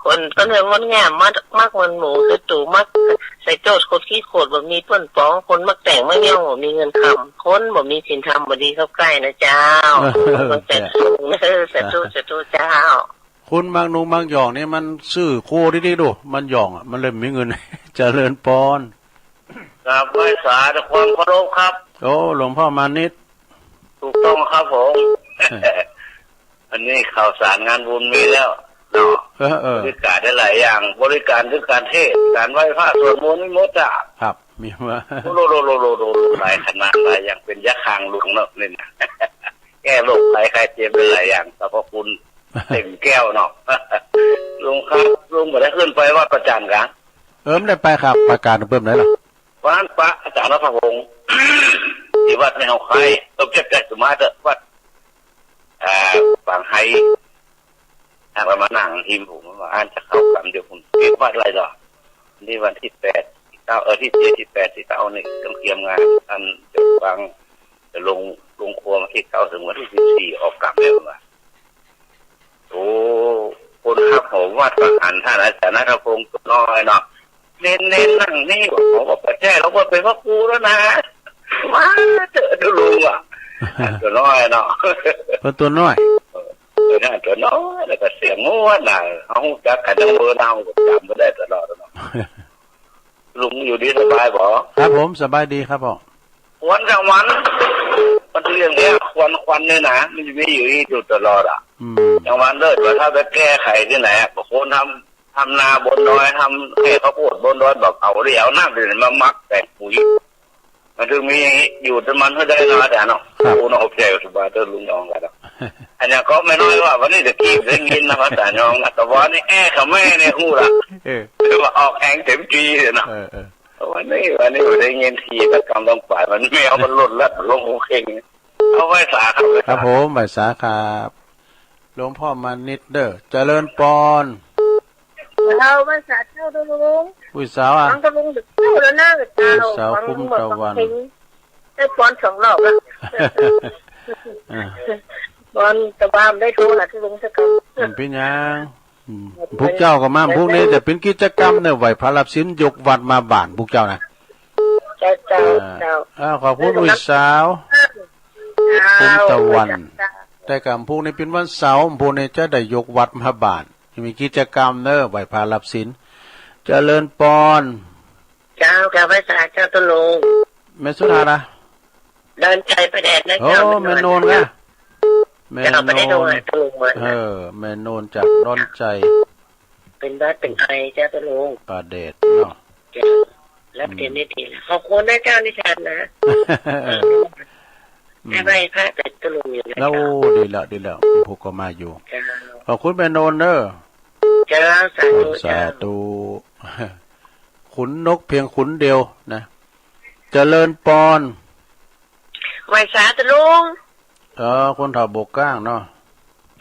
คนปั้นเหิงมันงามมากมันหมูคือตู่มักใส่โจทย์คนขี้โขดแบบมีเปิ้นป้องคนมักแต่งไม่ย่องบ่มีเงินคำคนบ่มีสินธรรมบ่ดีเข้าใกล้นะเจ้าคนแต่สูงสาธุเจ้า คุณบางนุงบางหยองนี่มันซื้อโคดีๆดูมันหยองอ่ะมันเลยมีเงิน เจริญปอน ครับไหว้สาธุความเคารพครับ โอ้หลวงพ่อมานิด ถูกต้องครับผม อันนี้ข่าวสารงานบุญมีแล้วเนาะ เอ บริการได้หลายอย่าง บริการคือการเทศน์การไหว้พระสวดมนต์ไม่หมดอ่ะ ครับมีมา โลหลายขนาดหลายอย่างเป็นยะคางหลวงเนาะนี่นะ แก้โรคภัยไข้เจ็บได้หลายอย่างสรรพคุณเต็มแก้วเนาะ ลุงครับลุงบ่ได้ขึ้นไปวัดประจันกัน ไม่ได้ไปครับประกาศเพิ่มไหนหรอ วันพระอาจารย์รัตพงศ์ ที่วัดในเฮาไข่ต้องเจ็บใจสมาธิวัดฝั่งไฮทางประมาณนั่งทีมผมว่าอ่านจะเข้ากันเดี๋ยวผมเรียกว่าอะไรหรอนี่วันที่8 ที่7ที่8ที่9นี่ต้องเตรียมงานอันจะฟังจะลงครัวมาที่9ถึงวันที่14ออกกลับเลยว่าโอ้คนขับผมวัดประหันท่านอาจารย์รัตพงศ์ตัวน้อยเนาะเน้นนั่งนี่ผมว่าประแจ้เราก็เป็นพระครูแล้วนะว้าเจอดูลุงอ่ะตัวน้อยเนาะ เป็นตัวน้อย ตัวน้อยแล้วก็เสียงง้วนน่ะเขาจักกันทั้งเบอร์เราจำไม่ได้ตลอดเนาะลุงอยู่ดีสบายบ่ ครับผมสบายดีครับผม วันกลางวันมันเรื่องเนี้ยควันเนี่ยนะมันจะมีอยู่ที่จุดตลอดอ่ะกลางวันเลิศว่าถ้าไปแก้ไขที่ไหนบางคนทำนาบนดอยทำให้เขาพูดบนดอยบอกเอาเดี๋ยวน้ำเดือดมามักแต่ปุ๋ยมันถึงมีอยู่จนมันไม่ได้นอนแต่เนาะโอ้น้องโอเคสบายเดินลุงยองกันอันนี้ก็ไม่น้อยว่าวันนี้จะกีบได้ยินนะภาษายองแต่วันนี้เขาแม่เนี่ยฮู้ละคือว่าออกแองเต็มทีเลยเนาะวันนี้ได้ยินทีตะกำลงไปมันไม่เอามันหล่นแล้วลงโอเคเอาไว้สาครับผมใบสาครับหลวงพ่อมานิดเด้อเจริญปอน เราไหว้สาเจ้าตุลุง ผู้สาวอ่ะ ฟังตุลุงดึกเจ้าแล้วนะเจ้า สาวคุ้มตะวัน ได้ปอน2รอบแล้วบอลตะวามได้โทรหาตุลุงสักครั้ง เป็นยังพวกเจ้าก็มาพวกนี้จะเป็นกิจกรรมเนี่ยไหวพระรับศีลยกวัดมาบ้านพวกเจ้านะ เจ้า ขอบคุณผู้สาวคุ้มตะวัน แต่กับพวกนี้เป็นวันเสาร์พวกนี้จะได้ยกวัดมาบ้านมีกิจกรรมเนอะไหวพระรับศีลเจริญปอน เจ้ากับไหว้สาเจ้าตุลุง แม่สุธานะ เดินใจไปแดดนะ โอ้ เจ้า แม่โนนไงแม่ เจ้า โน ไม่ได้โดน น ตุลุงมา แม่โนนจากร้อนใจ เป็นบ้านเป็นไอเจ้าตุลุง ประเดชเนาะ รับเทียนได้ทีขอบคุณนะเจ้านิชันนะให้ไหว้พระแต่ตุลุงอยู่นะ แล้ว เจ้า ดีแล้วพวกก็มาอยู่ เจ้า ขอบคุณแม่โนนเนอะ เจ้าสาธุ สา เจ้า ธุขุนนกเพียงขุนเดียวนะเจริญปอน ไหว้สาตุลุง คนถาบกก้างเนาะ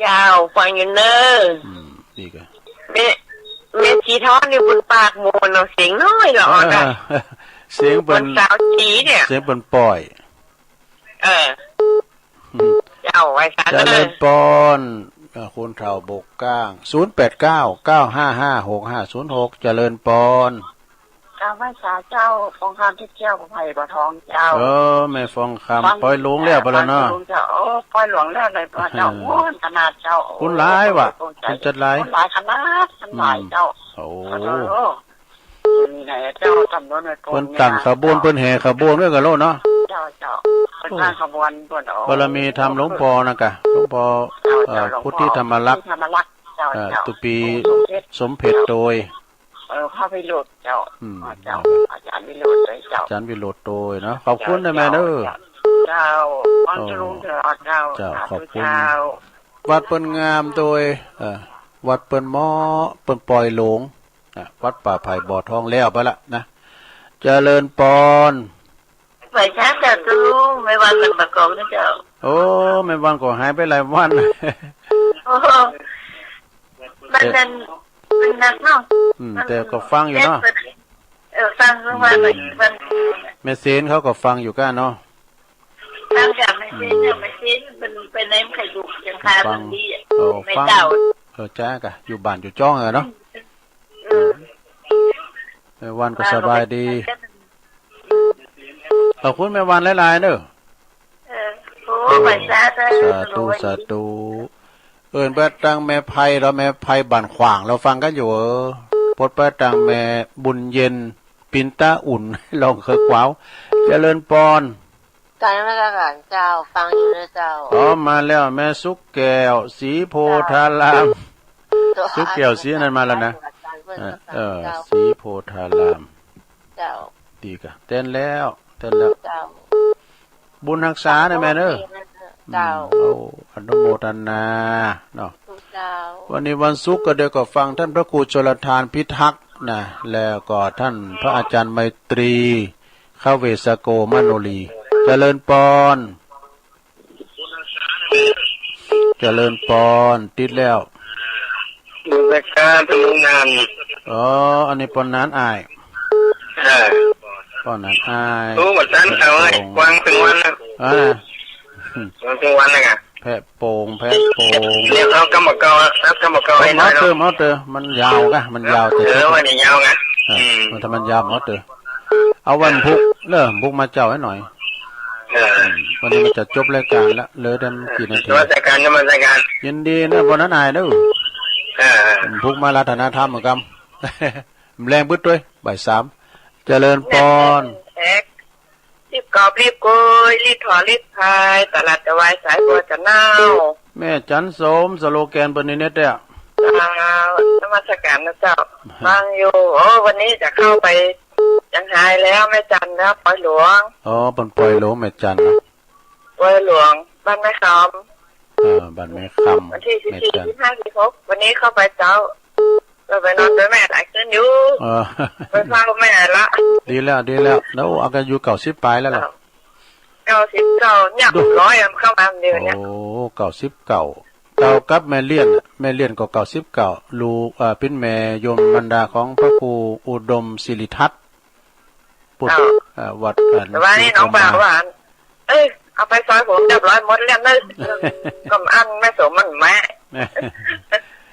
เจ้าฟังอยู่เนอะ ดีกัน เมชีท้อนนี่บนปากโมนเนาะเสียงน้อยเหรอจ้ะ เสียง บ เป็น นสาวจีเนี่ย เสียงเป็นปล่อย เจ้าไหว้สา เจ ตุ ริญปอนคนเฒ่าบกก้าง089 955 6506เจริญปอน ไหว้สาเจ้าฟองคำที่เที่ยวไผ่บ่อทองเจ้า แม่ฟองคำปล่อยหลวงแล้วบ่ล่ะเนาะ เจ้าปล่อยหลวงแล้วเลยเจ้าม้วนขนาดเจ้า คุณหลายว่ะคุณจัดหลาย คุณหลายขนาดขนาดเจ้า โอ้ มีไหนเจ้าตำรวจในกรม เพิ่นตั้งขบวนเพิ่นแห่ขบวนด้วยกันโลเนาะ เจ้าเป็นตั้งขบวนเพิ่น บารมีธรรมหลวงพ่อนะกะหลวงพ่อพุทธิธรรมลักษณ์ตุปีสมเพชโดย เข้าไปโหลดเจ้าอาจารย์วิโรจน์เลยเจ้า อาจารย์วิโรจน์โดยเนาะขอบคุณนะแม่เด้อ เจ้าวันจะลุงเถอะเจ้า เจ้าขอบคุณวัดเปิ้นงามโดยวัดเปิ้นหม้อเปิ้นปล่อยหลงวัดป่าไผ่บ่อทองแล้วไปละนะเจริญปอน ไปช้าแต่ตู้ไม่วันเป็นประกอบนะเจ้า โอ้ไม่วันก็หายไปหลายวัน โอ้มันนั่นเนาะ แต่ก็ฟังอยู่เนาะ ฟังเรื่องว่ามัน แม่เซนเขาก็ฟังอยู่ก้าเนาะ ฟังจากไม่ซีนเนี่ยไม่ซีนมันเป็นน้ำไข่ดุยังคามันดีไม่ ฟัง เจ้า จ้ากะอยู่บ้านอยู่จ้องเนาะแม่วันก็สบายดีขอบคุณแม่วันหลายๆเด้อ โอ้ไปซาสาธุเอิ้นเปิดตังแม่ไผ่เราแม่ไผ่บ้านขวางเราฟังกันอยู่พดเปิดตังแม่บุญเย็นปินตาอุ่นลองเคยกวาวเจริญปอนการมาการเจ้าฟังอยู่นะเจ้ามาแล้วแม่สุกแก้วสีโพธารามสุกแก้วสีนั้นมาแล้วนะสีโพธารามเจ้าดีกะเต้นแล้วเจ้าบุญรักษาได้แม่เด้อเจ้าอนุโมทนาเนาะวันนี้วันศุกร์ก็เดี๋ยวก็ฟังท่านพระครูชลทานพิทักษ์นะแล้วก็ท่านพระอาจารย์ไมตรีเข้าเวสโกมโนลีเจริญปอนติดแล้วดูรายการทำงานอันนี้ปอนนั้นอายปอนนั้นอายรู้ว่าฉันเอาไว้วางถึงวันนะวางถึงวันนะไงแพะโป่งเรียกเขากรรมกรให้หน่อยเนาะมันยาวกะมันยาววันนี้ยาวไงมันทำมันยาวเอาวันพุกพุกมาเจ้าให้หน่อยวันนี้มันจะจบรายการแล้วเหลือได้กี่นาทีนมัสการยินดีนะวันนั้นนายเด้อพุกมารัตนธรรมเหมือนกันแรงบึ้ดด้วยบ่าย3เจริญปอนรีบกอบรีบโกยรีบถอรีบพายตลาดจะไว้สายบัวจะเน่าแม่จันสมสโลแกนบนนี้เน็ตเด้อนมัสการนะเจ้าฟังอยู่วันนี้จะเข้าไปยังหายแล้วแม่จันนะปล่อยหลวงเป็นปล่อยหลวงแม่จันปล่อยหลวงบ้านแม่คบ้านแม่คำวันที่14 15 16วันนี้เข้าไปเจ้าเราไปนอนด้วยแม่หลายคืนอยู่ไปเฝ้าแม่ละดีแล้วแล้วอาการอยู่90ปลายแล้วล่ะ90เนี่ย100เข้ามาเดือนเนี่ย90เก่ากับแม่เลี้ยนก็99ลูกเป็นแม่โยมบรรดาของพระครูอุดมศิริทัตน์ปุตวัดแต่ว่านี่น้องบ่าวว่าเอาไปซอยผมเรียบร้อยหมดแล้วนึกก็อันแม่สมมันแม่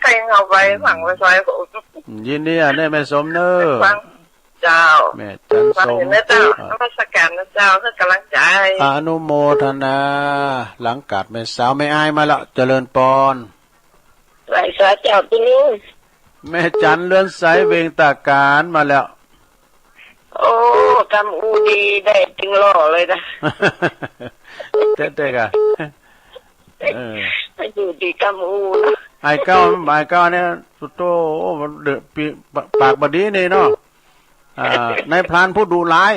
ใครเอาไปฝังไปซอยผมยินดีได้แม่สมเนอเจ้าแม่จันสมเจ้านมัสการนะเจ้าเพื่อกำลังใจอนุโมทนาหลังกาดแม่สาวแม่อายมาละเจริญปอนไหวสาเจ้าที่นี่แม่จันเลื่อนสายเวงตาการมาแล้วโอ้กำอูดีได้จึงหล่อเลยนะเต้ๆกันไปอยู่ดีกำอูไอ้เก้าเนี่ยสุดโตเดือดปากบดีนี่เนาะนายพรานผู้ดูร้าย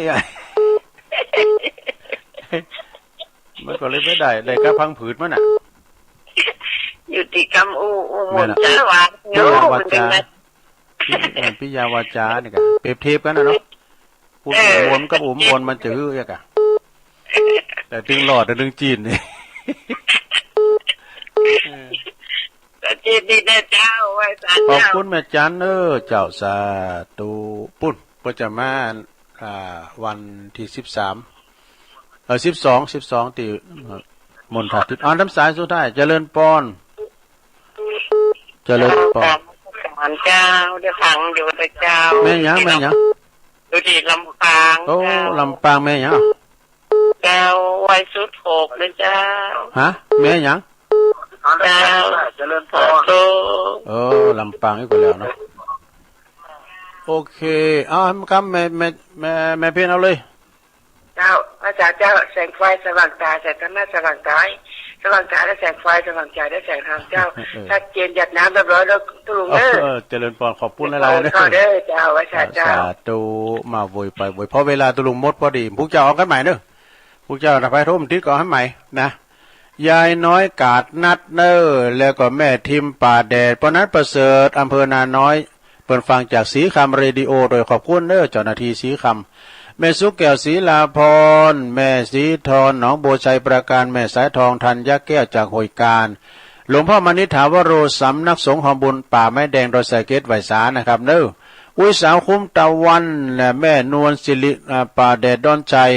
มันก็เลยไม่ได้ก็พังผืดมันน่ะอยู่ที่กำอูหมดจ้าวาโยมันเป็นไงพิยาวาจาเนี่ยกันเปรียบเทียบกันนะเนาะพูดมวนกับมวนมันจะฮื้อแยกอะแต่ดึงหลอดแต่ดึงจีนนี่จีนดีนะเจ้าไว้สาขอบคุณแม่จันเจ้าสาธุปุ่นประจำมาวันที่12ตีมณฑาทิพย์น้ำสายสุดท้ายเจริญปอนเจ้าเดี๋ยวฟังเดี๋ยวเจ้าแม่ยัง อยู่ที่ลำปาง โอ้ เจ้า ลำปางแม่หยัง เจ้าวัยสุดโขกเลยเจ้า ฮะแม่หยัง เจ้า เจริญพร โต เออลำปางนี่ก็แล้วเนาะโอเคเอาครับแม่เพี้ยนเอาเลย เจ้าพระอาจารย์เจ้าแสงไฟสว่างตาแสงธรรมะสว่างกายสว่างตาได้แสงไฟสว่างใจได้แสงธรรมเจ้าชัดเจนหยัดน้ำเรียบร้อยแล้วตุลุงเด้อ เจริญพรขอบคุณหลายๆ เข้าเด้อเจ้าพระอาจารย์เจ้า สาธุมาโวยไปโวยเพราะเวลาตุลุงมดพอดีพวกเจ้าเอากันใหม่เด้อพวกเจ้าถ้าไปทุ่มทิศก็ให้ใหม่นะยายน้อยกาดนัดเนอร์แล้วก็แม่ทิมป่าแดดปนัดประเสริฐอำเภอนาน้อยเปิดฟังจากสีคำเรดิโอโดยขอบคุณเด้อเจ้าหน้าที่สีคำแม่สุกแก้วศรีลาพรแม่สีทรหนองโบชัยประการแม่สายทองธัญแก้วจากหอยการหลวงพ่อมณิษฐาวโรสำนักสงฆ์หอมบุญป่าไม้แดงโดยสายเกตไหวสานะครับเด้ออุ้ยสาวคุ้มตะวันและแม่นวลศิริป่าแดดดอนชัย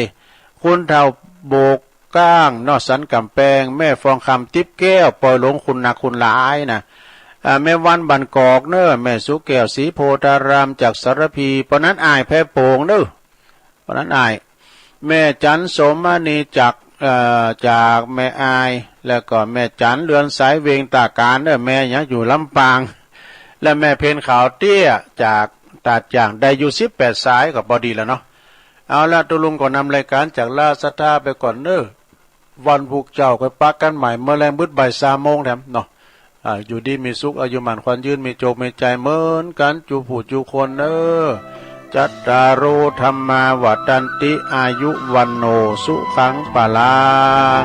คุณเท่าโบกก้างนอสันกำแพงแม่ฟองคำติ๊บแก้วปล่อยหลงคุณนักคุณหลายนะแม่วันบันกอกเน้อแม่สุแก้วศรีโพธารามจากสารพีปนั้นอายแพ้โป่งเน้อปนั้นอายแม่จันสมณีจากแม่อายแล้วก็แม่จันเรือนสายเวงตาการเน้อแม่ยังอยู่ลำปางและแม่เพนขาวเตี้ยจากตาดอย่างได้อยู่18สายกับบอดีแล้วเนาะเอาละตุลุงก็นำรายการจากลาสตาไปก่อนเน้อวันพุกเจ้าก็ปักกันใหม่เมื่อแรงบึดบ่าย3 โมงแถมเนาะอยู่ดีมีสุขอายุมันควันยืนมีโจกมีใจเหมือนกันจูผู้จูคนเนอจัตตารุธรรมาวัตันติอายุวันโนสุขังปะลัง